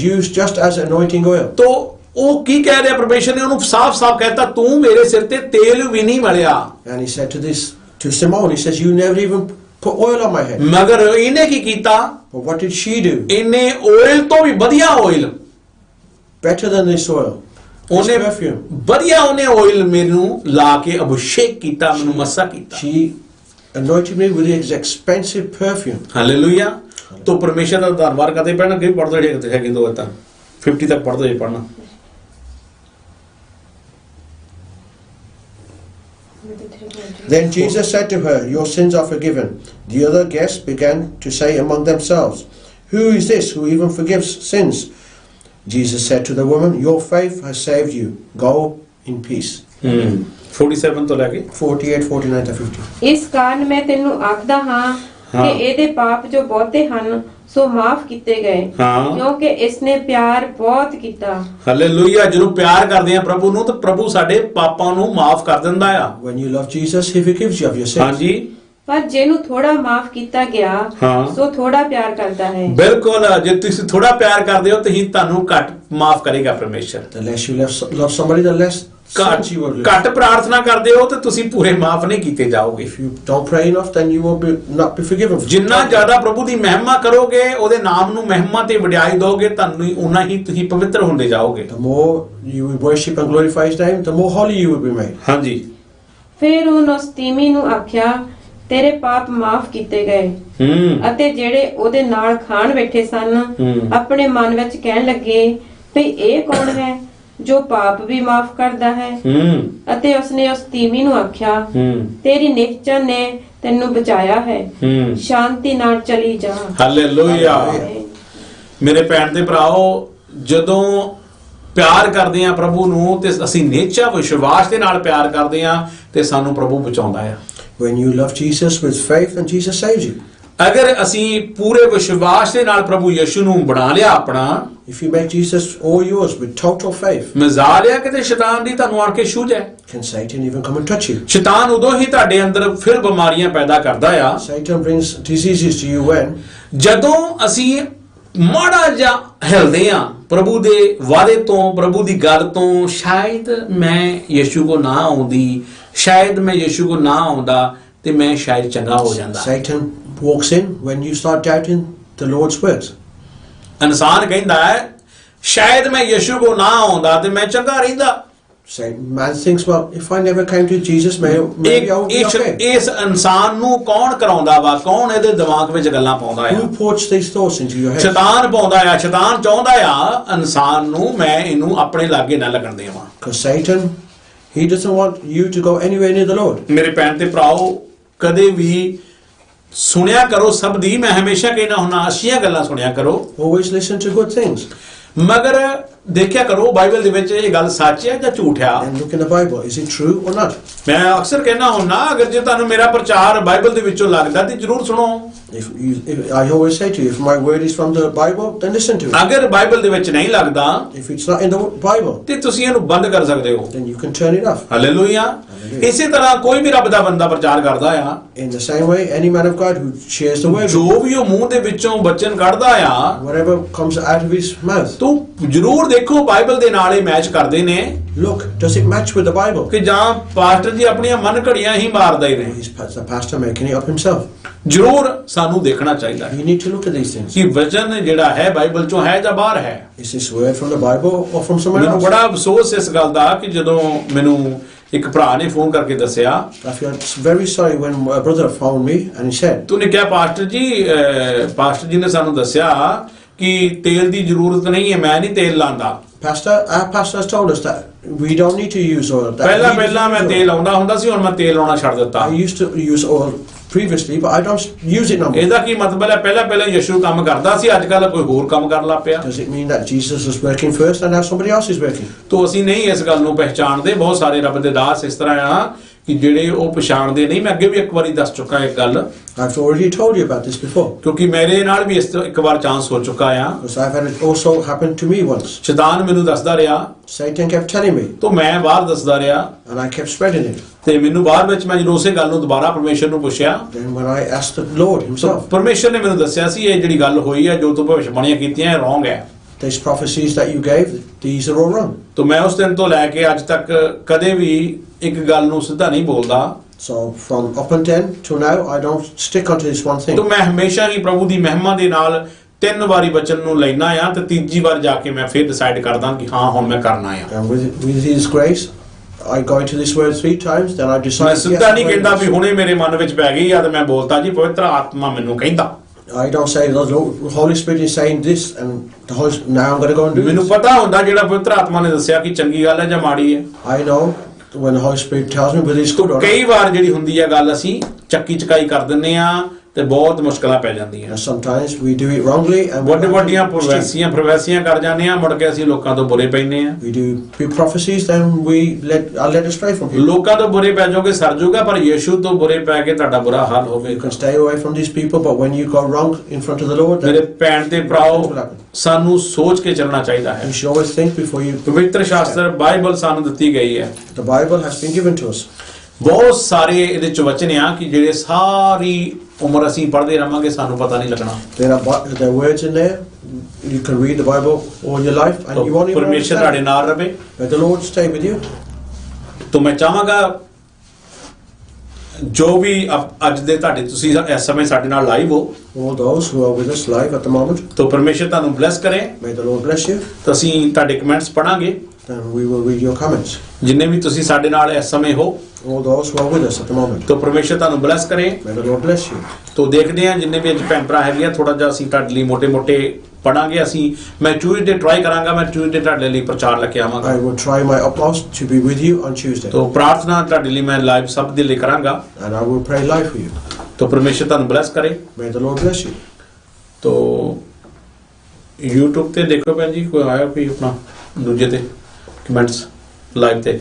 used just as anointing oil. ਤੋ ਉਹ ਕੀ ਕਹਿ ਰਿਹਾ? ਪਰਮੇਸ਼ਰ ਨੇ ਉਹਨੂੰ ਸਾਫ਼-ਸਾਫ਼ ਕਹਿਤਾ ਤੂੰ ਮੇਰੇ ਸਿਰ ਤੇ ਤੇਲ ਵੀ ਨਹੀਂ ਮਲਿਆ। And He said to Simone, He says, you never even put oil on my head. ਮਗਰ ਇਹਨੇ ਕੀ ਕੀਤਾ? But what did she do? ਇਹਨੇ ਆਇਲ ਤੋਂ ਵੀ ਵਧੀਆ oil, Better than this oil. This ਉਹਨੇ perfume. ਵਧੀਆ ਉਹਨੇ ਆਇਲ ਮੈਨੂੰ ਲਾ ਕੇ ਅਭਿਸ਼ੇਕ ਕੀਤਾ, ਮੈਨੂੰ ਮੱਸਾ ਕੀਤਾ। She anointed me with His expensive perfume. Hallelujah. तो परमेश्वर का धन्यवाद करते पढ़ना कि पढ़ दो है कि दो था 50 तक पढ़ दो ये पढ़ना। Then Jesus said to her, your sins are forgiven. The other guests began to say among themselves, who is this who even forgives sins? Jesus said to the woman, your faith has saved you. Go in peace. 47 तो लेके 48, 49 to 50. ਇਸ ਕਾਰਨ ਮੈਂ ਤੈਨੂੰ ਆਖਦਾ ਹਾਂ ਕਿ ਇਹਦੇ ਪਾਪ ਜੋ ਬਹੁਤੇ ਹਨ ਸੋ ਮਾਫ ਕੀਤੇ ਗਏ ਕਿਉਂਕਿ ਇਸਨੇ ਪਿਆਰ ਬਹੁਤ ਕੀਤਾ। ਹਾਲੇਲੂਇਆ। ਜਦੋਂ ਪਿਆਰ ਕਰਦੇ ਆ ਪ੍ਰਭੂ ਨੂੰ ਤਾਂ ਪ੍ਰਭੂ ਸਾਡੇ ਪਾਪਾਂ ਨੂੰ ਮਾਫ ਕਰ ਦਿੰਦਾ ਆ। When you love Jesus, He forgives you of your sins. ਹਾਂਜੀ। ਪਰ ਜਿਹਨੂੰ ਥੋੜਾ ਮਾਫ ਕੀਤਾ ਗਿਆ ਸੋ ਥੋੜਾ ਪਿਆਰ ਕਰਦਾ ਹੈ। ਬਿਲਕੁਲ। ਜੇ ਤੁਸੀਂ ਥੋੜਾ ਪਿਆਰ ਕਰਦੇ ਹੋ ਤਾਂ ਤੁਹਾਨੂੰ ਘੱਟ ਮਾਫ ਕਰੇਗਾ ਪਰਮੇਸ਼ਰ। The less you love somebody, the less sins you will do. ਘੱਟ ਪ੍ਰਾਰਥਨਾ ਕਰਦੇ ਹੋ ਤਾਂ ਤੁਸੀਂ ਪੂਰੇ ਮਾਫ ਨਹੀਂ ਕੀਤੇ ਜਾਓਗੇ। If you don't pray enough, then you will not be forgiven. ਜਿੰਨਾ ਜ਼ਿਆਦਾ ਪ੍ਰਭੂ ਦੀ ਮਹਿਮਾ ਕਰੋਗੇ, ਉਹਦੇ ਨਾਮ ਨੂੰ ਮਹਿਮਾ ਤੇ ਵਡਿਆਈ ਦੋਗੇ, ਤੁਹਾਨੂੰ ਉਨਾ ਹੀ ਤੁਸੀਂ ਪਵਿੱਤਰ ਹੁੰਦੇ ਜਾਓਗੇ। The more you will worship and glorify His name, the more holy you will be made. ਹਾਂਜੀ। ਫਿਰ ਉਹਨੇ ਉਸ ਤੀਮੀ ਨੂੰ ਆਖਿਆ ਤੇਰੇ ਪਾਪ ਮਾਫ ਕੀਤੇ ਗਏ। ਅਤੇ ਜਿਹੜੇ ਉਹਦੇ ਨਾਲ ਖਾਣ ਬੈਠੇ ਸਨ ਆਪਣੇ ਮਨ ਵਿੱਚ ਕਹਿਣ ਲੱਗੇ ਵੀ ਇਹ ਕੌਣ ਹੈ ਜੋ ਪਾਪ ਵੀ ਮਾਫ ਕਰਦਾ ਹੈ। ਅਤੇ ਉਸਨੇ ਉਸ ਤੀਮੀ ਨੂੰ ਆਖਿਆ ਤੇਰੀ ਨਿਹਚਨ ਨੇ ਤੈਨੂੰ ਬਚਾਇਆ ਹੈ, ਸ਼ਾਂਤੀ ਨਾਲ ਚਲੀ ਜਾ। ਹਾਲੇਲੂਇਆ। ਮੇਰੇ ਭੈਣ ਤੇ ਭਰਾਓ, ਜਦੋਂ ਪਿਆਰ ਕਰਦੇ ਆ ਪ੍ਰਭੂ ਨੂੰ ਤੇ ਅਸੀਂ ਨਿਹਚਾ ਵਿਸ਼ਵਾਸ ਦੇ ਨਾਲ ਪਿਆਰ ਕਰਦੇ ਆ ਤੇ ਸਾਨੂੰ ਪ੍ਰਭੂ ਬਚਾਉਂਦਾ ਆ। When you love Jesus with faith, then Jesus saves you. ਅਗਰ ਅਸੀਂ ਪੂਰੇ ਵਿਸ਼ਵਾਸ ਦੇ ਨਾਲ ਪ੍ਰਭੂ ਯਿਸੂ ਨੂੰ ਬਣਾ ਲਿਆ ਆਪਣਾ, if you make Jesus all yours with total faith, ਮਜ਼ਾਲ ਆ ਕਿਤੇ ਸ਼ੈਤਾਨ ਦੀ ਤੁਹਾਨੂੰ ਆਣ ਕੇ ਛੂ ਜਾਏ। can Satan even come and touch you? ਸ਼ੈਤਾਨ ਉਦੋਂ ਹੀ ਤੁਹਾਡੇ ਅੰਦਰ ਫਿਰ ਬਿਮਾਰੀਆਂ ਪੈਦਾ ਕਰਦਾ ਆ Satan brings diseases to you when ਜਦੋਂ ਅਸੀਂ ਮਾੜਾ ਜਿਹਾ ਹਿਲਦੇ ਆ ਪ੍ਰਭੂ ਦੇ ਵਾਅਦੇ ਤੋਂ, ਪ੍ਰਭੂ ਦੀ ਗੱਲ ਤੋਂ। ਸ਼ਾਇਦ ਮੈਂ ਯਿਸੂ ਕੋ ਨਾ ਆਉਂਦੀ, ਸ਼ਾਇਦ ਮੈਂ ਯਿਸੂ ਕੋ ਨਾ ਆਉਂਦਾ ਤੇ ਮੈਂ ਸ਼ਾਇਦ ਚੰਗਾ ਹੋ ਜਾਂਦਾ। Satan walks in when you start doubting the Lord's words. ਇਨਸਾਨ ਕਹਿੰਦਾ ਹੈ ਸ਼ਾਇਦ ਮੈਂ ਯਿਸੂ ਕੋ ਨਾ ਆਉਂਦਾ ਤੇ ਮੈਂ ਚੰਗਾ ਰਹਿੰਦਾ। Man thinks, well, if I never came to Jesus, maybe I would be okay. ਇਸ ਇਨਸਾਨ ਨੂੰ ਕੌਣ ਕਰਾਉਂਦਾ ਵਾ? ਕੌਣ ਇਹਦੇ ਦਿਮਾਗ ਵਿੱਚ ਗੱਲਾਂ ਪਾਉਂਦਾ ਆ? Who puts these thoughts into your head? ਸ਼ੈਤਾਨ ਪਾਉਂਦਾ ਆ। ਸ਼ੈਤਾਨ ਚਾਹੁੰਦਾ ਆ ਇਨਸਾਨ ਨੂੰ ਮੈਂ ਇਹਨੂੰ ਆਪਣੇ ਲਾਗੇ ਨਾ ਲੱਗਣ ਦੇਵਾਂ। Because Satan, he doesn't want you to go anywhere near the Lord. ਮੇਰੇ ਭੈਣ ਤੇ ਭਰਾਓ, ਕਦੇ ਵੀ ਸੁਣਿਆ ਕਰੋ ਸਭ ਦੀ। ਮੈਂ ਹਮੇਸ਼ਾ ਕਹਿਣਾ ਹੁੰਨਾ ਅੱਛੀਆਂ ਗੱਲਾਂ ਸੁਣਿਆ ਕਰੋ, Always listen to good things. ਮਗਰ ਦੇਖਿਆ ਕਰੋ ਬਾਈਬਲ ਦੇ ਵਿੱਚ ਇਹ ਗੱਲ ਸੱਚ ਹੈ ਜਾਂ ਝੂਠ ਆ। And look in the Bible. Is it true or not? ਮੈਂ ਅਕਸਰ ਕਹਿਣਾ ਹੁੰਨਾ ਅਗਰ ਜੇ ਤੁਹਾਨੂੰ ਮੇਰਾ ਪ੍ਰਚਾਰ ਬਾਈਬਲ ਦੇ ਵਿੱਚੋਂ ਲੱਗਦਾ ਤੇ ਜਰੂਰ ਸੁਣੋ। I always say to you, if my word is from the Bible, then listen to it. ਅਗਰ ਬਾਈਬਲ ਦੇ ਵਿੱਚ ਨਹੀਂ ਲੱਗਦਾ If it's not in the Bible, ਤੇ ਤੁਸੀਂ ਇਹਨੂੰ ਬੰਦ ਕਰ ਸਕਦੇ ਹੋ। then you can turn it off. Hallelujah. ਇਸੇ ਤਰ੍ਹਾਂ ਕੋਈ ਵੀ ਰੱਬ ਦਾ ਬੰਦਾ ਪ੍ਰਚਾਰ ਕਰਦਾ ਆ, In the same way, any man of God who shares the word, ਜੋ ਵੀ ਉਹ ਮੂੰਹ ਦੇ ਵਿੱਚੋਂ ਬਚਨ ਕੱਢਦਾ ਆ, whatever comes out of his mouth, ਤੂੰ ਜਰੂਰ ਦੇਖੋ ਬਾਈਬਲ ਦੇ ਨਾਲ ਇਹ ਮੈਚ ਕਰਦੇ ਨੇ look, does it match with the Bible? ਕਿ ਜਾਂ ਪਾਸਟਰ ਜੀ ਆਪਣੀਆਂ ਮਨ ਘੜੀਆਂ ਹੀ ਮਾਰਦੇ ਨੇ। Is the pastor making it up himself? ਜਰੂਰ ਸਾਨੂੰ ਦੇਖਣਾ ਚਾਹੀਦਾ ਹੈ You need to look at these things. ਕਿ ਵਚਨ ਜਿਹੜਾ ਹੈ ਬਾਈਬਲ ਚੋਂ ਹੈ ਜਾਂ ਬਾਹਰ ਹੈ। Is this word from the Bible or from somewhere ਮੈਨੂੰ else? ਬੜਾ ਅਫਸੋਸ ਇਸ ਗੱਲ ਦਾ ਕਿ ਜਦੋਂ ਮੈਨੂੰ ਇੱਕ ਭਰਾ ਨੇ ਫੋਨ ਕਰਕੇ ਦੱਸਿਆ, I feel very sorry when a brother phoned me and he said, ਤੂੰ ਨੇ ਕਿਹਾ ਪਾਸਟਰ ਜੀ ਨੇ ਸਾਨੂੰ ਦੱਸਿਆ ਕਿ ਤੇਲ ਦੀ ਜ਼ਰੂਰਤ ਨਹੀਂ ਹੈ, ਮੈਂ ਨਹੀਂ ਤੇਲ ਲਾਂਦਾ। Pastor, our pastor has told us that we don't need to use oil. That ਪਹਿਲਾਂ we ਪਹਿਲਾਂ ਮੈਂ use ਤੇਲ ਲਾਉਂਦਾ ਹੁੰਦਾ ਸੀ, ਹੁਣ ਮੈਂ ਤੇਲ ਲਾਉਣਾ ਛੱਡ ਦਿੱਤਾ। I used to use oil previously, but I don't use it no more. ਇਹਦਾ ਕੀ ਮਤਲਬ ਹੈ? ਪਹਿਲਾਂ ਯਿਸੂ ਕੰਮ ਕਰਦਾ ਸੀ, ਅੱਜ ਕੱਲ ਕੋਈ ਹੋਰ ਕੰਮ ਕਰਨ ਲੱਗ ਪਿਆ। Does it mean that Jesus was working first and now somebody else is working? ਤੋ ਅਸੀਂ ਨਹੀਂ ਇਸ ਗੱਲ ਨੂੰ ਪਹਿਚਾਣਦੇ। ਬਹੁਤ ਸਾਰੇ ਰੱਬ ਦੇ ਦਾਸ ਇਸ ਤਰ੍ਹਾਂ ਆ ਕਿ ਜਿਹੜੇ ਉਹ ਪਛਾਣਦੇ ਨਹੀਂ। ਮੈਂ ਅੱਗੇ ਵੀ ਇੱਕ ਵਾਰੀ ਦੱਸ ਚੁੱਕਾ ਇੱਕ ਗੱਲ, I've already told you about this before. ਕਿਉਂਕਿ ਮੇਰੇ ਨਾਲ ਵੀ ਇਸ ਤਰ੍ਹਾਂ ਇੱਕ ਵਾਰ ਚਾਂਸ ਹੋ ਚੁੱਕਾ ਆ। Because I've had it also happen to me once. ਸ਼ੈਤਾਨ ਮੈਨੂੰ ਦੱਸਦਾ ਰਿਹਾ Satan kept telling me, ਤੋ ਮੈਂ ਬਾਹਰ ਦੱਸਦਾ ਰਿਹਾ, and I kept spreading it. ਤੇ ਮੈਨੂੰ ਬਾਅਦ ਵਿੱਚ ਮੈਂ ਜਦੋਂ ਉਸੇ ਗੱਲ ਨੂੰ ਦੁਬਾਰਾ ਪਰਮੇਸ਼ਰ ਨੂੰ ਪੁੱਛਿਆ, Then when I asked the Lord himself, ਪਰਮੇਸ਼ਰ ਨੇ ਮੈਨੂੰ ਦੱਸਿਆ ਸੀ ਇਹ ਜਿਹੜੀ ਗੱਲ ਹੋਈ ਹੈ, ਜੋ ਤੂੰ ਭਵਿੱਖਬਾਣੀਆਂ ਕੀਤੀਆਂ, ਇਹ ਰੋਂਗ ਹੈ। these prophecies that you gave, these are all wrong. ਤੋ ਮੈਂ ਉਸ ਦਿਨ ਤੋਂ ਲੈ ਕੇ ਅੱਜ ਤੱਕ ਕਦੇ ਵੀ ਇੱਕ ਗੱਲ ਨੂੰ ਸਿੱਧਾ ਨਹੀਂ ਬੋਲਦਾ। So from up and then to now, I don't stick onto this one thing. ਤੋ ਮੈਂ ਹਮੇਸ਼ਾ ਹੀ ਪ੍ਰਭੂ ਦੀ ਮਹਿਮਾ ਦੇ ਨਾਲ 3 ਵਾਰੀ ਬਚਨ ਨੂੰ ਲੈਣਾ ਆ, ਤੇ ਤੀਜੀ ਵਾਰ ਜਾ ਕੇ ਮੈਂ ਫਿਰ ਡਿਸਾਈਡ ਕਰਦਾ ਕਿ ਹਾਂ ਹੁਣ ਮੈਂ ਕਰਨਾ ਆ। And with His grace, I go into this word 3 times, then I ਮੈਂ decide. ਸਿੱਧਾ ਨਹੀਂ ਕਹਿੰਦਾ ਵੀ ਹੁਣੇ ਮੇਰੇ ਮਨ ਵਿੱਚ ਪੈ ਗਈ ਆ ਤੇ ਮੈਂ ਬੋਲਤਾ ਜੀ ਪਵਿੱਤਰ ਆਤਮਾ ਮੈਨੂੰ ਕਹਿੰਦਾ। I don't say the Holy Spirit is saying this, and now I'm going to go and do ਮੈਨੂੰ this. ਪਤਾ ਹੁੰਦਾ ਜਿਹੜਾ ਪਵਿੱਤਰ ਆਤਮਾ ਨੇ ਦੱਸਿਆ ਕਿ ਚੰਗੀ ਗੱਲ ਹੈ ਜਾਂ ਮਾੜੀ ਹੈ। I know when the Holy Spirit tells me whether it's good or not. ਕਈ ਵਾਰ ਜਿਹੜੀ ਹੁੰਦੀ ਹੈ ਗੱਲ ਅਸੀਂ ਚੱਕੀ ਚਕਾਈ ਕਰ ਦਿੰਨੇ ਆ ਤੇ ਬਹੁਤ ਮੁਸ਼ਕਲਾਂ ਪੈ ਜਾਂਦੀਆਂ। And sometimes we do it wrongly and ਵੱਡੀਆਂ ਪ੍ਰੋਫੈਸੀਆਂ ਕਰ ਜਾਂਦੇ ਆ, ਮੁੜ ਕੇ ਅਸੀਂ ਲੋਕਾਂ ਤੋਂ ਬੁਰੇ ਪੈਂਦੇ ਆ। we do big prophecies, then we are led astray from people. ਲੋਕਾਂ ਤੋਂ ਬੁਰੇ ਪੈ ਜਾਓਗੇ ਸਰ ਜਾਊਗਾ, ਪਰ ਯਿਸੂ ਤੋਂ ਬੁਰੇ ਪੈ ਕੇ ਤੁਹਾਡਾ ਬੁਰਾ ਹਾਲ You ਹੋਵੇਗਾ। can stay away from these people, but when you go wrong in front of the Lord, ਮੇਰੇ then ਭੈਣ ਤੇ ਭਰਾਓ, ਸਾਨੂੰ ਸੋਚ ਕੇ ਚੱਲਣਾ ਚਾਹੀਦਾ ਹੈ। you should always think before you. ਪਵਿੱਤਰ ਸ਼ਾਸਤਰ ਬਾਈਬਲ ਸਾਨੂੰ ਦਿੱਤੀ ਗਈ ਹੈ। The Bible has been given to us. ਬਹੁਤ ਸਾਰੇ ਇਹਦੇ ਚ ਵਚਨ ਆ ਕਿ ਜਿਹੜੇ ਸਾਰੀ ਉਮਰ ਅਸੀਂ ਪੜ੍ਹਦੇ ਰਹਾਂਗੇ, ਸਾਨੂੰ ਪਤਾ ਨਹੀਂ ਲੱਗਣਾ। There are words in there. You can read the Bible all your life, and you won't even ਪਰਮੇਸ਼ਰ ਤੁਹਾਡੇ understand. ਨਾਲ ਰਵੇ। May the Lord stay with you. ਤਾਂ ਮੈਂ ਚਾਹਾਂਗਾ ਜੋ ਵੀ ਅੱਜ ਦੇ ਤੁਹਾਡੇ ਤੁਸੀਂ ਇਸ ਸਮੇਂ ਸਾਡੇ ਨਾਲ ਲਾਈਵ ਹੋ, All those who are with us live at the moment, ਤਾਂ ਪਰਮੇਸ਼ਰ ਤੁਹਾਨੂੰ ਬਲੈਸ ਕਰੇ। may the Lord bless you. ਤਾਂ ਅਸੀਂ ਤੁਹਾਡੇ comments ਪੜਾਂਗੇ, Then we will read your comments. ਜਿੰਨੇ ਵੀ ਤੁਸੀਂ ਸਾਡੇ ਨਾਲ ਇਸ ਸਮੇਂ ਹੋ, All those who are with us at the moment, ਤਾਂ ਪਰਮੇਸ਼ਰ ਤੁਹਾਨੂੰ ਬਲੈਸ ਕਰੇ। may the Lord bless you. ਤਾਂ ਦੇਖਦੇ ਹਾਂ ਜਿੰਨੇ ਵੀ ਅੱਜ ਭੈਣ ਭਰਾ ਹੈਗੇ ਆ, ਥੋੜਾ ਜਿਹਾ ਅਸੀਂ ਤੁਹਾਡੇ ਲਈ ਮੋٹے ਪੜਾਂਗੇ। ਮੈਂ ਟਿਊਜ਼ਡੇ ਟਰਾਈ ਕਰਾਂਗਾ, ਮੈਂ ਟਿਊਜ਼ਡੇ ਤੁਹਾਡੇ ਲਈ ਪ੍ਰਚਾਰ ਲੈ ਕੇ ਆਵਾਂਗਾ। I will try my utmost to be with you on Tuesday, ਤਾਂ ਪ੍ਰਾਰਥਨਾ ਤੁਹਾਡੇ ਲਈ ਮੈਂ ਲਾਈਵ ਸਭ ਦੇ ਲਈ ਕਰਾਂਗਾ। and I will pray live for you. ਤਾਂ ਪਰਮੇਸ਼ਰ ਤੁਹਾਨੂੰ ਬਲੈਸ ਕਰੇ। May the Lord bless you. तो YouTube ਤੇ ਦੇਖੋ ਭੈਣ ਜੀ, ਕੋਈ ਆਇਆ ਕੋਈ ਆਪਣਾ ਦੂਜੇ ਤੇ ਕਮੈਂਟਸ ਲਾਈਵ ਤੇ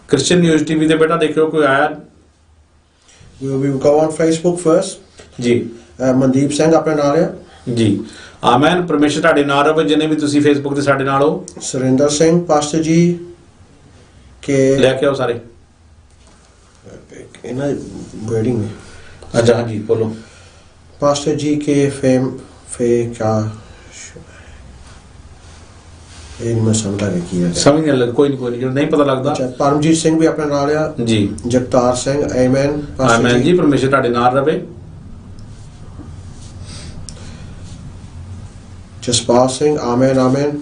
ਕ੍ਰਿਸਚੀਅਨ ਨਿਊਜ਼ ਟੀਵੀ ਤੇ ਬੇਟਾ ਦੇਖਿਓ ਕੋਈ ਆਇਆ We will go on Facebook first. ਜੀ। ਮਨਦੀਪ ਸਿੰਘ ਆਪਣੇ ਨਾਲ ਆ। ਜੀ ਆਮੈਨ। ਪਰਮੇਸ਼ਰ ਤੁਹਾਡੇ ਨਾਲ ਰਹੇ, ਜਿੰਨੇ ਵੀ ਤੁਸੀਂ ਫੇਸਬੁੱਕ ਤੇ ਸਾਡੇ ਨਾਲ ਹੋ। ਸੁਰਿੰਦਰ ਸਿੰਘ ਪਾਸਟਰ ਜੀ ਕੇ ਲੈ ਕੇ ਆਓ ਸਾਰੇ ਇਹਨਾਂ ਵਰਡਿੰਗ में ਅੱਛਾ ਹਾਂਜੀ ਬੋਲੋ। पास्टर जी के फेम फे का ਇਹ ਨਹੀਂ ਮੈਂ ਸਮਝਦਾ ਕੀ ਹੈ। ਸਮਝ ਨਹੀਂ ਲੱਗ ਕੋਈ ਨਹੀਂ ਜਦੋਂ ਨਹੀਂ ਪਤਾ ਲੱਗਦਾ। ਅੱਛਾ ਪਰਮਜੀਤ ਸਿੰਘ ਵੀ ਆਪਣੇ ਨਾਲ ਆ ਜੀ। ਜਗਤਾਰ ਸਿੰਘ ਆਮੇਨ ਆਮੇਨ ਜੀ। ਪਰਮੇਸ਼ਰ ਤੁਹਾਡੇ ਨਾਲ ਰਹੇ। Jaspal Singh amen amen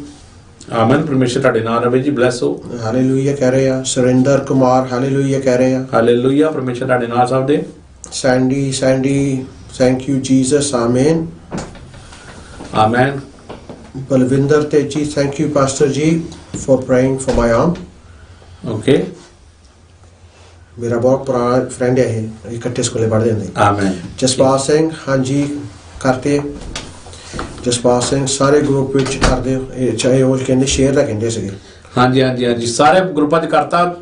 amen. ਪਰਮੇਸ਼ਰ ਤੁਹਾਡੇ ਨਾਲ ਰਹੇ ਜੀ। ਬਲੈਸ ਹੋ। ਹਾਲੇਲੂਇਆ ਕਹਿ ਰਹੇ ਆ। ਸੁਰਿੰਦਰ ਕੁਮਾਰ ਹਾਲੇਲੂਇਆ ਕਹਿ ਰਹੇ ਆ। ਹਾਲੇਲੂਇਆ। ਪਰਮੇਸ਼ਰ ਤੁਹਾਡੇ ਨਾਲ ਸਭ ਦੇ। Sandy thank you Jesus amen. Amen. Balvinder Teji, thank you Pastor Ji for praying for my arm. Okay. ਮੇਰਾ ਬਹੁਤ ਪੁਰਾਣਾ ਫਰੈਂਡ ਹੈ ਇਹ, ਇਕੱਠੇ ਸਕੂਲੇ ਪੜ੍ਹਦੇ ਹੁੰਦੇ। ਆਮੀਨ। ਜਸਪਾਲ ਸਿੰਘ, ਹਾਂਜੀ ਕਰਕੇ ਜਸਪਾਲ ਸਿੰਘ ਸਾਰੇ ਗਰੁੱਪ ਵਿੱਚ ਕਰਦੇ ਹੋ ਇਹ, ਚਾਹੇ ਉਹ ਕਹਿੰਦੇ ਸ਼ੇਅਰ ਦਾ ਕਹਿੰਦੇ ਸੀਗੇ। ਹਾਂਜੀ ਹਾਂਜੀ ਹਾਂਜੀ, ਸਾਰੇ ਗਰੁੱਪਾਂ 'ਚ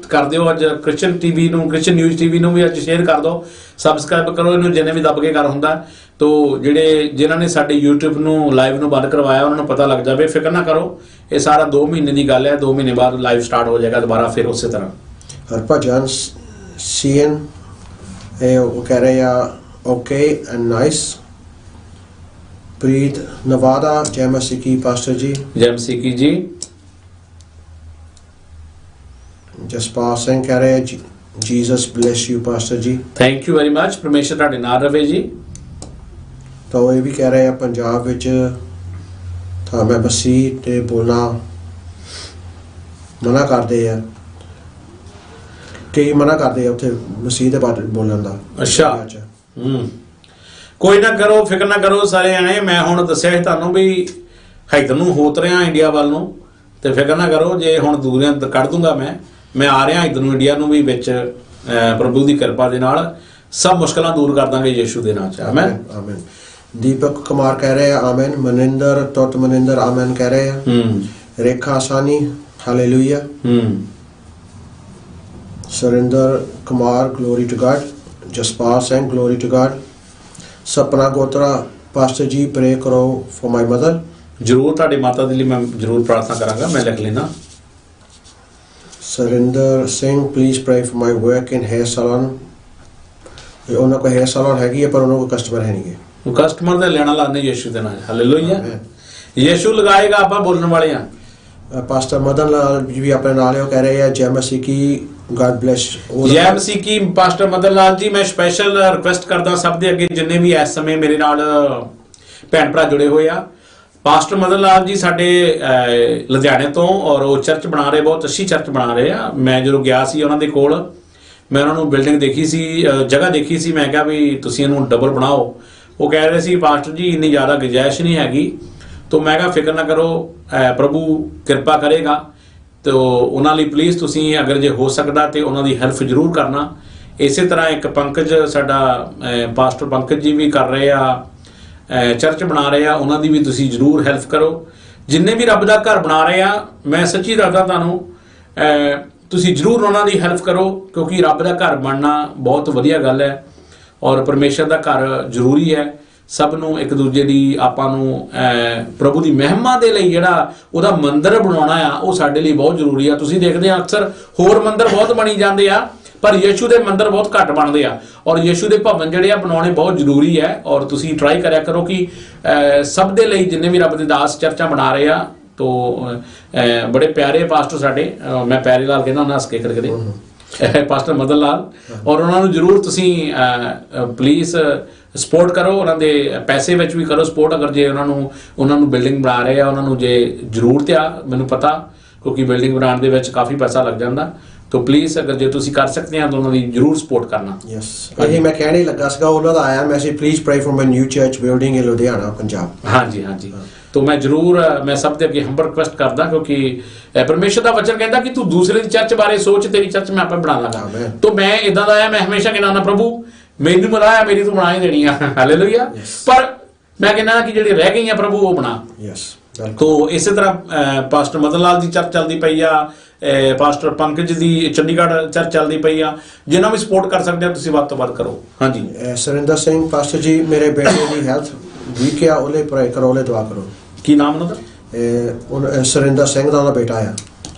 ਕਰ ਦਿਓ। ਅੱਜ ਕ੍ਰਿਸਚਨ ਟੀਵੀ ਨੂੰ, ਕ੍ਰਿਸਚਨ ਨਿਊਜ਼ ਟੀਵੀ ਨੂੰ ਵੀ ਅੱਜ ਸ਼ੇਅਰ ਕਰ ਦਿਓ, ਸਬਸਕ੍ਰਾਈਬ ਕਰੋ ਇਹਨੂੰ, ਜਿੰਨੇ ਵੀ ਦੱਬ ਕੇ ਕਰ ਹੁੰਦਾ। ਤੋ ਜਿਨ੍ਹਾਂ ਨੇ ਸਾਡੇ YouTube ਨੂੰ ਲਾਈਵ ਨੂੰ ਬੰਦ ਕਰਵਾਇਆ ਉਹਨਾਂ ਨੂੰ ਪਤਾ ਲੱਗ ਜਾਵੇ। ਫਿਕਰ ਨਾ ਕਰੋ, ਇਹ ਸਾਰਾ 2 ਮਹੀਨੇ ਦੀ ਗੱਲ ਹੈ। 2 ਮਹੀਨੇ ਬਾਅਦ ਲਾਈਵ ਸਟਾਰਟ ਹੋ ਜਾਏਗਾ ਦੁਬਾਰਾ ਫਿਰ ਉਸੇ ਤਰ੍ਹਾਂ। ਹਰਭਜਨ ਸੀਐਨ ਉਹ ਕਹਿ ਰਹੇ ਆ ਓਕੇ ਐਂਡ ਨਾਈਸ। ਪ੍ਰੀਤ ਨਵਾਦਾ, ਜੈ ਮਸੀਹ ਕੀ ਪਾਸਟਰ ਜੀ। ਜੈ ਮਸੀਹ ਕੀ ਜੀ। ਜਸਪਾਲ ਸਿੰਘ ਕਹਿ ਰਹੇ ਜੀਸਸ ਬਲੈਸ ਯੂ ਪਾਸਟਰ ਜੀ। ਥੈਂਕ ਯੂ ਵੈਰੀ ਮਚ, ਪਰਮੇਸ਼ਰ ਤੁਹਾਡੇ ਨਾਲ ਰਵੇ ਜੀ। ਤਾਂ ਉਹ ਇਹ ਵੀ ਕਹਿ ਰਹੇ ਆ ਪੰਜਾਬ ਵਿੱਚ ਤਾਂ ਮੈਂ ਮਸੀਹ ਤੇ ਬੋਲਣਾ ਮਨਾ ਕਰਦੇ ਆ, ਕਈ ਮਨਾ ਕਰਦੇ ਆ ਉੱਥੇ ਮਸੀਹ ਦੇ ਬਾਰੇ ਬੋਲਣ ਦਾ। ਅੱਛਾ। ਕੋਈ ਨਾ ਕਰੋ, ਫਿਕਰ ਨਾ ਕਰੋ ਸਾਰੇ ਜਾਣੇ। ਮੈਂ ਹੁਣ ਦੱਸਿਆ ਸੀ ਤੁਹਾਨੂੰ ਵੀ ਇੱਧਰ ਨੂੰ ਹੋਤ ਰਿਹਾ ਇੰਡੀਆ ਵੱਲ ਨੂੰ, ਤੇ ਫਿਕਰ ਨਾ ਕਰੋ। ਜੇ ਹੁਣ ਦੂਰਿਆਂ ਕੱਢ ਦੂੰਗਾ ਮੈਂ ਆ ਰਿਹਾ ਇੱਧਰ ਨੂੰ ਇੰਡੀਆ ਨੂੰ ਵੀ ਵਿੱਚ ਪ੍ਰਭੂ ਦੀ ਕਿਰਪਾ ਦੇ ਨਾਲ ਸਭ ਮੁਸ਼ਕਲਾਂ ਦੂਰ ਕਰ ਦਾਂਗੇ ਯਿਸੂ ਦੇ ਨਾਮ 'ਚ। ਆਮੀਨ ਆਮੀਨ। ਦੀਪਕ ਕੁਮਾਰ ਕਹਿ ਰਹੇ ਆ ਆਮੀਨ। ਮਨਿੰਦਰ ਆਮੀਨ ਕਹਿ ਰਹੇ ਆ। Rekha Sani hallelujah. Surinder Kumar glory to God. Jaspal Singh glory to God. Sapna Gotra pastor ji pray ਕਰੋ ਫॉर ਮਾਈ ਮਦਰ। ਜ਼ਰੂਰ, ਤੁਹਾਡੀ ਮਾਤਾ ਦੇ ਲਈ ਮੈਂ ਜ਼ਰੂਰ ਪ੍ਰਾਰਥਨਾ ਕਰਾਂਗਾ, ਮੈਂ ਲਿਖ ਲੈਣਾ। Surinder Singh please pray for my work in hair salon. ਉਹਨਾਂ ਕੋਲ ਹੇਅਰ ਸੈਲੂਨ ਹੈਗੀ ਹੈ ਪਰ ਉਹਨਾਂ ਕੋਲ ਕਸਟਮਰ ਹੈ ਨਹੀਂਗੇ। ਕਸਟਮਰ ਦੇ ਲੈਣਾ ਲਾਣੇ ਯਿਸੂ ਦੇ ਨਾਲ। ਹਾਲੇਲੂਇਆ। ਯਿਸੂ ਲਗਾਏਗਾ, ਆਪਾਂ ਬੋਲਣ ਵਾਲੇ ਆ। ਪਾਸਟਰ ਮਦਨ ਲਾਲ ਵੀ ਆਪਣੇ ਨਾਲ ਹੈ, ਉਹ ਕਹਿ ਰਹੇ ਆ ਜੈ ਮਸੀਹ ਕੀ, ਗॉड ਬlesਸ। ਜੈ ਮਸੀਹ ਕੀ। ਪਾਸਟਰ ਮਦਨ ਲਾਲ ਜੀ, ਮੈਂ ਸਪੈਸ਼ਲ ਰਿਕੁਐਸਟ ਕਰਦਾ ਸਭ ਦੇ ਅੱਗੇ ਜਿੰਨੇ ਵੀ ਇਸ ਸਮੇਂ ਮੇਰੇ ਨਾਲ ਭੈਣ ਭਰਾ ਜੁੜੇ ਹੋਏ ਆ। ਪਾਸਟਰ ਮਦਨ ਲਾਲ ਜੀ ਸਾਡੇ ਲੁਧਿਆਣੇ ਤੋਂ, ਔਰ ਉਹ ਚਰਚ ਬਣਾ ਰਹੇ, ਬਹੁਤ ਅੱਛੀ ਚਰਚ ਬਣਾ ਰਹੇ ਆ। ਮੈਂ ਜਦੋਂ ਗਿਆ ਸੀ ਉਹਨਾਂ ਦੇ ਕੋਲ, ਮੈਂ ਉਹਨਾਂ ਨੂੰ ਬਿਲਡਿੰਗ ਦੇਖੀ ਸੀ, ਜਗ੍ਹਾ ਦੇਖੀ ਸੀ। ਮੈਂ ਕਿਹਾ ਵੀ ਤੁਸੀਂ ਇਹਨੂੰ ਡਬਲ ਬਣਾਓ। ਉਹ ਕਹਿ ਰਹੇ ਸੀ ਪਾਸਟਰ ਜੀ ਇੰਨੀ ਜ਼ਿਆਦਾ ਗੁੰਜਾਇਸ਼ ਨਹੀਂ ਹੈਗੀ। तो मैं कहा फिक्र ना करो, प्रभु कृपा करेगा। तो उन्होंने प्लीज़ तुसी अगर जे हो सकता तो उन्होंने हेल्प जरूर करना। इस तरह एक पंकज साडा पास्टर पंकज जी भी कर रहे आ, चर्च बना रहे आ, उन्होंने भी तुसी जरूर हेल्प करो। जिन्ने भी रब दा घर बना रहे आ, मैं सच्ची दसदा तुहानूं तुसी जरूर उन्होंने हेल्प करो, क्योंकि रब दा घर बनना बहुत वधिया गल है और परमेश्वर दा घर जरूरी है। सब नूं एक दूजे दी आपां नूं प्रभु दी महिमा दे लई जिहड़ा उहदा मंदिर बनाउणा आ, वो साडे लई बहुत जरूरी आ। तुसीं देखदे आ अक्सर होर मंदिर बहुत बणी जांदे आ, पर यीशु दे मंदिर बहुत घट बनदे आ, और यीशु दे भवन जिहड़े आ बनाउणे बहुत जरूरी है। और तुसीं ट्राई करया करो कि सब दे लई जिन्ने भी रब दे दास चर्चा बना रहे आ, तो बड़े प्यारे पास्टर साडे, मैं प्यारे लाल कहना हूं हस के करके पास्टर मदन लाल, और उन्होंने जरूर तुसीं प्लीज़ सपोर्ट करो। उन्होंने पैसे विच भी करो सपोर्ट, अगर जे उन्होंने बिल्डिंग बना रहे हैं, उन्होंने जे जरूरत आ, मैनूं पता, क्योंकि बिल्डिंग बनाने दे विच काफ़ी पैसा लग जाता। तो प्लीज़ अगर जे तुसीं कर सकते हैं तो उन्होंने जरूर सपोर्ट करना। यस, यही मैं कहने लगा सीगा, उन्हों दा आया message, please pray for my new church building in Ludhiana Punjab. हाँ जी, हाँ जी। तो मैं जरूर मैं सब दे अगे हंबल रिक्वेस्ट करदा, क्योंकि परमेश्वर का वचन कहता कि तू दूसरे दी चर्च बारे सोच, तेरी चर्च मैं आपे बना लांगा। तो मैं इदां दा आया, मैं हमेशा कहना प्रभु मैनू बनाया, मेरी तू बना ही देनी है। हालेलुया। पर मैं कहना कि जिहड़ी रह गई प्रभु वो बना। यस। तो इस तरह पास्टर मदन लाल दी चर्च चलती पई आ, पास्टर पंकज दी चंडीगढ़ चर्च चलती पई आ। जिन्हों भी सपोर्ट कर सकते हैं तुसीं वध तो वध करो। हाँ जी। सुरिंदर सिंह पास्टर जी, मेरे बेटे की हेल्थ वीक है, ओले प्रे करो, ओले दुआ करो। की नाम उन्होंने? सुरिंदर सिंह दा बेटा है।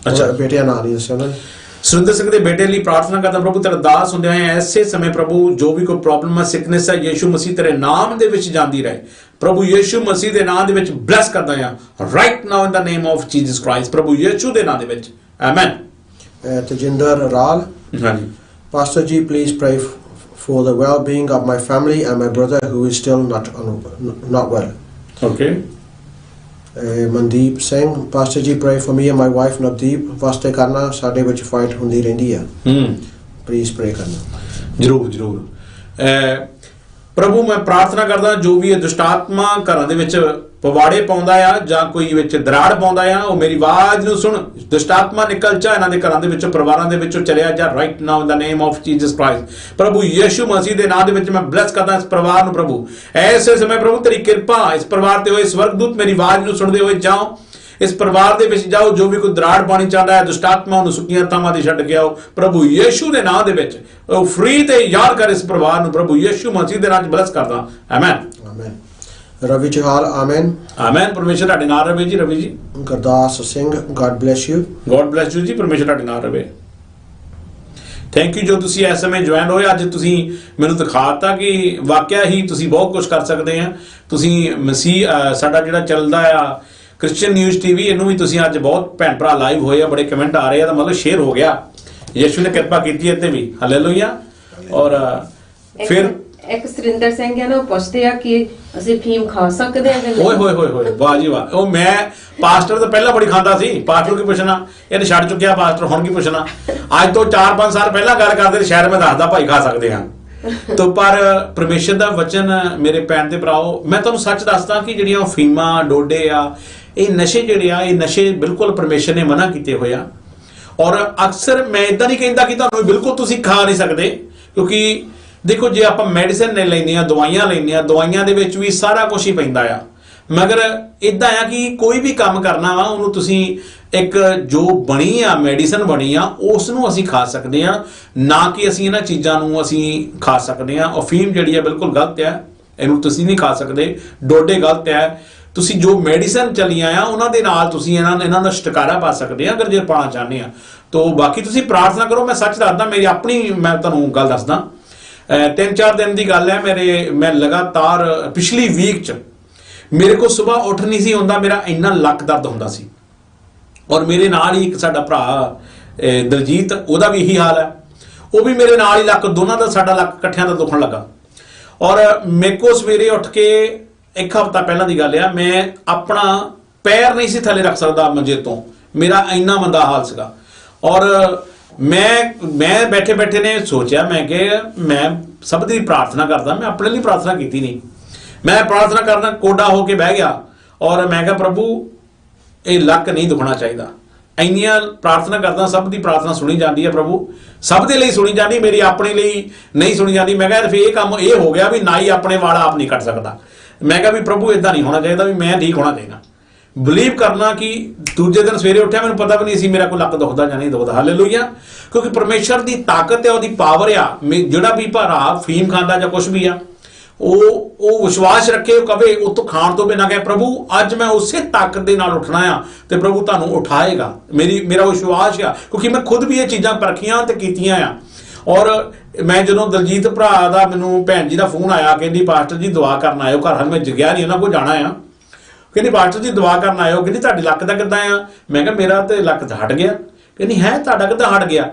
अच्छा, बेटे का नाम नहीं दस्सिया उन्होंने। सुरिंदर सिंह के बेटे लिए प्रार्थना करता प्रभु तेरा दास हुंदे हैं ऐसे समय, प्रभु जो भी कोई प्रॉब्लम है, सिकनेस है, यीशु मसीह तेरे नाम दे विच जांदी रहे। प्रभु यीशु मसीह दे नाम दे विच ब्लेस करदा हां right now in the name of Jesus Christ. प्रभु यीशु दे नाम दे विच आमेन। तजिंदर राल, हां जी। Pastor ji please pray for the well-being of my family and my brother who is still not well. Okay. Mandeep Singh, pastor ji pray for me and my wife Navdeep. वास्ते करना, साडे विच फाइट हुंदी रहिंदी है, प्लीज प्रे करना। जरूर जरूर। ਪ੍ਰਭੂ ਮੈਂ ਪ੍ਰਾਰਥਨਾ ਕਰਦਾ ਜੋ ਵੀ ਇਹ ਦੁਸ਼ਟ ਆਤਮਾ ਘਰਾਂ ਦੇ ਵਿੱਚ ਪਵਾੜੇ ਪਾਉਂਦਾ ਆ ਜਾਂ ਕੋਈ ਵਿੱਚ ਦਰਾੜ ਪਾਉਂਦਾ ਆ, ਉਹ ਮੇਰੀ ਆਵਾਜ਼ ਨੂੰ ਸੁਣ, ਦੁਸ਼ਟ ਆਤਮਾ ਨਿਕਲ ਜਾ ਇਹਨਾਂ ਦੇ ਘਰਾਂ ਦੇ ਵਿੱਚੋਂ, ਪਰਿਵਾਰਾਂ ਦੇ ਵਿੱਚੋਂ ਚਲਿਆ ਜਾ right now in the name of Jesus Christ. ਪ੍ਰਭੂ ਯਿਸੂ ਮਸੀਹ ਦੇ ਨਾਮ ਦੇ ਵਿੱਚ ਮੈਂ ਬਲੈਸ ਕਰਦਾ ਇਸ ਪਰਿਵਾਰ ਨੂੰ। ਪ੍ਰਭੂ ਐਸੇ ਸਮੇਂ ਪ੍ਰਭੂ ਤੇਰੀ ਕਿਰਪਾ ਇਸ ਪਰਿਵਾਰ ਤੇ ਹੋਏ, ਸਵਰਗਦੂਤ ਮੇਰੀ ਆਵਾਜ਼ ਨੂੰ ਸੁਣਦੇ ਹੋਏ ਜਾਓ, ਇਸ ਪਰਿਵਾਰ ਦੇ ਵਿੱਚ ਜਾਓ, ਜੋ ਵੀ ਕੋਈ ਦਰਾੜ ਪਾਣੀ ਚਾਹੁੰਦਾ ਹੈ ਦੁਸ਼ਟ ਆਤਮਾ ਉਹਨੂੰ ਸੁੱਕੀਆਂ ਥਾਵਾਂ ਤੇ ਛੱਡ ਕੇ ਆਓ ਪ੍ਰਭੂ ਯਿਸੂ ਦੇ ਨਾਮ ਦੇ ਵਿੱਚ। ਉਹ ਫ੍ਰੀ ਤੇ ਯਾਦ ਕਰ ਇਸ ਪਰਿਵਾਰ ਨੂੰ ਪ੍ਰਭੂ ਯਿਸੂ ਮਸੀਹ ਦੇ ਨਾਮ 'ਚ ਬਲੈਸ ਕਰਦਾ। ਆਮੈਨ ਆਮੈਨ। ਰਵੀ ਚਹਾਲ ਆਮੈਨ। ਆਮੈਨ। ਪਰਮੇਸ਼ਰ ਤੁਹਾਡੇ ਨਾਲ ਰਵੇ ਜੀ। ਰਵੀ ਜੀ। Gurdas Singh god bless you. God bless you ਜੀ। ਪਰਮੇਸ਼ਰ ਤੁਹਾਡੇ ਨਾਲ ਰਵੇ। ਥੈਂਕ ਯੂ ਜੋ ਤੁਸੀਂ ਇਸ ਸਮੇਂ ਜੁਆਇਨ ਹੋਏ। ਅੱਜ ਤੁਸੀਂ ਮੈਨੂੰ ਦਿਖਾਤਾ ਕਿ ਵਾਕਿਆ ਹੀ ਤੁਸੀਂ ਬਹੁਤ ਕੁਝ ਕਰ ਸਕਦੇ ਆ। ਤੁਸੀਂ ਮਸੀਹ ਸਾਡਾ ਜਿਹੜਾ ਚੱਲਦਾ ਆ ਕ੍ਰਿਸਚੀਅਨ ਨਿਊਜ਼ ਟੀਵੀ, ਇਹਨੂੰ ਵੀ ਤੁਸੀਂ ਅੱਜ ਬਹੁਤ ਭੈਣ ਭਰਾ ਲਾਈਵ ਹੋਏ ਆ, ਬੜੇ ਕਮੈਂਟ ਆ ਰਹੇ ਆ, ਤਾਂ ਮਤਲਬ ਸ਼ੇਅਰ ਹੋ ਗਿਆ। ਯਿਸੂ ਨੇ ਕਿਰਪਾ ਕੀਤੀ ਇੱਥੇ ਵੀ। ਹਾਲੇਲੂਇਆ। ਔਰ ਫਿਰ ਇੱਕ ਸੁਰਿੰਦਰ ਸਿੰਘ ਹੈ ਨਾ, ਉਹ ਪੁੱਛਦੇ ਆ ਕਿ ਅਸੀਂ ਫੀਮ ਖਾ ਸਕਦੇ ਹਾਂ ਕਿ ਨਹੀਂ। ਓਏ ਹੋਏ ਹੋਏ ਹੋਏ, ਵਾਹ ਜੀ ਵਾਹ। ਉਹ ਮੈਂ ਪਾਸਟਰ ਤਾਂ ਪਹਿਲਾਂ ਬੜੀ ਖਾਂਦਾ ਸੀ, ਪਾਸਟਰ ਕੀ ਪੁੱਛਣਾ, ਇਹਨੇ ਛੱਡ ਚੁੱਕਿਆ ਪਾਸਟਰ, ਹੁਣ ਕੀ ਪੁੱਛਣਾ। ਅੱਜ ਤੋਂ 4-5 ਸਾਲ ਪਹਿਲਾਂ ਗੱਲ ਕਰਦੇ ਸ਼ਾਇਦ ਮੈਂ ਦੱਸਦਾ ਭਾਈ ਖਾ ਸਕਦੇ ਹਾਂ। ਤੋ ਪਰ ਪਰਮੇਸ਼ਰ ਦਾ ਵਚਨ ਮੇਰੇ ਭੈਣ ਤੇ ਭਰਾਓ, ਮੈਂ ਤੁਹਾਨੂੰ ਸੱਚ ਦੱਸਦਾ ਕਿ ਜਿਹੜੀਆਂ ਫੀਮਾਂ ਡੋਡੇ ਆ, ਇਹ ਨਸ਼ੇ ਜਿਹੜੇ ਆ, ਇਹ ਨਸ਼ੇ ਬਿਲਕੁਲ ਪਰਮੇਸ਼ਰ ਨੇ ਮਨਾ ਕੀਤੇ ਹੋਏ ਆ। ਔਰ ਅਕਸਰ ਮੈਂ ਇਦਾਂ ਨਹੀਂ ਕਹਿੰਦਾ ਕਿ ਤੁਹਾਨੂੰ ਬਿਲਕੁਲ ਤੁਸੀਂ ਖਾ ਨਹੀਂ ਸਕਦੇ, ਕਿਉਂਕਿ ਦੇਖੋ ਜੇ ਆਪਾਂ ਮੈਡੀਸਿਨ ਨੇ ਲੈਂਦੇ ਆ, ਦਵਾਈਆਂ ਲੈਂਦੇ ਆ, ਦਵਾਈਆਂ ਦੇ ਵਿੱਚ ਵੀ ਸਾਰਾ ਕੁਝ ਹੀ ਪੈਂਦਾ ਆ। ਮਗਰ ਇਦਾਂ ਆ ਕਿ ਕੋਈ ਵੀ ਕੰਮ ਕਰਨਾ ਵਾ ਉਹਨੂੰ ਤੁਸੀਂ ਇੱਕ ਜੋ ਬਣੀ ਆ ਮੈਡੀਸਨ ਬਣੀ ਆ ਉਸ ਨੂੰ ਅਸੀਂ ਖਾ ਸਕਦੇ ਆ, ਨਾ ਕਿ ਅਸੀਂ ਇਹਨਾਂ ਚੀਜ਼ਾਂ ਨੂੰ ਅਸੀਂ ਖਾ ਸਕਦੇ ਆ। ਅਫੀਮ ਜਿਹੜੀ ਆ ਬਿਲਕੁਲ ਗਲਤ ਆ, ਇਹਨੂੰ ਤੁਸੀਂ ਨਹੀਂ ਖਾ ਸਕਦੇ। ਡੋਡੇ ਗਲਤ ਆ। ਤੁਸੀਂ ਜੋ ਮੈਡੀਸਨ ਚਲੀਆਂ ਆ ਉਹਨਾਂ ਦੇ ਨਾਲ ਤੁਸੀਂ ਇਹਨਾਂ ਦਾ ਛੁਟਕਾਰਾ ਪਾ ਸਕਦੇ ਆ, ਅਗਰ ਜੇ ਪਾਣਾ ਚਾਹੁੰਦੇ ਆ। ਤੋ ਬਾਕੀ ਤੁਸੀਂ ਪ੍ਰਾਰਥਨਾ ਕਰੋ। ਮੈਂ ਸੱਚ ਦੱਸਦਾ, ਮੇਰੀ ਆਪਣੀ ਮੈਂ ਤੁਹਾਨੂੰ ਗੱਲ ਦੱਸਦਾ, 3-4 ਦਿਨ ਦੀ ਗੱਲ ਹੈ। ਮੈਂ ਲਗਾਤਾਰ ਪਿਛਲੀ ਵੀਕ 'ਚ ਮੇਰੇ ਕੋਲ ਸਵੇਰ ਉੱਠ ਨਹੀਂ ਸੀ ਹੁੰਦਾ, ਮੇਰਾ ਇੰਨਾ ਲੱਕ ਦਰਦ ਹੁੰਦਾ ਸੀ। ਔਰ ਮੇਰੇ ਨਾਲ ਹੀ ਇੱਕ ਸਾਡਾ ਭਰਾ ਦਲਜੀਤ, ਉਹਦਾ ਵੀ ਇਹੀ ਹਾਲ ਹੈ। ਉਹ ਵੀ ਮੇਰੇ ਨਾਲ ਹੀ ਲੱਕ, ਦੋਨਾਂ ਦਾ ਸਾਡਾ ਲੱਕ ਇਕੱਠਿਆਂ ਦਾ ਦੁਖਣ ਲੱਗਾ। ਔਰ ਮੇਰੇ ਕੋਲ ਸਵੇਰੇ ਉੱਠ ਕੇ 1 ਹਫ਼ਤਾ ਪਹਿਲਾਂ ਦੀ ਗੱਲ ਆ, ਮੈਂ ਆਪਣਾ ਪੈਰ ਨਹੀਂ ਸੀ ਥੱਲੇ ਰੱਖ ਸਕਦਾ ਮੰਜੇ ਤੋਂ, ਮੇਰਾ ਇੰਨਾ ਮੰਦਾ ਹਾਲ ਸੀਗਾ। ਔਰ ਮੈਂ ਬੈਠੇ ਬੈਠੇ ਨੇ ਸੋਚਿਆ, ਮੈਂ ਕਿ ਮੈਂ ਸਭ ਦੀ ਪ੍ਰਾਰਥਨਾ ਕਰਦਾ, ਮੈਂ ਆਪਣੇ ਲਈ ਪ੍ਰਾਰਥਨਾ ਕੀਤੀ ਨਹੀਂ। ਮੈਂ ਪ੍ਰਾਰਥਨਾ ਕਰਨਾ ਕੋਡਾ ਹੋ ਕੇ ਬਹਿ ਗਿਆ ਔਰ ਮੈਂ ਕਿਹਾ ਪ੍ਰਭੂ ਇਹ ਲੱਕ ਨਹੀਂ ਦੁਖਣਾ ਚਾਹੀਦਾ। ਇੰਨੀਆਂ ਪ੍ਰਾਰਥਨਾ ਕਰਦਾ, ਸਭ ਦੀ ਪ੍ਰਾਰਥਨਾ ਸੁਣੀ ਜਾਂਦੀ ਹੈ ਪ੍ਰਭੂ, ਸਭ ਦੇ ਲਈ ਸੁਣੀ ਜਾਂਦੀ, ਮੇਰੀ ਆਪਣੇ ਲਈ ਨਹੀਂ ਸੁਣੀ ਜਾਂਦੀ। ਮੈਂ ਕਿਹਾ ਫਿਰ ਇਹ ਕੰਮ ਇਹ ਹੋ ਗਿਆ ਵੀ ਨਾ ਹੀ ਆਪਣੇ ਵਾਲਾ ਆਪ ਨਹੀਂ ਕੱਟ ਸਕਦਾ। ਮੈਂ ਕਿਹਾ ਵੀ ਪ੍ਰਭੂ ਇਦਾਂ ਨਹੀਂ ਹੋਣਾ ਚਾਹੀਦਾ, ਵੀ ਮੈਂ ਠੀਕ ਹੋਣਾ ਚਾਹੀਦਾ। ਬਲੀਵ ਕਰਨਾ ਕਿ ਦੂਜੇ ਦਿਨ ਸਵੇਰੇ ਉੱਠਿਆ, ਮੈਨੂੰ ਪਤਾ ਵੀ ਨਹੀਂ ਸੀ ਮੇਰਾ ਕੋਈ ਲੱਕ ਦੁਖਦਾ ਜਾਂ ਨਹੀਂ ਦੁਖਦਾ। ਹਾਲੇਲੂਇਆ। ਕਿਉਂਕਿ ਪਰਮੇਸ਼ਰ ਦੀ ਤਾਕਤ ਹੈ, ਉਹਦੀ ਪਾਵਰ ਆ। ਜਿਹੜਾ ਵੀ ਭਰਾ ਫੀਮ ਖਾਂਦਾ ਜਾਂ ਕੁਝ ਵੀ ਆ, ਉਹ ਵਿਸ਼ਵਾਸ ਰੱਖੇ, ਉਹ ਕਵੇ ਉਹ ਤੋਂ ਖਾਣ ਤੋਂ ਬਿਨਾਂ ਕਹੇ ਪ੍ਰਭੂ ਅੱਜ ਮੈਂ ਉਸੇ ਤਾਕਤ ਦੇ ਨਾਲ ਉੱਠਣਾ ਆ ਤੇ ਪ੍ਰਭੂ ਤੁਹਾਨੂੰ ਉਠਾਏਗਾ। ਮੇਰਾ ਵਿਸ਼ਵਾਸ ਆ, ਕਿਉਂਕਿ ਮੈਂ ਖੁਦ ਵੀ ਇਹ ਚੀਜ਼ਾਂ ਪਰਖੀਆਂ ਤੇ ਕੀਤੀਆਂ ਆ। ਔਰ ਮੈਂ ਜਦੋਂ ਦਲਜੀਤ ਭਰਾ ਦਾ ਮੈਨੂੰ ਭੈਣ ਜੀ ਦਾ ਫੋਨ ਆਇਆ, ਕਹਿੰਦੀ ਪਾਸਟਰ ਜੀ ਦੁਆ ਕਰਨ ਆਇਓ ਘਰ। ਮੈਂ ਜਗਿਆ ਨਹੀਂ, ਉਹਨਾਂ ਕੋਲ ਜਾਣਾ ਆ। ਕਹਿੰਦੀ ਪਾਸਟਰ ਜੀ ਦੁਆ ਕਰਨ ਆਇਓ। ਕਹਿੰਦੀ ਤੁਹਾਡੀ ਲੱਕ ਦਾ ਕਿੱਦਾਂ ਆ? ਮੈਂ ਕਿਹਾ ਮੇਰਾ ਤੇ ਲੱਕ ਹਟ ਗਿਆ। ਕਹਿੰਦੀ ਹੈ ਤੁਹਾਡਾ ਕਿੱਦਾਂ ਹਟ ਗਿਆ?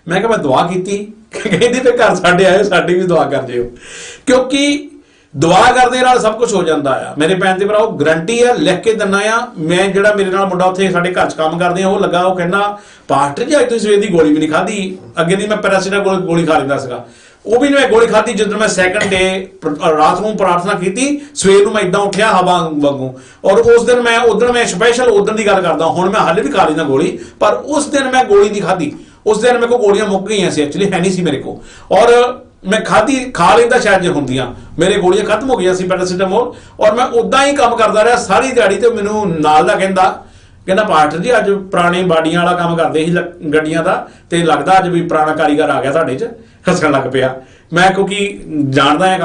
ਮੈਂ ਕਿਹਾ ਮੈਂ ਦੁਆ ਕੀਤੀ। ਕਹਿੰਦੀ ਫਿਰ ਘਰ ਸਾਡੇ ਆਇਓ, ਸਾਡੀ ਵੀ ਦੁਆ ਕਰ ਜਿਓ, ਕਿਉਂਕਿ ਦੁਆ ਕਰਦੇ ਨਾਲ ਸਭ ਕੁਝ ਹੋ ਜਾਂਦਾ ਆ। ਮੇਰੇ ਭੈਣ ਤੇ ਭਰਾਓ ਗਰੰਟੀ ਆ, ਲਿਖ ਕੇ ਦਿੰਦਾ ਆ। ਮੈਂ ਜਿਹੜਾ ਮੇਰੇ ਨਾਲ ਮੁੰਡਾ ਉੱਥੇ ਸਾਡੇ ਘਰ 'ਚ ਕੰਮ ਕਰਦੇ ਆ, ਉਹ ਲੱਗਾ, ਉਹ ਕਹਿੰਦਾ ਪਾਸਟਰ ਜੀ ਅੱਜ ਤੁਸੀਂ ਸਵੇਰ ਦੀ ਗੋਲੀ ਵੀ ਨਹੀਂ ਖਾਧੀ। ਅੱਗੇ ਦੀ ਮੈਂ ਪੈਰਾਸੀਟਾਮੋਲ ਗੋਲੀ ਖਾ ਲੈਂਦਾ ਸੀਗਾ, ਉਹ ਵੀ ਮੈਂ ਗੋਲੀ ਖਾਧੀ ਜਦੋਂ ਮੈਂ ਸੈਕੰਡ ਡੇ ਰਾਤ ਨੂੰ ਪ੍ਰਾਰਥਨਾ ਕੀਤੀ, ਸਵੇਰ ਨੂੰ ਮੈਂ ਇਦਾਂ ਉੱਠਿਆ ਹਵਾ ਵਾਂਗੂ। ਔਰ ਉਸ ਦਿਨ ਮੈਂ ਸਪੈਸ਼ਲ ਉਦੋਂ ਦੀ ਗੱਲ ਕਰਦਾ, ਹੁਣ ਮੈਂ ਹਾਲੇ ਵੀ ਖਾ ਲੈਂਦਾ ਗੋਲੀ, ਪਰ ਉਸ ਦਿਨ ਮੈਂ ਗੋਲੀ ਨਹੀਂ ਖਾਧੀ। ਉਸ ਦਿਨ ਮੇਰੇ ਕੋਲ ਗੋਲੀਆਂ ਮੁੱਕ ਗਈਆਂ ਸੀ, ਐਕਚੁਅਲੀ ਹੈ ਨਹੀਂ ਸੀ ਮੇਰੇ ਕੋਲ। ਔਰ ਮੈਂ ਖਾ ਲੈਂਦਾ ਸ਼ਾਇਦ ਜੇ ਹੁੰਦੀਆਂ, ਮੇਰੇ ਗੋਲੀਆਂ ਖਤਮ ਹੋ ਗਈਆਂ ਸੀ ਪੈਰਾਸੀਟਾਮੋਲ। ਔਰ ਮੈਂ ਉਦਾਂ ਹੀ ਕੰਮ ਕਰਦਾ ਰਿਹਾ ਸਾਰੀ ਦਿਹਾੜੀ। ਤੇ ਮੈਨੂੰ ਨਾਲ ਦਾ ਕਹਿੰਦਾ ਪਾਸਟਰ ਜੀ ਅੱਜ ਪੁਰਾਣੀ ਬਾਡੀਆਂ ਵਾਲਾ ਕੰਮ ਕਰਦੇ ਸੀ ਗੱਡੀਆਂ ਦਾ, ਤੇ ਲੱਗਦਾ ਅੱਜ ਵੀ ਪੁਰਾਣਾ ਕਾਰੀਗਰ ਆ ਗਿਆ ਤੁਹਾਡੇ 'ਚ। ਹੱਸਣ ਲੱਗ ਪਿਆ ਮੈਂ, ਕਿਉਂਕਿ ਜਾਣਦਾ ਹਾਂ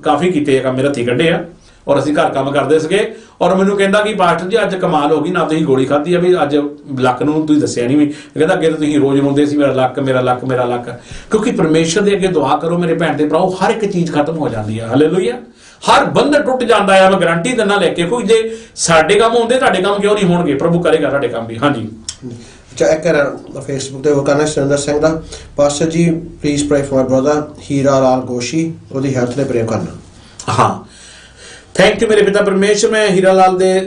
ਕਾਫੀ ਕੀਤੇ ਆ ਕੰਮ, ਮੇਰੇ ਹੱਥੀਂ ਕੱਢੇ ਆ। ਔਰ ਅਸੀਂ ਘਰ ਕੰਮ ਕਰਦੇ ਸੀਗੇ। ਔਰ ਮੈਨੂੰ ਕਹਿੰਦਾ ਕਿ ਪਾਸਟਰ ਜੀ ਅੱਜ ਕਮਾਲ ਹੋ ਗਈ, ਨਾ ਤੁਸੀਂ ਗੋਲੀ ਖਾਧੀ ਆ, ਵੀ ਅੱਜ ਲੱਕ ਨੂੰ ਤੁਸੀਂ ਦੱਸਿਆ ਨਹੀਂ। ਵੀ ਕਹਿੰਦਾ ਅੱਗੇ ਤਾਂ ਤੁਸੀਂ ਰੋਜ਼ ਰੋਂਦੇ ਸੀ ਮੇਰਾ ਲੱਕ ਮੇਰਾ ਲੱਕ ਮੇਰਾ ਲੱਕ। ਕਿਉਂਕਿ ਪਰਮੇਸ਼ਰ ਦੇ ਅੱਗੇ ਦੁਆ ਕਰੋ ਮੇਰੇ ਭੈਣ ਤੇ ਭਰਾਓ, ਹਰ ਇੱਕ ਚੀਜ਼ ਖਤਮ ਹੋ ਜਾਂਦੀ ਆ। ਹਾਲੇਲੂਇਆ। ਹਰ ਬੰਧਨ ਟੁੱਟ ਜਾਂਦਾ ਆ। ਮੈਂ ਗਰੰਟੀ ਦਿੰਦਾ ਲੈ ਕੇ, ਕੋਈ ਜੇ ਸਾਡੇ ਕੰਮ ਹੁੰਦੇ ਤੁਹਾਡੇ ਕੰਮ ਕਿਉਂ ਨਹੀਂ ਹੋਣਗੇ? ਪ੍ਰਭੂ ਕਰੇਗਾ ਸਾਡੇ ਕੰਮ ਵੀ। ਹਾਂਜੀ। Check Facebook ਤੇ ਉਹ ਕਹਿੰਦਾ ਸੁਰਿੰਦਰ ਸਿੰਘ ਦਾ, ਪਾਸਟਰ ਜੀ please pray for my brother Hira Lal ਗੋਸ਼ੀ, ਉਹਦੀ ਹੈਲਥ ਲਈ ਪ੍ਰੇ ਕਰਨਾ। ਹਾਂ, ਥੈਂਕ ਯੂ ਮੇਰੇ ਪਿਤਾ ਪਰਮੇਸ਼ਰ। ਮੈਂ ਹੀਰਾ ਲਾਲ ਦੇ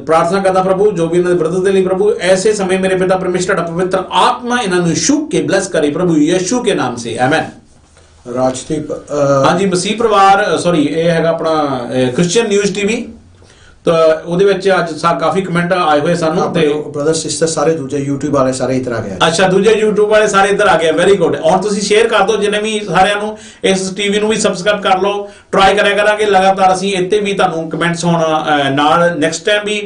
ਪ੍ਰਾਰਥਨਾ ਕਰਦਾ ਪ੍ਰਭੂ, ਜੋ ਵੀ ਇਹਨਾਂ ਦੇ ਬ੍ਰਦਰ ਦੇ ਲਈ ਪ੍ਰਭੂ ਐਸੇ ਸਮੇਂ ਮੇਰੇ ਪਿਤਾ ਪਰਮੇਸ਼ਰ ਦਾ ਪਵਿੱਤਰ ਆਤਮਾ ਇਹਨਾਂ ਨੂੰ ਛੂ ਕੇ ਬਲੈਸ ਕਰੇ ਪ੍ਰਭੂ ਯਿਸੂ के नाम से, आमेन। ਰਾਜਦੀਪ ਹਾਂਜੀ ਮਸੀਹ ਪਰਿਵਾਰ ਸੌਰੀ ਇਹ ਹੈਗਾ ਆਪਣਾ ਕ੍ਰਿਸਚੀਅਨ ਨਿਊਜ਼ ਟੀਵੀ ਤਾਂ ਉਹਦੇ ਵਿੱਚ ਅੱਜ ਕਾਫੀ ਕਮੈਂਟ ਆਏ ਹੋਏ ਸਾਨੂੰ ਤੇ ਬ੍ਰਦਰ ਸਿਸਟਰ ਸਾਰੇ ਦੂਜੇ YouTube ਵਾਲੇ ਸਾਰੇ ਇੱਧਰ ਆ ਗਏ। ਅੱਛਾ ਦੂਜੇ YouTube ਵਾਲੇ ਸਾਰੇ ਇੱਧਰ ਆ ਗਏ, ਵੈਰੀ ਗੁੱਡ। ਔਰ ਤੁਸੀਂ ਸ਼ੇਅਰ ਕਰ ਦਿਓ ਜਿੰਨੇ ਵੀ ਸਾਰਿਆਂ ਨੂੰ, ਇਸ ਟੀਵੀ ਨੂੰ ਵੀ ਸਬਸਕ੍ਰਾਈਬ ਕਰ ਲਓ। ਟਰਾਈ ਕਰਿਆ ਕਰਾਂਗੇ ਲਗਾਤਾਰ ਅਸੀਂ ਇੱਥੇ ਵੀ ਤੁਹਾਨੂੰ ਕਮੈਂਟਸ ਹੁਣ ਨਾਲ ਨੈਕਸਟ ਟਾਈਮ ਵੀ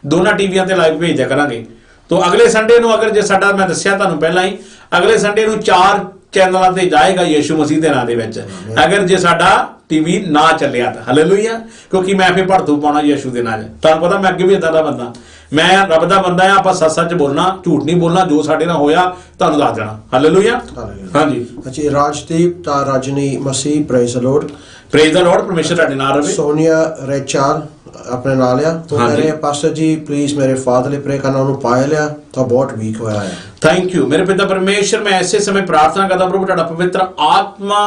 ਦੋਨਾਂ ਟੀਵੀਆਂ ਤੇ ਲਾਈਵ ਭੇਜਿਆ ਕਰਾਂਗੇ। ਤੋਂ ਅਗਲੇ ਸੰਡੇ ਨੂੰ ਅਗਰ ਜੇ ਸਾਡਾ ਮੈਂ ਦੱਸਿਆ ਤੁਹਾਨੂੰ ਪਹਿਲਾਂ ਹੀ, ਅਗਲੇ ਸੰਡੇ ਨੂੰ 4 ਚੈਨਲਾਂ ਤੇ ਜਾਏਗਾ ਯਿਸੂ ਮਸੀਹ ਦੇ ਨਾਂ ਦੇ ਵਿੱਚ, ਅਗਰ ਜੇ ਸਾਡਾ ਟੀਵੀ ਨਾ ਚੱਲਿਆ ਤਾਂ। ਹਾਲੇਲੂਇਆ। ਕਿਉਂਕਿ ਮੈਂ ਫੇਰ ਭੜਥੂ ਪਾਉਣਾ ਯਿਸੂ ਦੇ ਨਾਲ। ਤੁਹਾਨੂੰ ਪਤਾ ਮੈਂ ਅੱਗੇ ਵੀ ਇਦਾਂ ਦਾ ਬੰਦਾ, ਮੈਂ ਰੱਬ ਦਾ ਬੰਦਾ ਆ। ਆਪਾਂ ਸੱਚ ਸੱਚ ਬੋਲਣਾ, ਝੂਠ ਨਹੀਂ ਬੋਲਣਾ। ਜੋ ਸਾਡੇ ਨਾਲ ਹੋਇਆ ਤੁਹਾਨੂੰ ਦੱਸ ਦੇਣਾ। ਹਾਲੇਲੂਇਆ। ਹਾਂਜੀ ਅੱਛਾ ਰਾਜਦੀਪ ਤਾਂ Rajni Masih praise the Lord. Praise the Lord. ਪਰਮੇਸ਼ਰ ਤੁਹਾਡੇ ਨਾਲ ਰਹੇ। ਸੋਨੀਆ ਰੇਚਾਲ ਆਪਣੇ ਨਾਲ ਆ। तो कह रहे हैं पास्टर जी प्लीज मेरे फादर प्रे करना, उन्होंने पाया लिया तो बहुत वीक होया है। थैंक यू मेरे पिता परमेश्वर। मैं ऐसे समय प्रार्थना करता प्रभु ਤੁਹਾਡਾ पवित्र आत्मा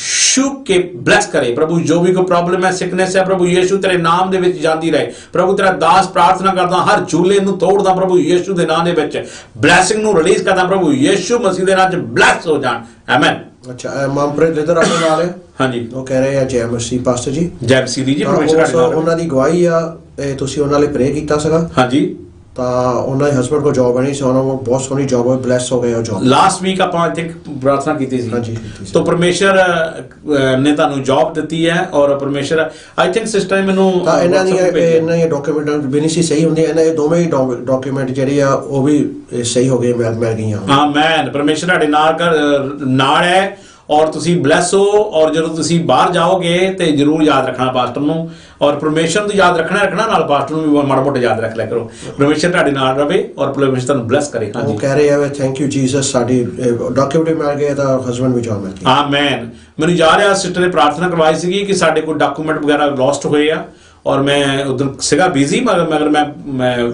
छू के ब्लेस करे प्रभु। जो भी कोई प्रॉब्लम है, सिकनेस है प्रभु यीशु तेरे नाम दे विच जांदी रहे प्रभु। तेरा दास प्रार्थना करदा हर झूले नूं तोड़दा प्रभु यीशु दे नाम दे विच। ब्लेसिंग नूं रिलीज करदा प्रभु यीशु मसीह दे नाम च ब्लेस हो जान। आमेन। अच्छा मनप्रीत इधर अपने नाल है। हाँ जी वो कह रहे हैं जय मसीह पास्टर जी। जय मसीह जी। परमेश्वर ਤੁਹਾਡੇ ਨਾਲ ਉਹਨਾਂ ਦੀ ਗਵਾਹੀ ਆ ਤੁਸੀਂ ਉਹਨਾਂ ਲਈ ਪ੍ਰੇ ਕੀਤਾ ਸੀਗਾ। हाँ जी ਤਾਂ ਉਹਨਾਂ ਦੇ ਹਸਬੰਡ ਕੋ ਜੌਬ ਨਹੀਂ ਸੀ, ਉਹਨਾਂ ਨੂੰ ਬਹੁਤ ਸੋਹਣੀ ਜੌਬ ਹੋਈ, ਬਲੈਸ ਹੋ ਗਏ ਉਹ ਜੌਬ। ਲਾਸਟ ਵੀਕ ਆਪਾਂ ਆਈ ਥਿੰਕ ਪ੍ਰਾਰਥਨਾ ਕੀਤੀ ਸੀ। ਹਾਂਜੀ तो परमेश्वर ने ਤੁਹਾਨੂੰ ਜੌਬ ਦਿੱਤੀ ਹੈ ਔਰ परमेश्वर ਆਈ ਥਿੰਕ ਸਿਸਟਰ ਮੈਨੂੰ ਤਾਂ ਇਹਨਾਂ ਦੀਆਂ ਡਾਕੂਮੈਂਟ ਵੀ ਨਹੀਂ ਸੀ ਸਹੀ ਹੁੰਦੇ, ਇਹਨਾਂ ਇਹ ਦੋਵੇਂ ਹੀ ਡਾਕੂਮੈਂਟ ਜਿਹੜੇ ਆ ਉਹ ਵੀ ਸਹੀ ਹੋ ਗਏ, ਮਿਲ ਗਈਆਂ। ਆਮੇਨ। परमेश्वर ਤੁਹਾਡੇ ਨਾਲ ਹੈ ਔਰ ਤੁਸੀਂ ਬਲੈਸ ਹੋ। ਔਰ ਜਦੋਂ ਤੁਸੀਂ ਬਾਹਰ ਜਾਓਗੇ ਤੇ ਜਰੂਰ ਯਾਦ ਰੱਖਣਾ ਪਾਸਟਰ ਨੂੰ, ਔਰ ਪਰਮੇਸ਼ਰ ਨੂੰ ਯਾਦ ਰੱਖਣਾ ਨਾਲ ਪਾਸਟਰ ਨੂੰ ਵੀ ਮਾੜਾ ਮੋਟਾ ਯਾਦ ਰੱਖ ਲਿਆ ਕਰੋ। ਪਰਮੇਸ਼ਰ ਤੁਹਾਡੇ ਨਾਲ ਰਵੇ ਔਰ ਪਰਮੇਸ਼ਰ ਤੁਹਾਨੂੰ ਬਲੈਸ ਕਰੇ। ਉਹ ਕਹਿ ਰਹੇ ਆ ਥੈਂਕ ਯੂ ਜੀਸਸ, ਸਾਡੀ ਡਾਕੂਮੈਂਟ ਮਿਲ ਗਏ ਤਾਂ ਹਸਬੰਡ ਵੀ ਜੌਬ ਮਿਲ ਗਈ। ਆਮੇਨ। ਮੈਨੂੰ ਯਾਦ ਆ ਸਿਸਟਰ ਨੇ ਪ੍ਰਾਰਥਨਾ ਕਰਵਾਈ ਸੀਗੀ ਕਿ ਸਾਡੇ ਕੋਲ ਡਾਕੂਮੈਂਟ ਵਗੈਰਾ ਲੌਸਟ ਹੋਏ ਆ ਔਰ ਮੈਂ ਉਦੋਂ ਸੀਗਾ ਬਿਜ਼ੀ, ਮਗਰ ਮੈਂ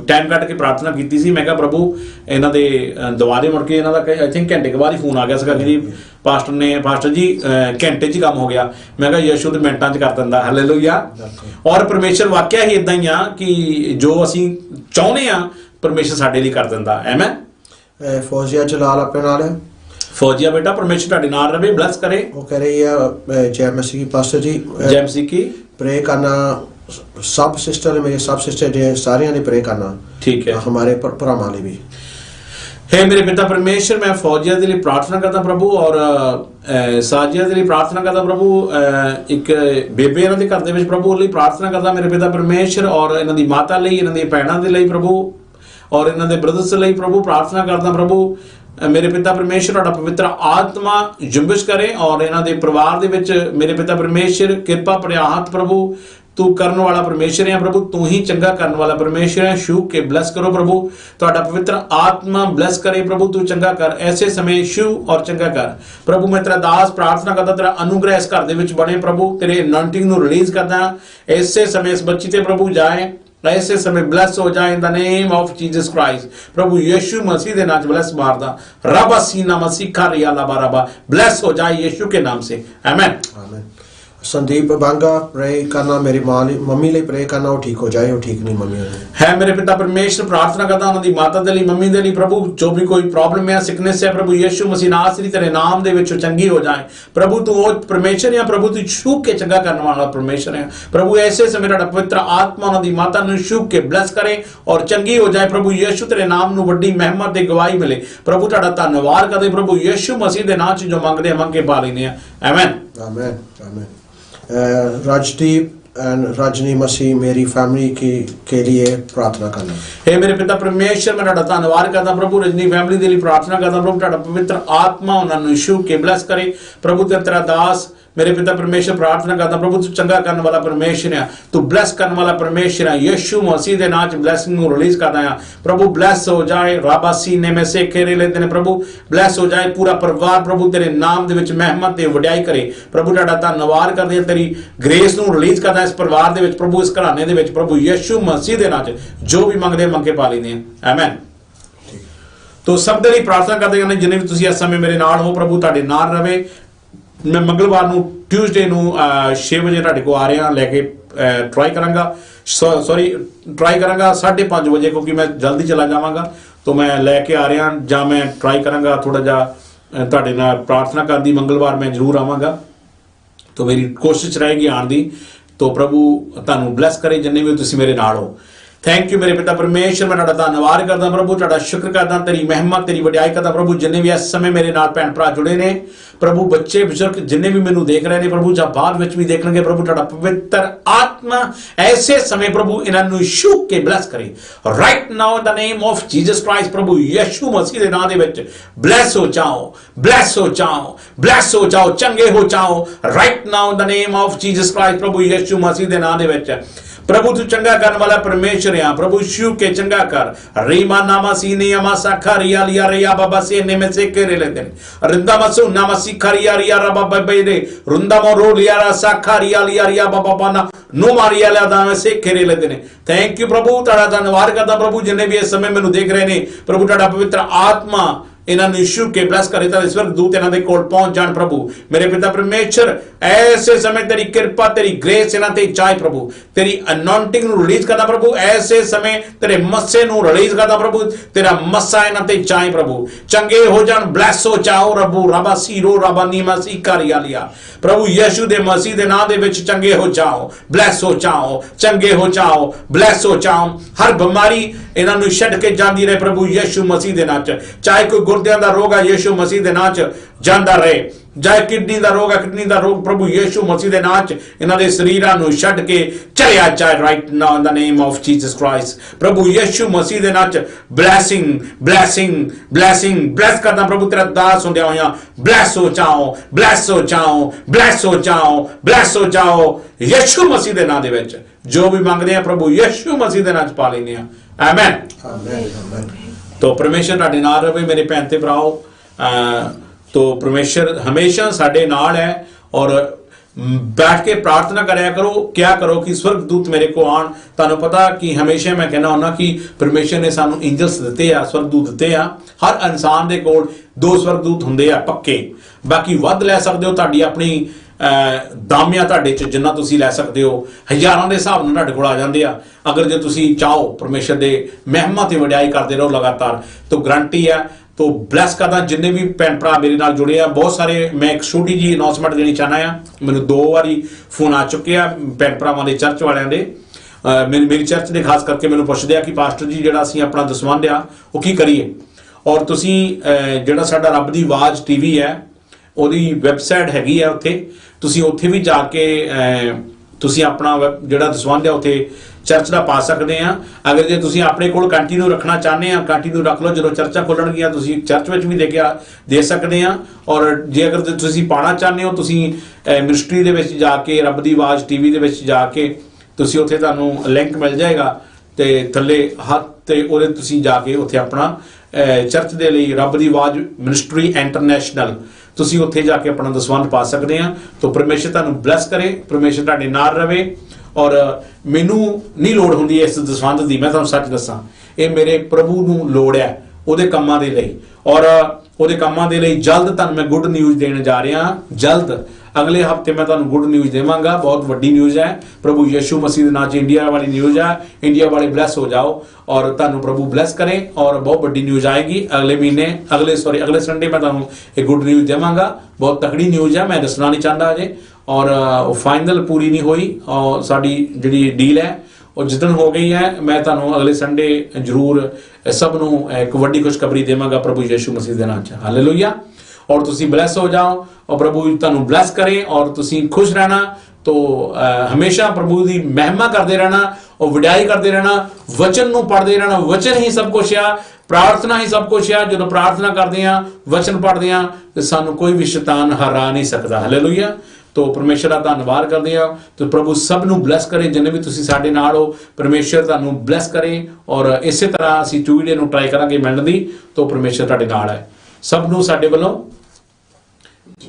ਟਾਈਮ ਕੱਢ ਕੇ ਪ੍ਰਾਰਥਨਾ ਕੀਤੀ ਸੀ। ਮੈਂ ਕਿਹਾ ਪ੍ਰਭੂ ਇਹਨਾਂ ਦੇ ਦੁਬਾਰੇ ਮੁੜ ਕੇ ਇਹਨਾਂ ਦਾ ਆਈ ਥਿੰਕ ਘੰਟੇ ਕੁ ਬਾਅਦ ਹੀ ਫੋਨ ਆ ਗਿਆ ਸੀਗਾ ਕਿ ਪਾਸਟਰ ਜੀ ਘੰਟੇ 'ਚ ਹੀ ਕੰਮ ਹੋ ਗਿਆ। ਮੈਂ ਕਿਹਾ ਯਿਸੂ ਦੇ ਮਿੰਟਾਂ 'ਚ ਕਰ ਦਿੰਦਾ। ਹਾਲੇਲੂਇਆ। ਔਰ ਪਰਮੇਸ਼ਰ ਵਾਕਿਆ ਹੀ ਇਦਾਂ ਹੀ ਆ ਕਿ ਜੋ ਅਸੀਂ ਚਾਹੁੰਦੇ ਆ ਪਰਮੇਸ਼ਰ ਸਾਡੇ ਲਈ ਕਰ ਦਿੰਦਾ। ਐਵੇਂ। ਫੌਜ਼ੀਆ ਜਲਾਲ ਆਪਣੇ ਨਾਲ ਹੈ। ਫੌਜੀਆ बेटा परमेश्वर ਤੁਹਾਡੇ ਨਾਲ ਰਵੇ, ਬਲੈਸ करे। वो कह रही है जय मसीह पास्टर जी, जय मसीह की प्रे करना सब सिस्टर, मेरे सब सिस्टर सारे ने प्रे करना। ठीक है। हमारे भरावां लिए भी। हे मेरे पिता परमेश्वर, मैं फौजिया के लिए प्रार्थना करता प्रभु और साजिया के लिए प्रार्थना करता प्रभु। एक बेबे इन्हां दे घर दे विच प्रभु ਲਈ प्रार्थना करता मेरे पिता परमेश्वर और इन्हां दी माता ਲਈ, इन्हां दी भैणां दे ਲਈ प्रभु और इन्हां दे ब्रदर्स ਲਈ प्रभु प्रार्थना करता प्रभु। मेरे पिता परमेश्वर ਤੁਹਾਡਾ पवित्र आत्मा जुम्बिश करे और इन्हां दे परिवार दे विच मेरे पिता परमेश्वर किरपा भरिया हत्थ प्रभु तू करने वाला परमेश्वर है प्रभु। तू ही चंगा करने वाला परमेश्वर है। छू के ब्लेस करो प्रभु। ਤੁਹਾਡਾ पवित्र आत्मा ब्लेस करे प्रभु। तू चंगा कर ऐसे समय छू और चंगा कर प्रभु। मैं तेरा दास प्रार्थना करता तेरा अनुग्रह इस घर दे विच बने प्रभु। तेरे अनॉइंटिंग ਨੂੰ रिलीज करदा ऐसे समय इस बच्ची ते प्रभु जाए, ऐसे समय ब्लेस हो जाए in the name of Jesus Christ प्रभु। यीशु मसीह दे नाम ब्लेस मारदा रबा सीना मसीह खरिया लाबा रबा ब्लेस हो जाए यीशु के नाम से। आमेन। आमेन। संदीप बांगा प्रे करना, मेरी मम्मी लिए प्रे करना, वो ठीक हो जाए। वो ठीक नहीं मम्मी है मेरे पिता परमेश्वर प्रार्थना करता उन्होंने माता दे लिए, मम्मी दे लिए प्रभु। जो भी कोई प्रॉब्लम है, सिकनेस है प्रभु यीशु मसीह नासरी तेरे नाम दे विच चंगी हो जाए प्रभु। तू वो परमेश्वर है प्रभु, तू छू के चंगा करने वाला परमेश्वर है प्रभु। ऐसे समय तेरा पवित्र आत्मा उन्होंने माता नूं छू के ब्लेस करे और चंगी हो जाए प्रभु यीशु। तेरे नाम नूं वड्डी महिमा ते गवाही मिले प्रभु। तेरा धन्यवाद करदे प्रभु यीशु मसीह दे नाम च जो मंगदे मंग के पा लैंदे आ। आमेन। आमेन। आमेन। राजदीप एंड रजनी मसीह मेरी फैमिली के लिए प्रार्थना करना। हे मेरे पिता परमेश्वर, मैं ਤੁਹਾਡਾ ਧੰਨਵਾਦ ਕਰਦਾ ਪ੍ਰਭੂ। ਰਜਨੀ ਫੈਮਿਲੀ ਦੇ ਲਈ ਪ੍ਰਾਰਥਨਾ ਕਰਦਾ ਪ੍ਰਭੂ। ਤੁਹਾਡਾ ਪਵਿੱਤਰ ਆਤਮਾ ਉਹਨਾਂ ਨੂੰ ਛੂ ਕੇ ਬਲੈਸ ਕਰੇ प्रभु। तेरा दास मेरे पिता परमेश्वर प्रार्थना करता प्रभु। तू चंगा करने वाला परमेश्वर है, तू ब्लेस करने वाला परमेश्वर है। यीशु मसीह दे नाम च ब्लेसिंग को रिलीज करदा है प्रभु। ब्लेस हो जाए राबा सीने में से खेरे लेते ने प्रभु। ब्लेस हो जाए पूरा परिवार प्रभु। तेरे नाम दे विच महिमा ते वडियाई करे प्रभु। ਤੁਹਾਡਾ ਧੰਨਵਾਦ ਕਰਦੇ ਹਾਂ। तेरी ग्रेस ਨੂੰ रिलीज करदा इस परिवार दे विच प्रभु, इस घराने दे विच प्रभु यीशु मसीह दे नाम च जो भी मंगदे मंगे पा लैंदे हैं। आमेन। तो सब दे ਲਈ प्रार्थना ਕਰਦੇ ਹਾਂ ਜਿੰਨੇ ਵੀ ਤੁਸੀਂ ਇਸ ਸਮੇਂ ਮੇਰੇ ਨਾਲ ਹੋ प्रभु ਤੁਹਾਡੇ ਨਾਲ ਰਵੇ। मैं मंगलवार ਨੂੰ ट्यूसडे ਨੂੰ 6 ਵਜੇ ਤੁਹਾਡੇ ਕੋਲ ਆ ਰਿਹਾ ਲੈ ਕੇ ट्राई करांगा ट्राई करांगा 5:30 ਵਜੇ क्योंकि मैं जल्दी चला जावांगा तो मैं लेके आ रहा ਜਾਂ मैं ट्राई करांगा थोड़ा जा ਤੁਹਾਡੇ ਨਾਲ ਪ੍ਰਾर्थना ਕਰਨ ਦੀ ਮੰਗਲਵਾਰ ਮੈਂ ਜ਼ਰੂਰ ਆਵਾਂਗਾ। तो मेरी कोशिश रहेगी आने की। तो प्रभु तुहानू ब्लैस करे जिन्ने भी तुसीं मेरे नाल हो। थैंक यू मेरे पिता परमेश्वर, मैं तुहाडा धन्नवाद करदा प्रभु, तुहाडा शुक्र करदा, तेरी महिमा तेरी वडियाई करदा प्रभु। जिन्ने भी इस समय मेरे नाल भैन भरा जुड़े ने प्रभु, बच्चे बुजुर्ग जिन्ने भी मैनू देख रहे हैं प्रभु, जां बाद विच भी देखणगे प्रभु, तुहाडा पवित्र आत्मा ऐसे समय प्रभु इन्हां नू छू के ब्लैस करे right now in the name of Jesus Christ. प्रभु यीशु मसीह दे नाम दे विच ब्लैस हो जाओ, ब्लैस हो जाओ, ब्लैस हो जाओ, चंगे हो जाओ right now in the name of Jesus Christ. प्रभु यीशु मसीह दे नाम दे विच प्रभु तू चंगा करने वाला परमेश्वर है प्रभु, शू के चंगा कर। रीमा नामा सीने अमा साखा रिया लिया रिया बाबा से ने में से केरे लेते रिंदा मसु नामा सीखा रिया रिया रा बाबा बेरे रुंदा मोरो लिया रा साखा रिया लिया रिया बाबा पाना नो मारिया ला दा में से केरे लेते ने। थैंक यू प्रभु, ताड़ा धन्यवाद करदा प्रभु, जिन्ने भी इस समय मैनू देख रहे ने प्रभु, ताड़ा पवित्र आत्मा इन्हां नू यीशु के ब्लैस करे, तां स्वर्ग दूत इन्हां दे कोल पहुंच जाण प्रभु। मेरे पिता परमेश्वर ऐसे समय तेरी कृपा तेरी ग्रेस इन्हां ते जाए प्रभु, तेरी अनॉइंटिंग नू रिलीज करना प्रभु। ऐसे समय तेरे मस्से नू रिलीज करना प्रभु, तेरा मस्सा इन्हां ते जाए प्रभु, चंगे हो जाण, ब्लैस हो जाओ प्रभु। रबा सीरो रबा नीमा सी कारिया लिया प्रभु, यीशु दे मसीह दे नाम दे विच चंगे हो जाओ, ब्लैस हो जाओ, चंगे हो जाओ, ब्लैस हो जाओ। हर बीमारी इन्हां नू छड्ड के जांदी रहे प्रभु यीशु मसीह दे नाम च। चाहे कोई गुर्दियां दा रोग है यीशु मसीह दे नाम च जांदा रहे, चाहे किडनी दा रोग है किडनी दा रोग प्रभु यीशु मसीह दे नाम च इन्हां दे शरीरां नू छड्ड के चलिया जाए right now in the name of Jesus Christ. प्रभु यीशु मसीह दे नाम च ब्लैसिंग ब्लैसिंग ब्लैसिंग ब्लैस करदा प्रभु, तेरा दास होंदे होया ब्लैस हो जाओ, ब्लैस हो जाओ, ब्लैस हो जाओ, ब्लैस हो जाओ यीशु मसीह दे नाम दे विच। जो भी मंगदे आ प्रभु यीशु मसीह दे नाम च पा लैंदे आ, आमेन आमेन। तो परमेश्वर तुहाडे नाल रहे मेरे भैन ते भराओ। तो परमेश्वर हमेशा साडे नाल है और बैठ के प्रार्थना कराया करो, क्या करो कि स्वर्गदूत मेरे को आन। तुहानू पता कि हमेशा मैं कहना हुन्ना कि परमेश्वर ने सानू एंजल्स दिते आ, स्वर्गदूत दिते आ। हर इंसान दे कोल 2 स्वर्गदूत हुंदे आ पक्के, बाकी वध लै सकदे हो, तुहाडी अपनी दामिया तुहाडे च जिन्ना तुसीं लै सकदे हो, हज़ारां दे हिसाब नाल तुहाडे कोल आ जांदे आ। अगर जे तुसीं चाहो परमेश्वर दे महिमा ते वडियाई करदे रहो लगातार, तो गारंटी है। तो ब्लैस करदा जिन्ने भी भैन भरा मेरे नाल जुड़े आ। बहुत सारे मैं एक छोटी जी अनाउंसमेंट देनी चाहना आ। मैनू 2 बारी फोन आ चुके आ भैन भरावां दे चर्च वालियां दे, मेरी चर्च ने खास करके मैनू पुछदे आ कि पास्टर जी जिहड़ा असीं अपना दसवंध आ वो की करिए। और तुसीं जिहड़ा साडा रब दी आवाज़ टीवी है ਉਹਦੀ ਵੈਬਸਾਈਟ ਹੈਗੀ ਆ, ਉੱਥੇ ਉੱਥੇ ਵੀ ਜਾ ਕੇ ਤੁਸੀਂ ਆਪਣਾ ਜਿਹੜਾ ਦਸਵੰਧ ਆ ਉੱਥੇ ਚਰਚ ਦਾ ਪਾ ਸਕਦੇ ਆ। ਅਗਰ ਜੇ ਤੁਸੀਂ ਆਪਣੇ ਕੋਲ ਕੰਟੀਨਿਊ ਰੱਖਣਾ ਚਾਹੁੰਦੇ ਆ, ਕੰਟੀਨਿਊ ਰੱਖ ਲਓ, ਜਦੋਂ ਚਰਚਾਂ ਖੋਲਣਗੀਆਂ ਤੁਸੀਂ ਚਰਚ ਵਿੱਚ ਵੀ ਦੇ ਸਕਦੇ ਆ। ਔਰ ਜੇ ਅਗਰ ਤੁਸੀਂ ਪਾਣਾ ਚਾਹੁੰਦੇ ਹੋ, ਤੁਸੀਂ ਮਿਨਿਸਟਰੀ ਦੇ ਵਿੱਚ ਜਾ ਕੇ ਰੱਬ ਦੀ ਆਵਾਜ਼ ਟੀਵੀ ਦੇ ਵਿੱਚ ਜਾ ਕੇ ਤੁਸੀਂ ਉੱਥੇ ਤੁਹਾਨੂੰ ਲਿੰਕ ਮਿਲ ਜਾਏਗਾ ਤੇ ਥੱਲੇ ਹੱਥ ਤੇ ਉਹਦੇ ਤੁਸੀਂ ਜਾ ਕੇ ਉੱਥੇ ਆਪਣਾ ਚਰਚ ਦੇ ਲਈ ਰੱਬ ਦੀ ਆਵਾਜ਼ ਮਿਨਿਸਟਰੀ ਇੰਟਰਨੈਸ਼ਨਲ ਤੁਸੀਂ ਉੱਥੇ ਜਾ ਕੇ ਆਪਣਾ ਦਸਵੰਧ ਪਾ ਸਕਦੇ ਆ। तो परमेश्वर ਤੁਹਾਨੂੰ ਬਲੈਸ ਕਰੇ, परमेश्वर ਤੁਹਾਡੇ ਨਾਲ ਰਵੇ। ਔਰ ਮੈਨੂੰ ਨਹੀਂ ਲੋੜ ਹੁੰਦੀ ਇਸ ਦਸਵੰਧ ਦੀ, ਮੈਂ ਤੁਹਾਨੂੰ ਸੱਚ ਦੱਸਾਂ, ਇਹ ਮੇਰੇ ਪ੍ਰਭੂ ਨੂੰ ਲੋੜ ਹੈ ਉਹਦੇ ਕੰਮਾਂ ਦੇ ਲਈ। ਔਰ ਉਹਦੇ ਕੰਮਾਂ ਦੇ ਲਈ ਜਲਦ ਤੁਹਾਨੂੰ ਮੈਂ ਗੁੱਡ ਨਿਊਜ਼ ਦੇਣ ਜਾ ਰਿਹਾ। ਜਲਦ अगले हफ्ते मैं तुहानू गुड न्यूज़ देवांगा, बहुत वड्डी न्यूज़ है। प्रभु यीशु मसीह के नाम से इंडिया वाली न्यूज़ है, इंडिया वाले ब्लैस हो जाओ और तुहानू प्रभु ब्लैस करे। और बहुत वड्डी न्यूज़ आएगी अगले महीने, अगले संडे मैं तुहानू एक गुड न्यूज़ देवांगा। बहुत तकड़ी न्यूज़ है, मैं दसना नहीं चाहता अजे, और फाइनल पूरी नहीं हुई और साडी जिहड़ी डील है और जिदन हो गई है। मैं तुहानू अगले संडे जरूर सब नू एक वड्डी खुशखबरी देवांगा प्रभु यीशु मसीह के नाम से। हालेलुया। और तुसी ब्लैस हो जाओ और प्रभु तुहानू ब्लैस करे और तुसी खुश रहना। तो हमेशा प्रभु की महिमा करते रहना और वडियाई करते रहना, वचन नू पढ़ते रहना। वचन ही सब कुछ आ, प्रार्थना ही सब कुछ आ। जो प्रार्थना करते हैं, वचन पढ़ते हैं, तो सानू कोई भी शैतान हरा नहीं सकता। हालेलुया। तो परमेश्वर का धन्यवाद करते हैं। तो प्रभु सब नू ब्लैस करे, जिन्हें भी तुसी साडे नाल हो, परमेश्वर तुहानू ब्लैस करे। और इस तरह असीं ट्यूसडे नू ट्राई करांगे मिलण दी। तो परमेश्वर तुहाडे नाल है। सब नू साडे वल्लों